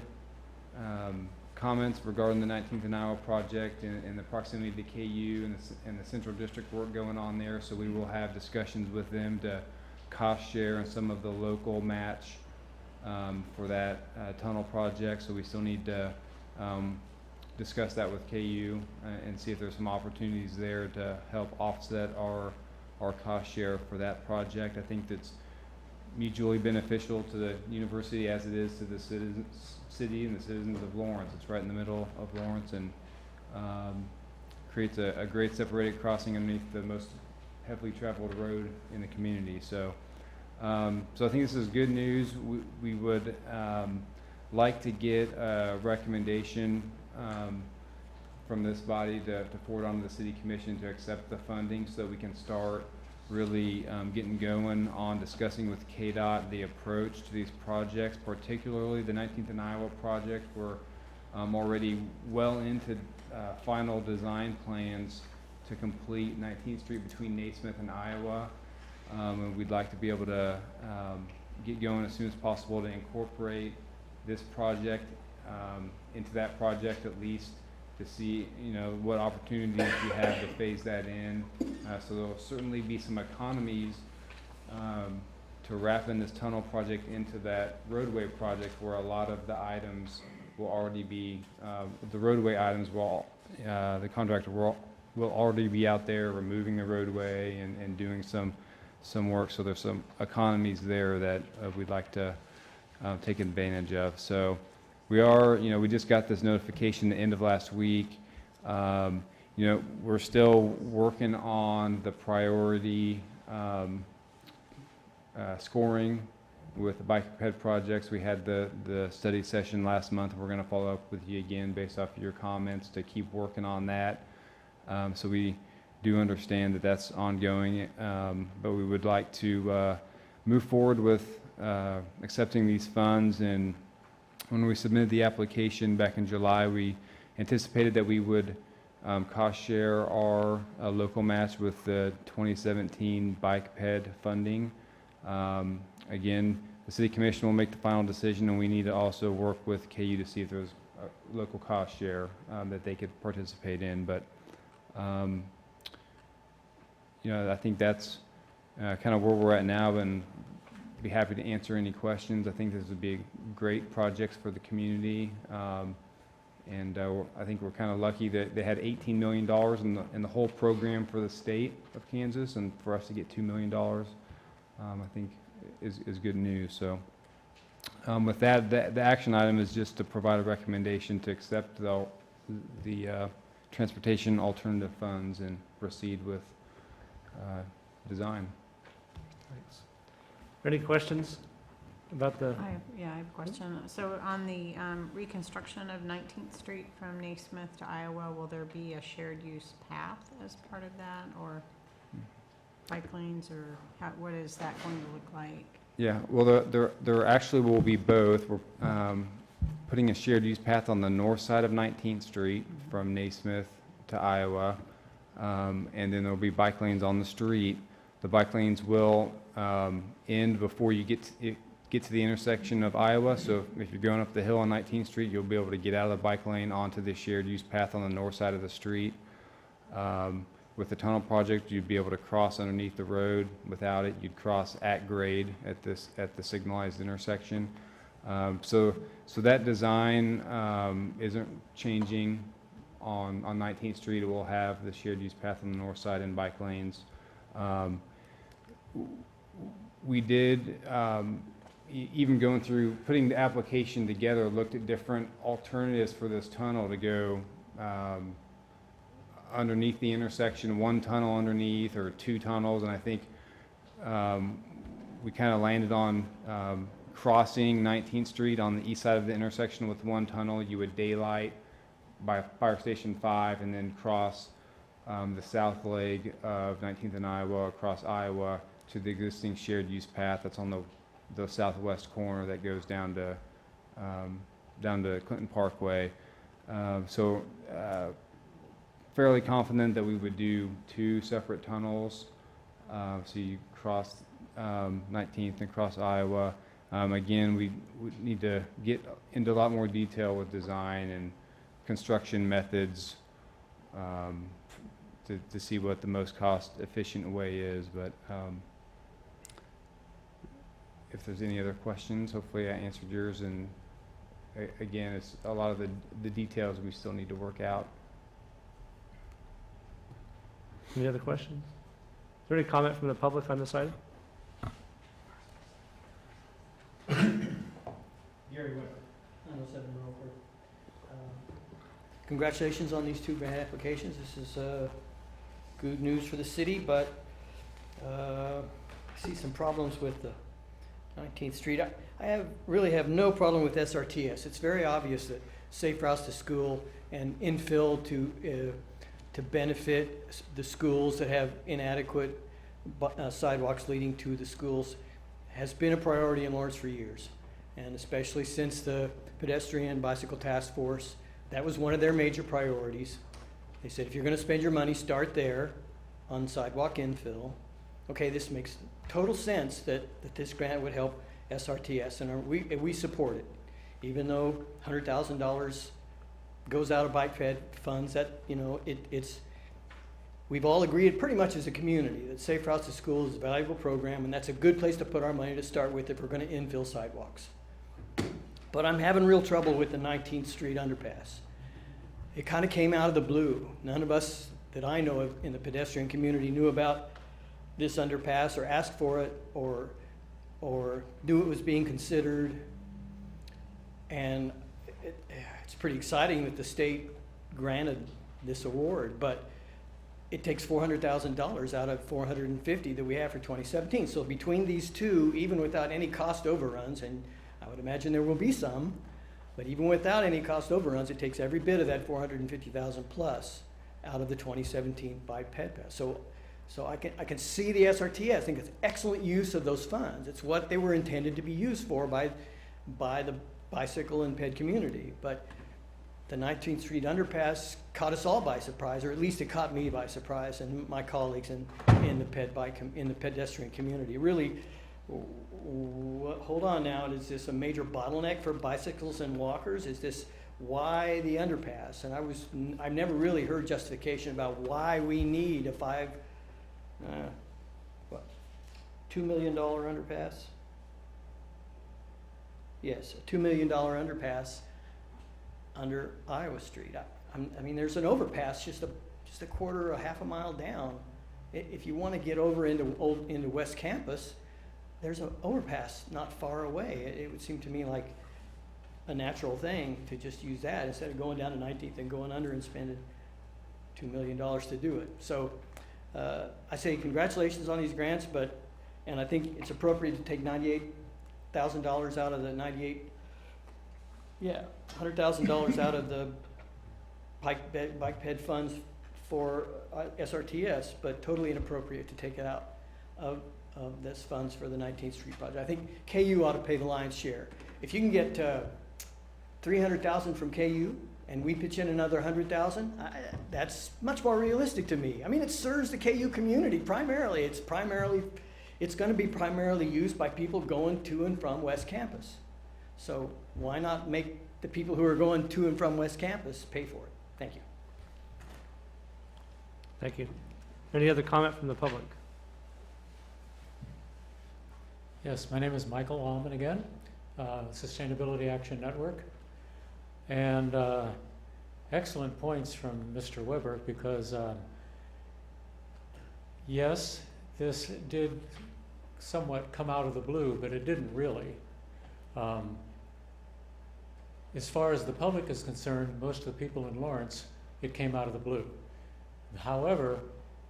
comments regarding the 19th and Iowa project and the proximity to KU and the Central District work going on there. So we will have discussions with them to cost share and some of the local match for that tunnel project. So we still need to discuss that with KU and see if there's some opportunities there to help offset our cost share for that project. I think that's mutually beneficial to the university as it is to the city and the citizens of Lawrence. It's right in the middle of Lawrence and creates a great separated crossing underneath the most heavily traveled road in the community. So I think this is good news. We would like to get a recommendation from this body to forward on to the city commission to accept the funding so that we can start really getting going on discussing with KDOT the approach to these projects, particularly the 19th and Iowa project. We're already well into final design plans to complete 19th Street between Naismith and Iowa. And we'd like to be able to get going as soon as possible to incorporate this project into that project at least, to see what opportunities we have to phase that in. So there'll certainly be some economies to wrapping this tunnel project into that roadway project, where a lot of the items will already be the roadway items will the contractor will already be out there removing the roadway and doing some work. So there's some economies there that we'd like to take advantage of. So we are, we just got this notification the end of last week. We're still working on the priority scoring with the bike ped projects. We had the study session last month. We're going to follow up with you again based off of your comments to keep working on that. So we do understand that that's ongoing, but we would like to move forward with accepting these funds. And when we submitted the application back in July, we anticipated that we would cost share our local match with the 2017 bike ped funding. Again, the city commission will make the final decision, and we need to also work with KU to see if there's a local cost share that they could participate in. But I think that's kind of where we're at now, and be happy to answer any questions. I think this would be great projects for the community, and I think we're kind of lucky that they had $18 million in the whole program for the state of Kansas, and for us to get $2 million, I think is good news. So with that, the action item is just to provide a recommendation to accept the transportation alternative funds and proceed with design. Thanks. Any questions about the? I have a question. So on the reconstruction of 19th Street from Naismith to Iowa, will there be a shared use path as part of that, or bike lanes, or what is that going to look like? Yeah, well, there actually will be both. We're putting a shared use path on the north side of 19th Street from Naismith to Iowa, and then there'll be bike lanes on the street. The bike lanes will end before you get to the intersection of Iowa. So if you're going up the hill on 19th Street, you'll be able to get out of the bike lane onto the shared use path on the north side of the street. With the tunnel project, you'd be able to cross underneath the road. Without it, you'd cross at grade at the signalized intersection. So that design isn't changing on 19th Street. It will have the shared use path on the north side and bike lanes. We did, even going through putting the application together, looked at different alternatives for this tunnel to go underneath the intersection, one tunnel underneath or two tunnels, and I think we kind of landed on crossing 19th Street on the east side of the intersection with one tunnel. You would daylight by Fire Station 5 and then cross the south leg of 19th and Iowa across Iowa to the existing shared use path that's on the southwest corner that goes down to Clinton Parkway. Fairly confident that we would do two separate tunnels. So you cross 19th and cross Iowa. Again, we would need to get into a lot more detail with design and construction methods to see what the most cost-efficient way is. But if there's any other questions, hopefully I answered yours. And again, it's a lot of the details we still need to work out. Any other questions? Is there any comment from the public on this item? Gary Weber, 907 Milford. Congratulations on these two grant applications. This is good news for the city, but I see some problems with the 19th Street. I really have no problem with SRTS. It's very obvious that safe routes to school and infill to benefit the schools that have inadequate sidewalks leading to the schools has been a priority in Lawrence for years. And especially since the pedestrian bicycle task force, that was one of their major priorities. They said, if you're going to spend your money, start there on sidewalk infill. Okay, this makes total sense that this grant would help SRTS, and we support it. Even though $100,000 goes out of bike fed funds, that, you know, we've all agreed pretty much as a community that Safe Routes to School is a valuable program, and that's a good place to put our money to start with if we're going to infill sidewalks. But I'm having real trouble with the 19th Street underpass. It kind of came out of the blue. None of us that I know of in the pedestrian community knew about this underpass or asked for it or knew it was being considered. And it's pretty exciting that the state granted this award, but it takes $400,000 out of $450 that we have for 2017. So between these two, even without any cost overruns, and I would imagine there will be some, but even without any cost overruns, it takes every bit of that $450,000 plus out of the 2017 bike ped pass. So I can see the SRT. I think it's excellent use of those funds. It's what they were intended to be used for by the bicycle and ped community. But the 19th Street underpass caught us all by surprise, or at least it caught me by surprise and my colleagues in the pedestrian community. Really, hold on now, is this a major bottleneck for bicycles and walkers? Is this why the underpass? And I've never really heard justification about why we need a $2 million underpass? Yes, a $2 million underpass under Iowa Street. I mean, there's an overpass just a quarter or a half a mile down. If you want to get over into West Campus, there's an overpass not far away. It would seem to me like a natural thing to just use that instead of going down to 19th and going under and spending $2 million to do it. So I say congratulations on these grants, and I think it's appropriate to take $98,000 out of the $100,000 out of the bike ped funds for SRTS, but totally inappropriate to take it out of this funds for the 19th Street project. I think KU ought to pay the lion's share. If you can get $300,000 from KU and we pitch in another $100,000, that's much more realistic to me. I mean, it serves the KU community primarily. It's going to be primarily used by people going to and from West Campus. So why not make the people who are going to and from West Campus pay for it? Thank you. Thank you. Any other comment from the public? Yes, my name is Michael Allman again, Sustainability Action Network. And excellent points from Mr. Weber, because yes, this did somewhat come out of the blue, but it didn't really. As far as the public is concerned, most of the people in Lawrence, it came out of the blue. However,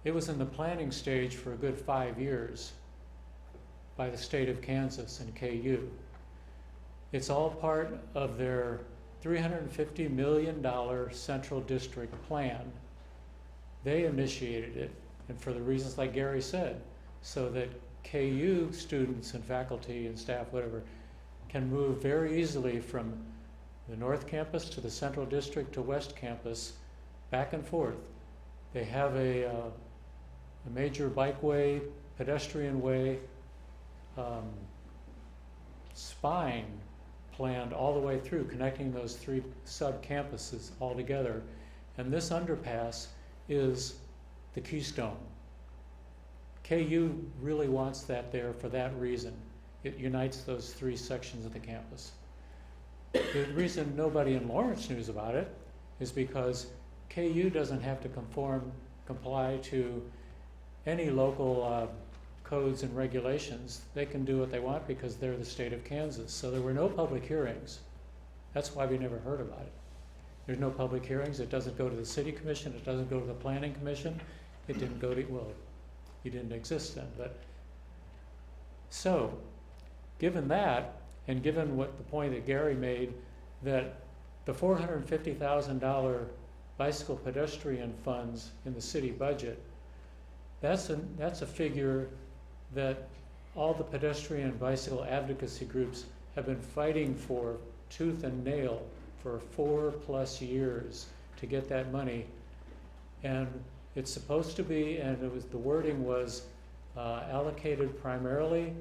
it was in the planning stage for a good 5 years by the state of Kansas and KU. It's all part of their $350 million Central District plan. They initiated it, and for the reasons like Gary said, so that KU students and faculty and staff, whatever, can move very easily from the North Campus to the Central District to West Campus, back and forth. They have a major bikeway, pedestrian way, spine planned all the way through, connecting those three sub-campuses all together. And this underpass is the keystone. KU really wants that there for that reason. It unites those three sections of the campus. The reason nobody in Lawrence knows about it is because KU doesn't have to comply to any local codes and regulations, they can do what they want because they're the state of Kansas. So there were no public hearings. That's why we never heard about it. There's no public hearings. It doesn't go to the city commission. It doesn't go to the planning commission. It didn't go to, well, you didn't exist then. But so, given that, and given what the point that Gary made, that the $450,000 bicycle pedestrian funds in the city budget, that's a figure that all the pedestrian and bicycle advocacy groups have been fighting for tooth and nail for 4+ years to get that money. And it's supposed to be, and it was, the wording was allocated primarily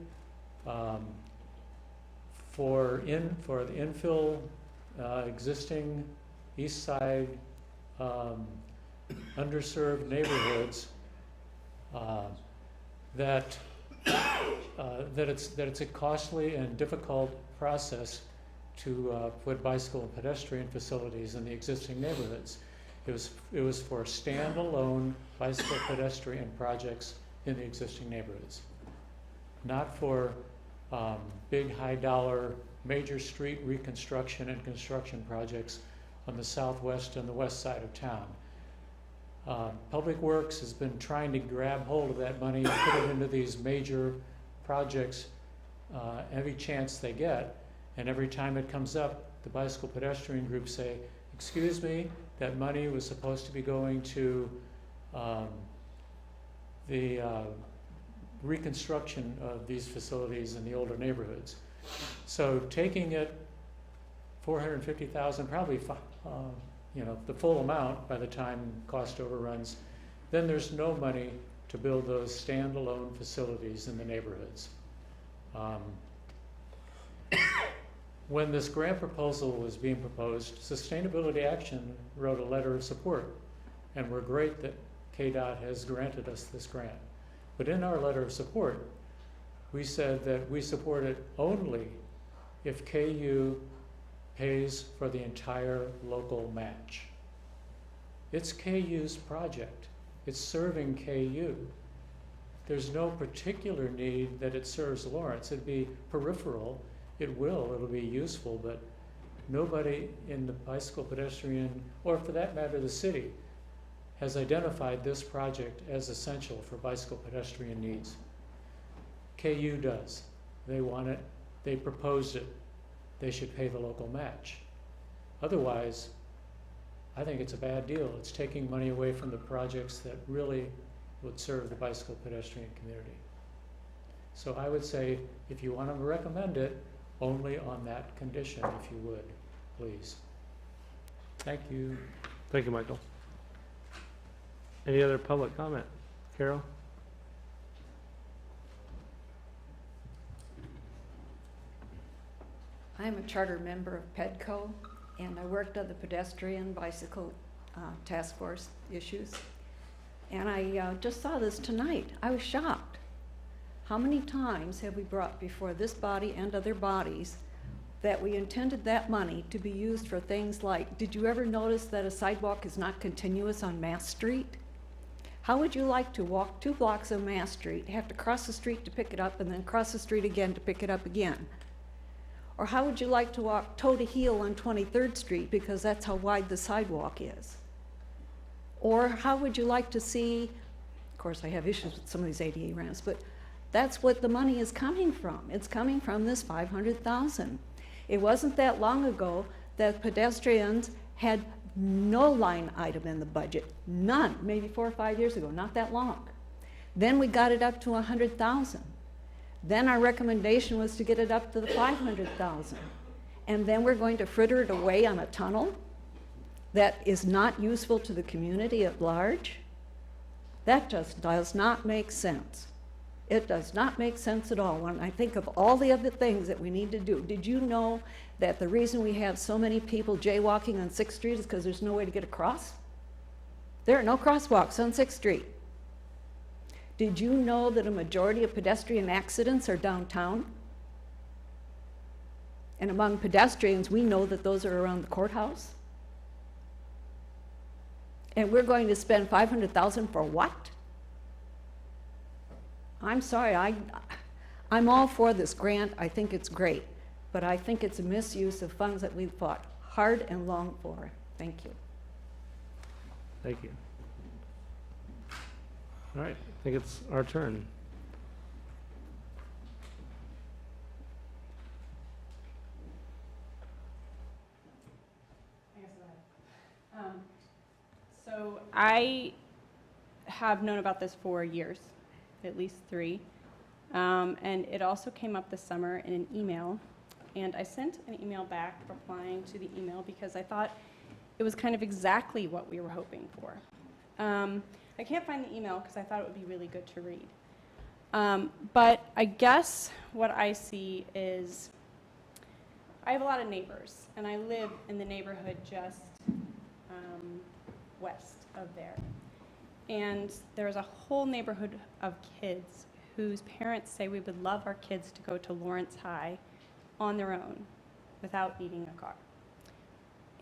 for the infill existing east side underserved neighborhoods, that it's a costly and difficult process to put bicycle and pedestrian facilities in the existing neighborhoods. It was for standalone bicycle pedestrian projects in the existing neighborhoods, not for big high dollar major street reconstruction and construction projects on the southwest and the west side of town. Public Works has been trying to grab hold of that money and put it into these major projects every chance they get. And every time it comes up, the bicycle pedestrian groups say, excuse me, that money was supposed to be going to the reconstruction of these facilities in the older neighborhoods. So taking it, 450,000, probably, the full amount by the time cost overruns, then there's no money to build those standalone facilities in the neighborhoods. When this grant proposal was being proposed, Sustainability Action wrote a letter of support, and we're great that KDOT has granted us this grant. But in our letter of support, we said that we support it only if KU pays for the entire local match. It's KU's project. It's serving KU. There's no particular need that it serves Lawrence. It'd be peripheral. It'll be useful, but nobody in the bicycle pedestrian, or for that matter, the city, has identified this project as essential for bicycle pedestrian needs. KU does. They want it. They proposed it. They should pay the local match. Otherwise, I think it's a bad deal. It's taking money away from the projects that really would serve the bicycle pedestrian community. So I would say, if you want to recommend it, only on that condition, if you would, please. Thank you. Thank you, Michael. Any other public comment? Carol? I'm a charter member of PEDCO, and I worked on the pedestrian bicycle task force issues. And I just saw this tonight. I was shocked. How many times have we brought before this body and other bodies that we intended that money to be used for things like, did you ever notice that a sidewalk is not continuous on Mass Street? How would you like to walk 2 blocks of Mass Street, have to cross the street to pick it up, and then cross the street again to pick it up again? Or how would you like to walk toe to heel on 23rd Street because that's how wide the sidewalk is? Or how would you like to see, of course I have issues with some of these ADA ramps, but that's what the money is coming from. It's coming from this $500,000. It wasn't that long ago that pedestrians had no line item in the budget, none, maybe 4 or 5 years ago, not that long. Then we got it up to 100,000. Then our recommendation was to get it up to the 500,000. And then we're going to fritter it away on a tunnel that is not useful to the community at large. That just does not make sense. It does not make sense at all when I think of all the other things that we need to do. Did you know that the reason we have so many people jaywalking on 6th Street is because there's no way to get across? There are no crosswalks on 6th Street. Did you know that a majority of pedestrian accidents are downtown? And among pedestrians, we know that those are around the courthouse. And we're going to spend $500,000 for what? I'm sorry, I'm all for this grant. I think it's great. But I think it's a misuse of funds that we've fought hard and long for. Thank you. Thank you. All right, I think it's our turn. I guess go ahead. So I have known about this for years, at least 3. And it also came up this summer in an email. And I sent an email back replying to the email because I thought it was kind of exactly what we were hoping for. I can't find the email because I thought it would be really good to read. But I guess what I see is I have a lot of neighbors, and I live in the neighborhood just west of there. And there's a whole neighborhood of kids whose parents say we would love our kids to go to Lawrence High on their own without needing a car.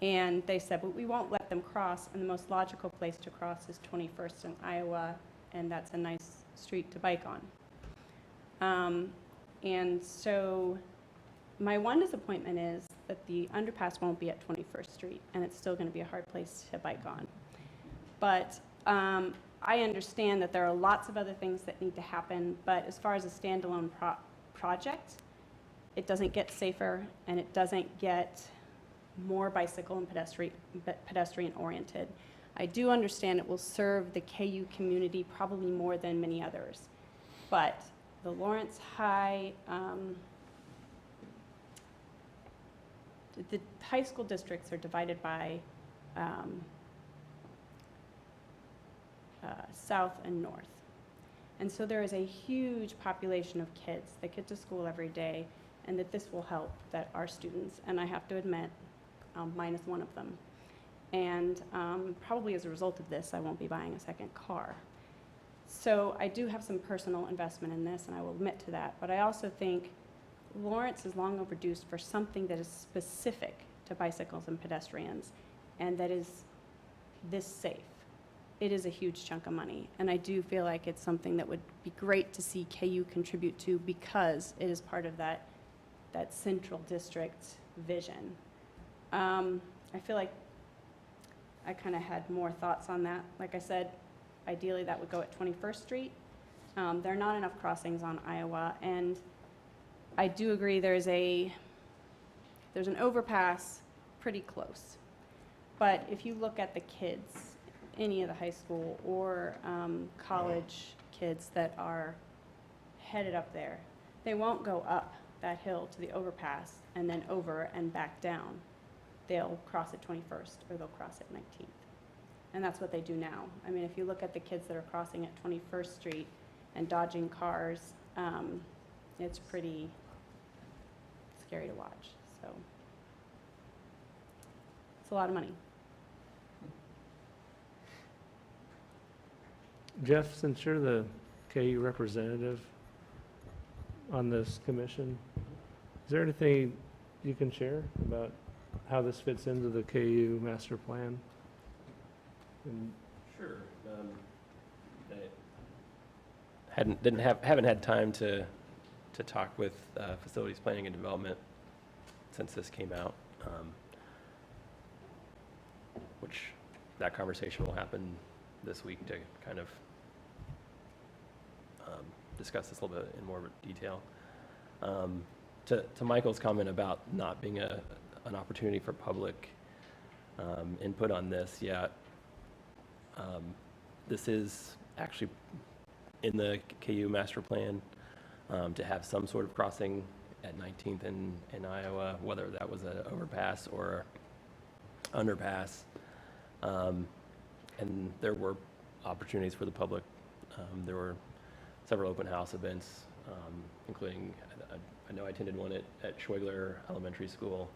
And they said, but we won't let them cross, and the most logical place to cross is 21st in Iowa, and that's a nice street to bike on. And so my one disappointment is that the underpass won't be at 21st Street, and it's still going to be a hard place to bike on. But I understand that there are lots of other things that need to happen, but as far as a standalone project, it doesn't get safer, and it doesn't get more bicycle and pedestrian oriented. I do understand it will serve the KU community probably more than many others, but the Lawrence High, the high school districts are divided by south and north. And so there is a huge population of kids that get to school every day, and that this will help that our students, and I have to admit, mine is one of them. And probably as a result of this, I won't be buying a second car. So I do have some personal investment in this, and I will admit to that. But I also think Lawrence is long overdue for something that is specific to bicycles and pedestrians, and that is this safe. It is a huge chunk of money, and I do feel like it's something that would be great to see KU contribute to because it is part of that central district vision. I feel like I kind of had more thoughts on that. Like I said, ideally that would go at 21st Street. There are not enough crossings on Iowa, and I do agree there's an overpass pretty close. But if you look at the kids, any of the high school or college kids that are headed up there, they won't go up that hill to the overpass and then over and back down. They'll cross at 21st or they'll cross at 19th. And that's what they do now. I mean, if you look at the kids that are crossing at 21st Street and dodging cars, it's pretty scary to watch. So it's a lot of money. Jeff, since you're the KU representative on this commission, is there anything you can share about how this fits into the KU master plan? And Sure. I haven't had time to talk with facilities planning and development since this came out, which that conversation will happen this week to kind of discuss this a little bit in more detail. To Michael's comment about not being an opportunity for public input on this, yeah, this is actually in the KU master plan to have some sort of crossing at 19th in Iowa, whether that was an overpass or underpass. And there were opportunities for the public. There were several open house events, including, I know I attended one at Schwegler Elementary School,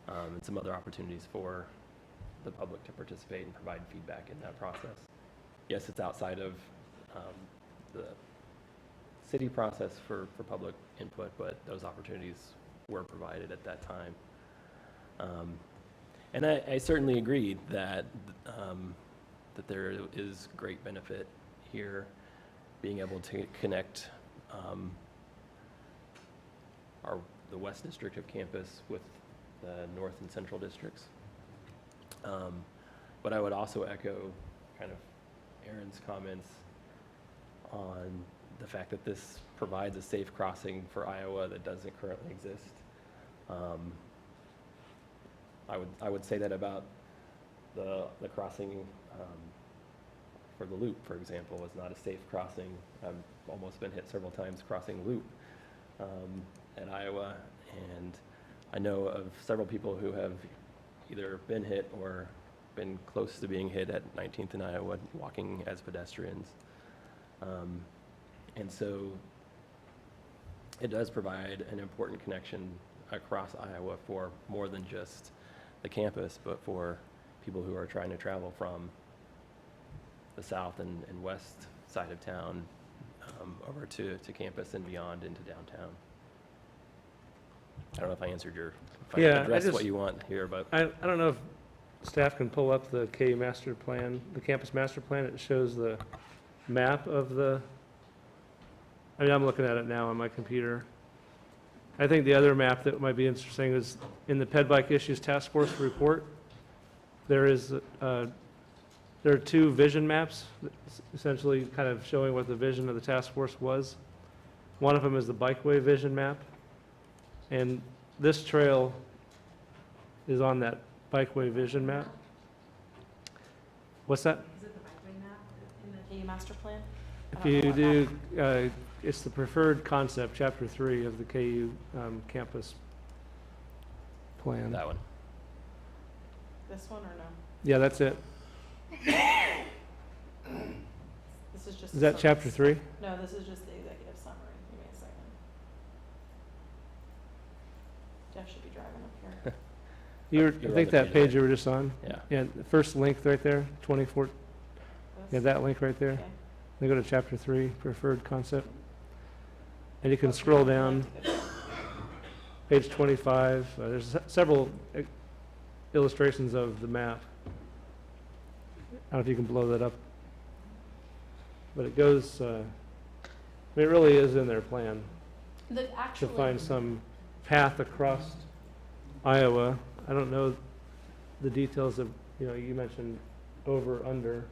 and some other opportunities for the public to participate and provide feedback in that process. Yes, it's outside of the city process for public input, but those opportunities were provided at that time. And I certainly agreed that that there is great benefit here. being able to connect the West District of campus with the North and Central districts. But I would also echo kind of Aaron's comments on the fact that this provides a safe crossing for Iowa that doesn't currently exist. I would say that about the crossing for the loop, for example, is not a safe crossing. I've almost been hit several times crossing the loop at Iowa, and I know of several people who have either been hit or been close to being hit at 19th and Iowa walking as pedestrians. And so it does provide an important connection across Iowa for more than just the campus, but for people who are trying to travel from the south and west side of town over to campus and beyond into downtown. I don't know if I answered your, if I addressed what you want here, but. I don't know if staff can pull up the K master plan, the campus master plan. It shows the map of the, I mean, I'm looking at it now on my computer. I think the other map that might be interesting is in the Ped Bike Issues Task Force report. There are two vision maps, essentially kind of showing what the vision of the task force was. One of them is the bikeway vision map, and this trail is on that bikeway vision map. What's that? Is it the bikeway map in the KU master plan? If you do, it's the preferred concept, chapter 3 of the KU campus plan. That one. This one or no? Yeah, that's it. This is just. Is that chapter 3? No, this is just the executive summary. Give me a second. Jeff should be driving up here. I think that page you were just on? Yeah. Yeah, the first link right there, 24. Yeah, that link right there. Okay. Then go to chapter 3, preferred concept. And you can scroll down, page 25. There's several illustrations of the map. I don't know if you can blow that up. But it goes, I mean, it really is in their plan The to actually. find some path across Iowa. I don't know the details of, you mentioned over, under.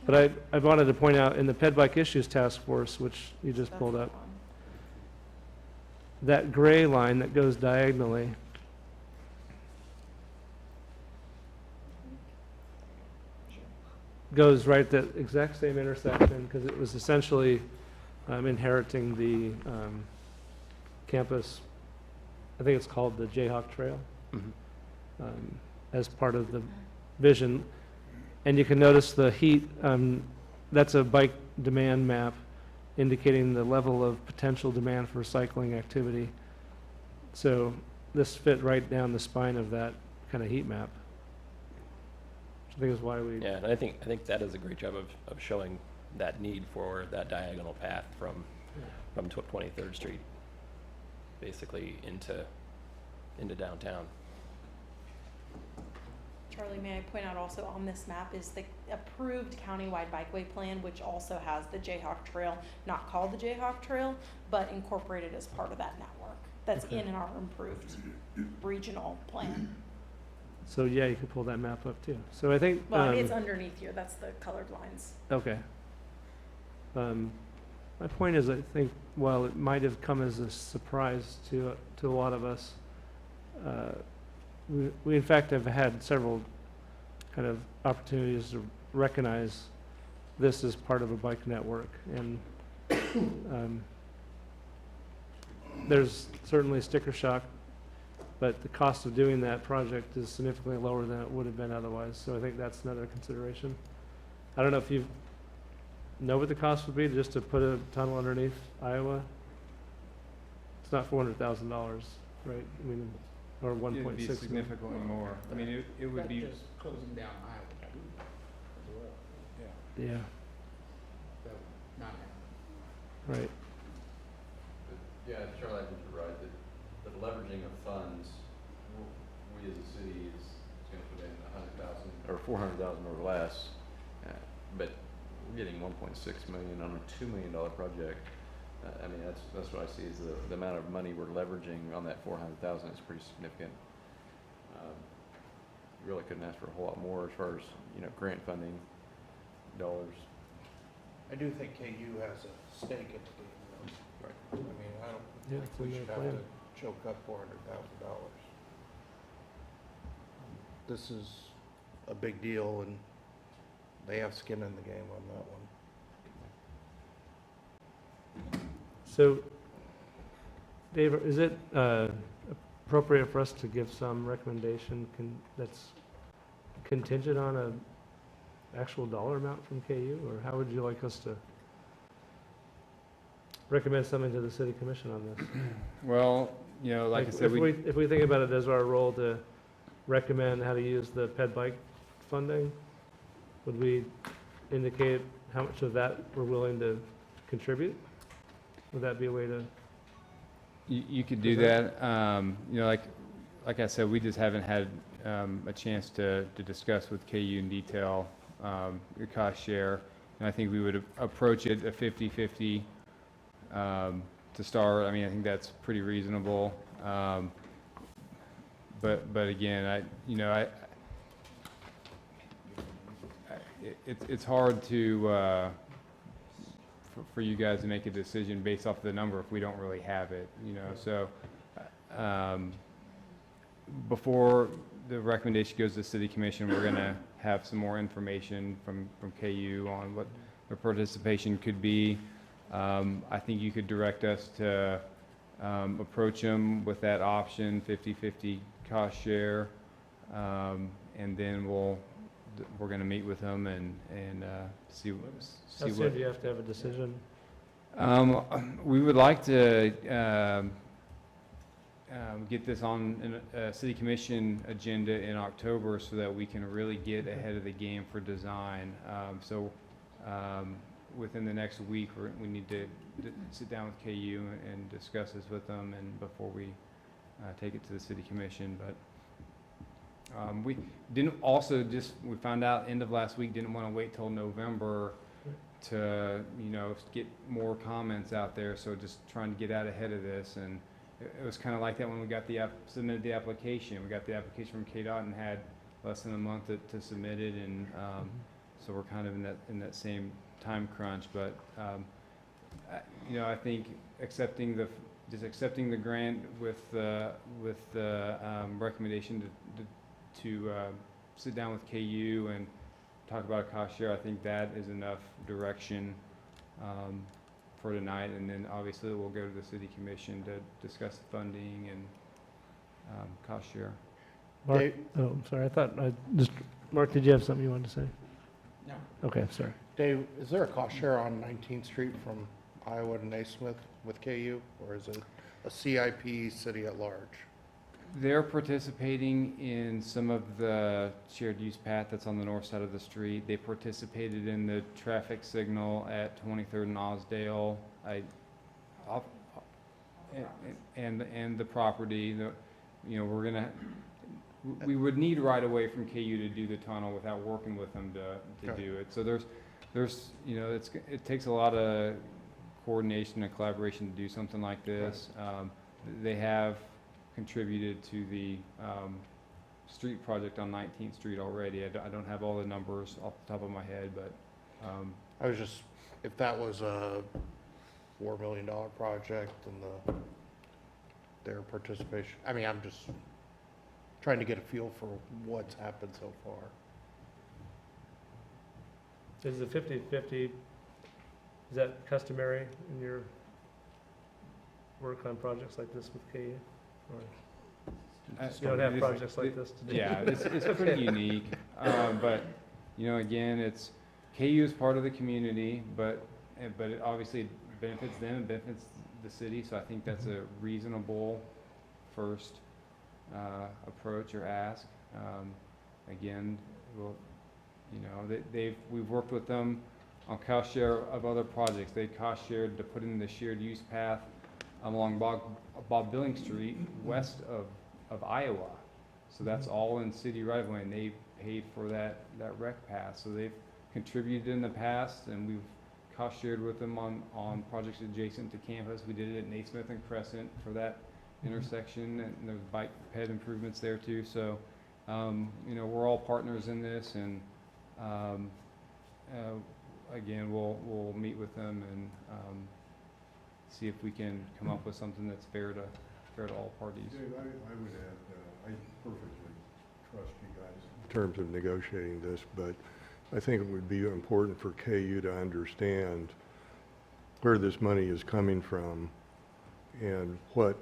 But I wanted to point out in the Ped Bike Issues Task Force, which you just pulled up, that gray line that goes diagonally goes right at the exact same intersection because it was essentially inheriting the campus, I think it's called the Jayhawk Trail, as part of the vision. And you can notice the heat, that's a bike demand map indicating the level of potential demand for cycling activity. So this fit right down the spine of that kind of heat map. Which I think is why we. Yeah, and I think that does a great job of showing that need for that diagonal path from 23rd Street, basically into downtown. Charlie, may I point out also on this map is the approved countywide bikeway plan, which also has the Jayhawk Trail, not called the Jayhawk Trail, but incorporated as part of that network. That's Okay. in our improved regional plan. So yeah, you can pull that map up too. So I think. Well, it's underneath here. That's the colored lines. Okay. My point is, I think while it might have come as a surprise to a lot of us, we in fact have had several kind of opportunities to recognize this as part of a bike network, and there's certainly sticker shock, but the cost of doing that project is significantly lower than it would have been otherwise. So I think that's another consideration. I don't know if you know what the cost would be just to put a tunnel underneath Iowa. It's not $400,000, right? I mean, or 1.6 It would be million. significantly more. I mean, it would be. Just closing down Iowa too, as well. Yeah, Yeah, that would not happen. right. Yeah, Charlie, I think you're right, that the leveraging of funds, we as a city is going to put in 100,000 or 400,000 or less, but we're getting 1.6 million on a $2 million project. I mean, that's what I see is the amount of money we're leveraging on that 400,000 is pretty significant. Really couldn't ask for a whole lot more as far as, you know, grant funding dollars. I do think KU has a stake in the game, though. Right. I mean, I don't Yeah, think it's in we their should have plan. to choke up $400,000. This is a big deal, and they have skin in the game on that one. So, Dave, is it appropriate for us to give some recommendation that's contingent on a actual dollar amount from KU, or how would you like us to recommend something to the city commission on this? Well, you know, like I said, if we think about it as our role to recommend how to use the ped bike funding, would we indicate how much of that we're willing to contribute? Would that be a way to? You could do that. You know, like I said, we just haven't had a chance to discuss with KU in detail your cost share. And I think we would approach it a 50-50 to start. I mean, I think that's pretty reasonable. But again, it's hard to for you guys to make a decision based off the number if we don't really have it, you know. So before the recommendation goes to the city commission, we're going to have some more information from KU on what their participation could be. I think you could direct us to approach them with that option, 50-50 cost share, and then we're going to meet with them and see How soon what. do you have to have a decision? We would like to get this on a city commission agenda in October so that we can really get ahead of the game for design. Within the next week, we need to sit down with KU and discuss this with them, and before we take it to the city commission. But we didn't also we found out end of last week, didn't want to wait till November to, you know, get more comments out there. So just trying to get out ahead of this. And it was kind of like that when we got submitted the application. We got the application from KDOT and had less than a month to submit it. And so we're kind of in that same time crunch. But, you know, I think accepting the grant with the recommendation to sit down with KU and talk about a cost share, I think that is enough direction for tonight. And then obviously we'll go to the city commission to discuss the funding and cost share. Mark, I'm sorry. Mark, did you have something you wanted to say? No. Okay, sorry. Dave, is there a cost share on 19th Street from Iowa to Naismith with KU, or is it a CIP city at large? They're participating in some of the shared use path that's on the north side of the street. They participated in the traffic signal at 23rd and Osdale. And the property, you know, we would need right away from KU to do the tunnel without working with them to do it. So there's, you know, it takes a lot of coordination and collaboration to do something like this. They have contributed to the street project on 19th Street already. I don't have all the numbers off the top of my head, but I was just, if that was a $4 million project and their participation, I mean, I'm just trying to get a feel for what's happened so far. Is the 50-50, is that customary in your work on projects like this with KU? Or you don't have projects like this to do? Yeah, it's pretty unique. But, you know, again, KU is part of the community, but it obviously benefits them and benefits the city. So I think that's a reasonable first approach or ask. Again, we've worked with them on cost share of other projects. They cost shared to put in the shared use path along Bob Billing Street west of Iowa. So that's all in city right of way, and they paid for that rec path. So contributed in the past, and we've cost shared with them on projects adjacent to campus. We did it at Naismith and Crescent for that intersection, and there's bike ped improvements there too. So, you know, we're all partners in this, and again, we'll meet with them and see if we can come up with something that's fair to all parties. Dave, I would add, I perfectly trust you guys in terms of negotiating this, but I think it would be important for KU to understand where this money is coming from and what,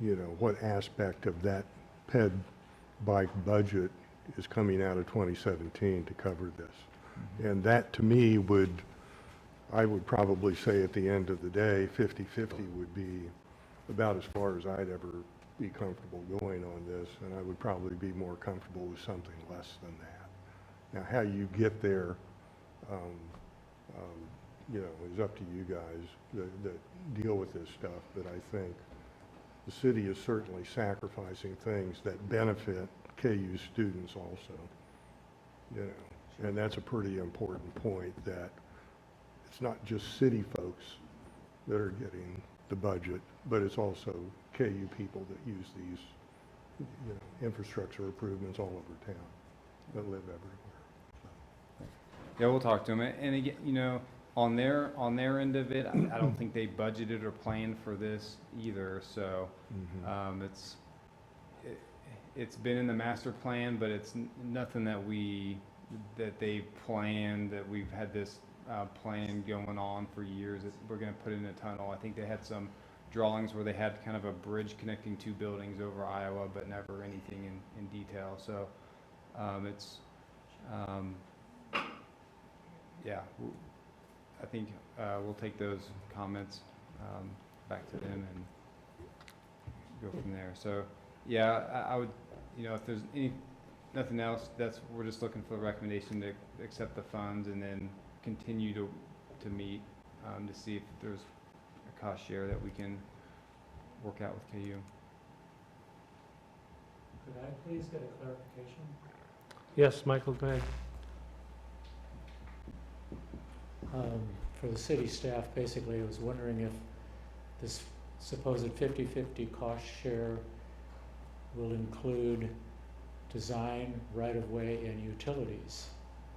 you know, what aspect of that ped bike budget is coming out of 2017 to cover this. And that, to me, I would probably say at the end of the day, 50-50 would be about as far as I'd ever be comfortable going on this, and I would probably be more comfortable with something less than that. Now, how you get there, you know, is up to you guys that deal with this stuff, but I think the city is certainly sacrificing things that benefit KU students also, you know, and that's a pretty important point, that it's not just city folks that are getting the budget, but it's also KU people that use these, you know, infrastructure improvements all over town, that live everywhere. Yeah, we'll talk to them. And again, you know, on their end of it, I don't think they budgeted or planned for this either. So it's been in the master plan, but it's nothing that they planned, that we've had this plan going on for years that we're going to put in a tunnel. I think they had some drawings where they had kind of a bridge connecting two buildings over Iowa, but never anything in detail. So yeah, I think we'll take those comments back to them and go from there. So yeah, I would, you know, if there's nothing else, we're just looking for a recommendation to accept the funds and then continue to meet to see if there's a cost share that we can work out with KU. Could I please get a clarification? Yes, Michael, go ahead. For the city staff, basically, I was wondering if this supposed 50-50 cost share will include design, right-of-way, and utilities.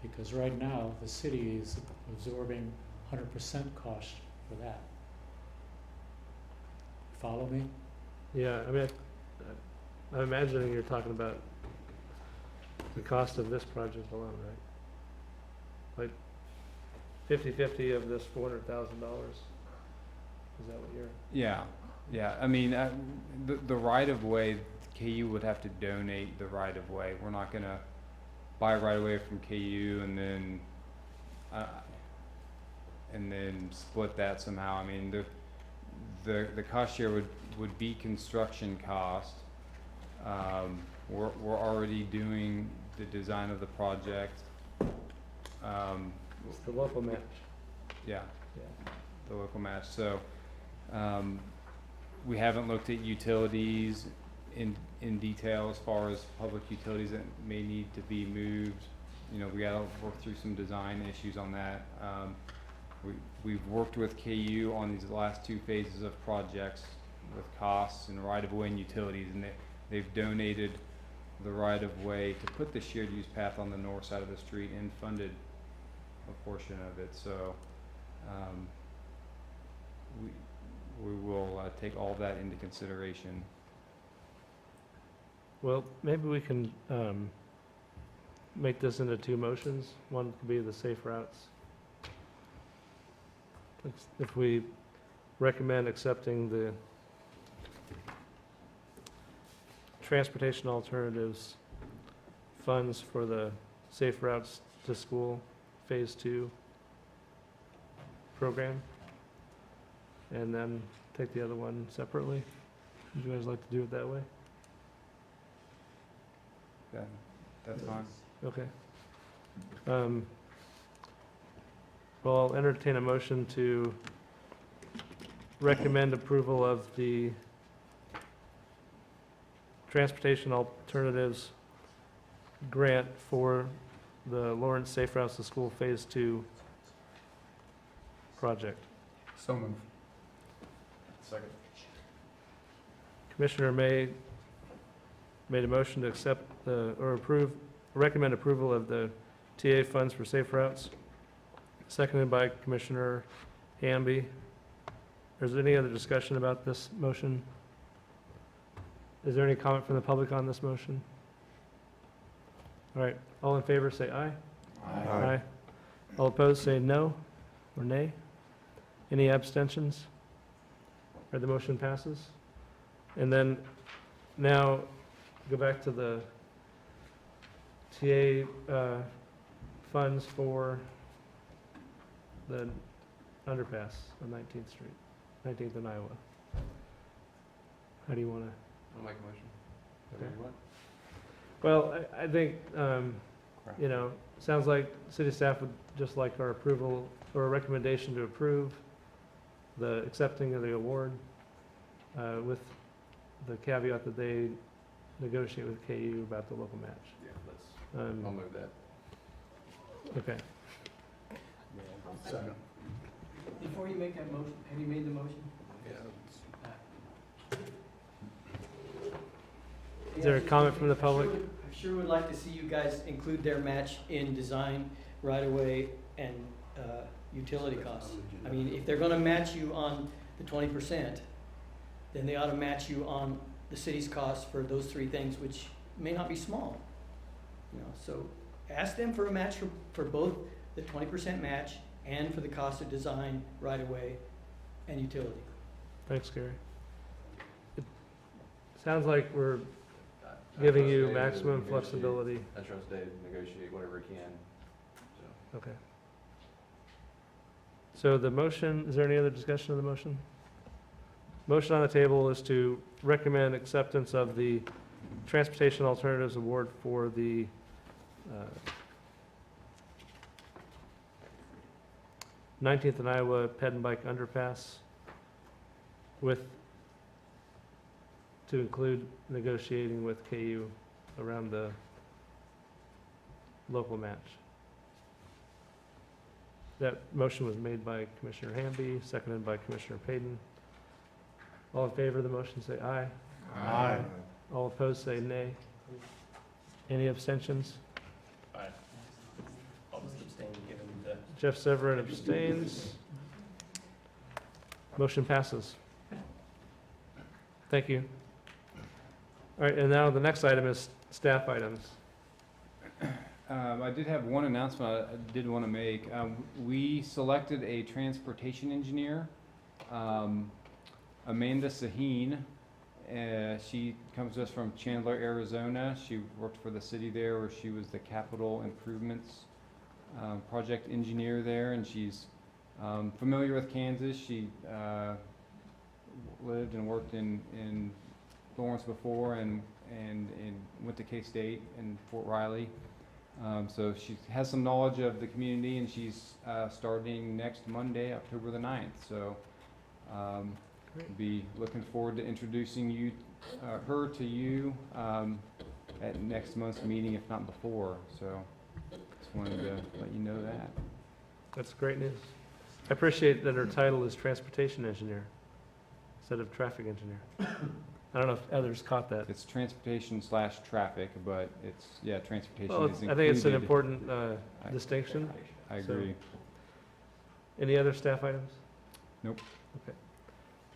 Because right now, the city is absorbing 100% cost for that. Follow me? Yeah, I mean, I'm imagining you're talking about the cost of this project alone, right? Like 50-50 of this $400,000. Is that what you're? Yeah. I mean, the right-of-way, KU would have to donate the right-of-way. We're not going to buy right-of-way from KU and then split that somehow. I mean, the cost share would be construction cost. We're already doing the design of the project. It's the local match. Yeah, the local match. So we haven't looked at utilities in detail as far as public utilities that may need to be moved. You know, we got to work through some design issues on that. We've worked with KU on these last two phases of projects with costs and right-of-way and utilities, and they've donated the right-of-way to put the shared use path on the north side of the street and funded a portion of it. So we will take all that into consideration. Well, maybe we can make this into two motions. One could be the safe routes. If we recommend accepting the transportation alternatives funds for the safe routes to school phase 2 program, and then take the other one separately. Would you guys like to do it that way? That's fine. Okay. Well, I'll entertain a motion to recommend approval of the transportation alternatives grant for the Lawrence Safe Routes to School Phase 2 project. So moved. Second. Commissioner May made a motion to accept or recommend approval of the TA funds for safe routes, seconded by Commissioner Hamby. Is there any other discussion about this motion? Is there any comment from the public on this motion? All right, all in favor, say aye. Aye. All opposed, say no or nay. Any abstentions? All right, the motion passes. And then now go back to the TA funds for the underpass on 19th Street, 19th and Iowa. How do you want to? I'll make a motion. Okay. Whatever you want. Well, I think, you know, sounds like city staff would just like our approval or a recommendation to approve the accepting of the award with the caveat that they negotiate with KU about the local match. Yeah, I'll move that. Okay. Second. Before you make that motion, have you made the motion? Is there a comment from the public? I sure would like to see you guys include their match in design, right-of-way, and utility costs. I mean, if they're gonna match you on the 20%, then they ought to match you on the city's costs for those three things, which may not be small. You know, so ask them for a match for both the 20% match and for the cost of design, right-of-way, and utility. Thanks, Gary. It sounds like we're giving you maximum flexibility. I trust Dave to negotiate whatever he can, so. Okay. So the motion, is there any other discussion of the motion? Motion on the table is to recommend acceptance of the Transportation Alternatives Award for the 19th and Iowa Ped and Bike Underpass to include negotiating with KU around the local match. That motion was made by Commissioner Hamby, seconded by Commissioner Payton. All in favor of the motion, say aye. Aye. All opposed, say nay. Any abstentions? Aye. I'll just abstain given the. Jeff Severin abstains. Motion passes. Thank you. All right, and now the next item is staff items. I did have one announcement I did want to make. We selected a transportation engineer, Amanda Saheen. She comes to us from Chandler, Arizona. She worked for the city there where she was the capital improvements project engineer there, and she's familiar with Kansas. She lived and worked in Lawrence before and went to K-State and Fort Riley. So she has some knowledge of the community, and she's starting next Monday, October the 9th. So be looking forward to introducing her to you at next month's meeting, if not before. So just wanted to let you know that. That's great news. I appreciate that her title is transportation engineer instead of traffic engineer. I don't know if others caught that. It's transportation/traffic, but it's, yeah, transportation Well, is included. I think it's an important distinction. I So- agree. Any other staff items? Nope. Okay.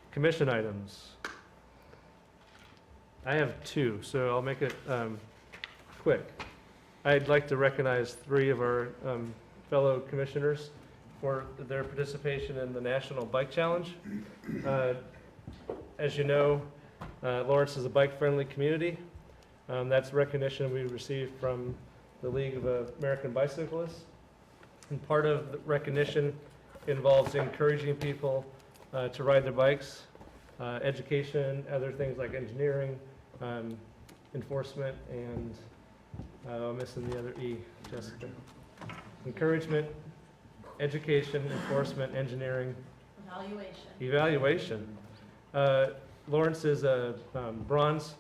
Commission items. I have two, so I'll make it quick. I'd like to recognize three of our fellow commissioners for their participation in the National Bike Challenge. As you know, Lawrence is a bike-friendly community. That's recognition we received from the League of American Bicyclists. And part of the recognition involves encouraging people to ride their bikes, education, other things like engineering, enforcement, and I'm missing the other E, Jessica. Encouragement, education, enforcement, engineering. Evaluation. Lawrence is a bronze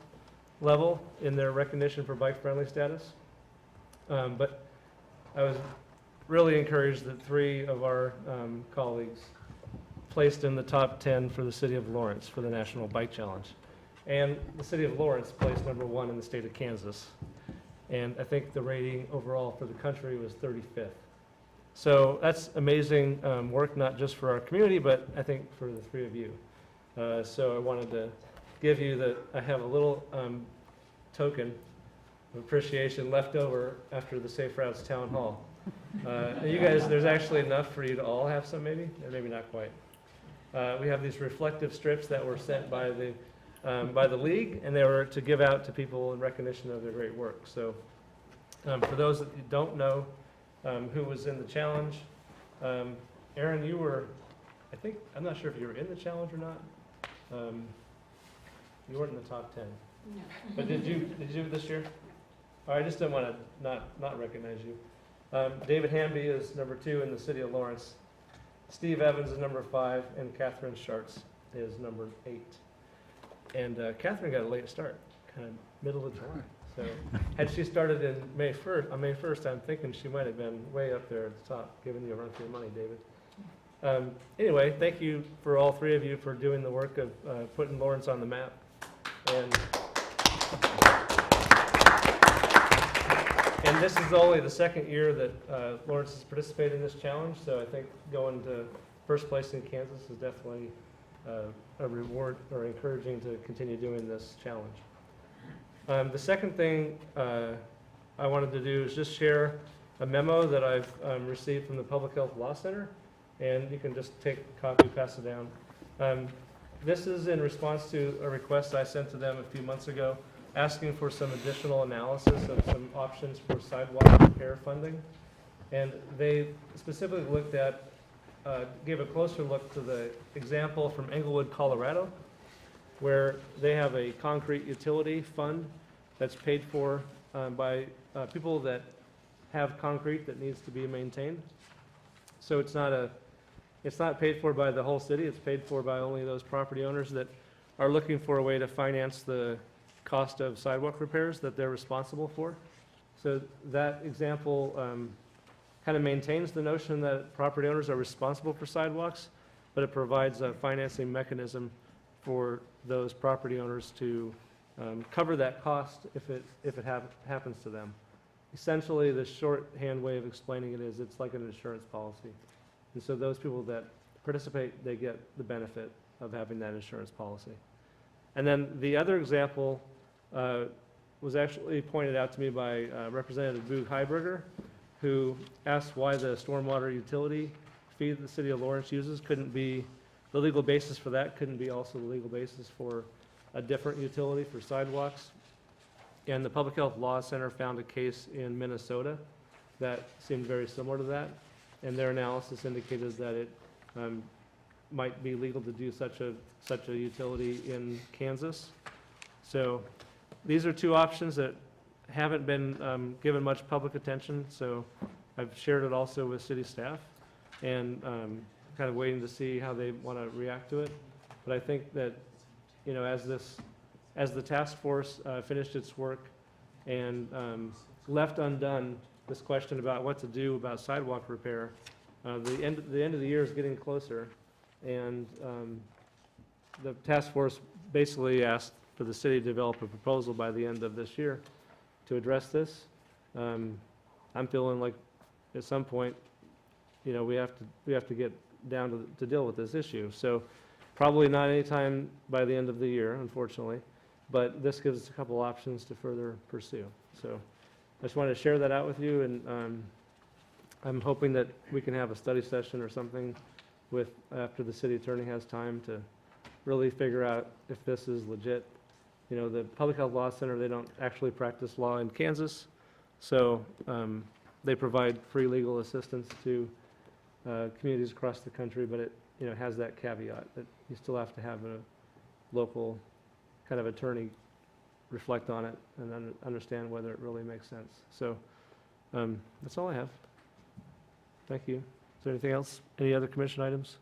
level in their recognition for bike-friendly status. But I was really encouraged that 3 of our colleagues placed in the top 10 for the city of Lawrence for the National Bike Challenge. And the city of Lawrence placed number 1 in the state of Kansas. And I think the rating overall for the country was 35th. So that's amazing work, not just for our community, but I think for the 3 of you. So I wanted to give you that I have a little token of appreciation left over after the Safe Routes Town Hall. You guys, there's actually enough for you to all have some maybe, or maybe not quite. We have these reflective strips that were sent by the league, and they were to give out to people in recognition of their great work. So for those that you don't know who was in the challenge, Aaron, you were, I'm not sure if you were in the challenge or not. You weren't in the top 10. No. But did you this year? All right, I just didn't want to not recognize you. David Hamby is number 2 in the city of Lawrence. Steve Evans is number 5, and Catherine Schartz is number 8. And Catherine got a late start, kind of middle of July. So had she started on May 1st, I'm thinking she might have been way up there at the top, giving you a run for your money, David. Anyway, thank you for all 3 of you for doing the work of putting Lawrence on the map. And this is only the 2nd year that Lawrence has participated in this challenge, so I think going to first place in Kansas is definitely a reward or encouraging to continue doing this challenge. The second thing I wanted to do is just share a memo that I've received from the Public Health Law Center, and you can just take a copy, pass it down. This is in response to a request I sent to them a few months ago, asking for some additional analysis of some options for sidewalk repair funding. And they specifically looked at, gave a closer look to the example from Englewood, Colorado, where they have a concrete utility fund that's paid for by people that have concrete that needs to be maintained. So it's not paid for by the whole city, it's paid for by only those property owners that are looking for a way to finance the cost of sidewalk repairs that they're responsible for. So that example kind of maintains the notion that property owners are responsible for sidewalks, but it provides a financing mechanism for those property owners to cover that cost if it happens to them. Essentially, the shorthand way of explaining it is it's like an insurance policy. And so those people that participate, they get the benefit of having that insurance policy. And then the other example was actually pointed out to me by Representative Boog Heiberger, who asked why the stormwater utility fee that the city of Lawrence uses couldn't be, the legal basis for that couldn't be also the legal basis for a different utility for sidewalks. And the Public Health Law Center found a case in Minnesota that seemed very similar to that. And their analysis indicated that it might be legal to do such a utility in Kansas. So these are 2 options that haven't been given much public attention, so I've shared it also with city staff and kind of waiting to see how they want to react to it. But I think that, you know, as the task force finished its work and left undone this question about what to do about sidewalk repair, the end of the year is getting closer, and the task force basically asked for the city to develop a proposal by the end of this year to address this. I'm feeling like at some point, you know, we have to get down to deal with this issue. So probably not anytime by the end of the year, unfortunately, but this gives us a couple options to further pursue. So I just wanted to share that out with you, and I'm hoping that we can have a study session or something after the city attorney has time to really figure out if this is legit. You know, the Public Health Law Center, they don't actually practice law in Kansas, so they provide free legal assistance to communities across the country, but it, you know, has that caveat that you still have to have a local kind of attorney reflect on it and understand whether it really makes sense. So that's all I have. Thank you. Is there anything else? Any other commission items?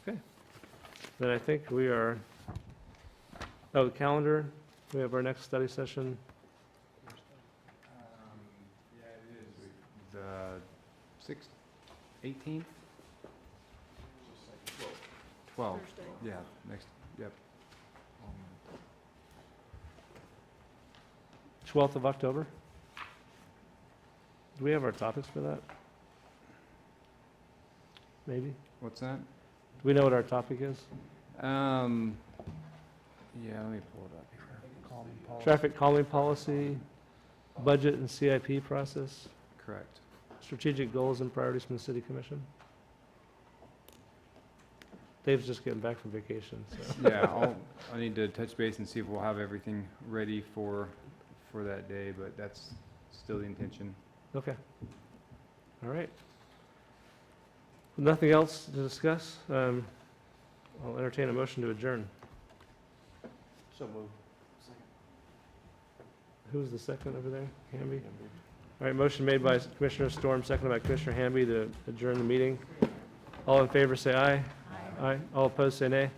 Okay. Then I think we are, the calendar. We have our next study session. the 18th? 12, yeah, next, yep. 12th of October? Do we have our topics for that? Maybe? What's that? Do we know what our topic is? Yeah, let me pull it up here. Traffic calming policy, budget and CIP process, Correct. strategic goals and priorities from the city commission. Dave's just getting back from vacation, so. Yeah, I need to touch base and see if we'll have everything ready for that day, but that's still the intention. Okay. All right. With nothing else to discuss, I'll entertain a motion to adjourn. So moved. Who's the second over there? Hamby? All right, motion made by Commissioner Storm, seconded by Commissioner Hamby to adjourn the meeting. All in favor, say aye. Aye. All opposed, say nay.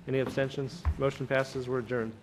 Any abstentions? Motion passes. We're adjourned.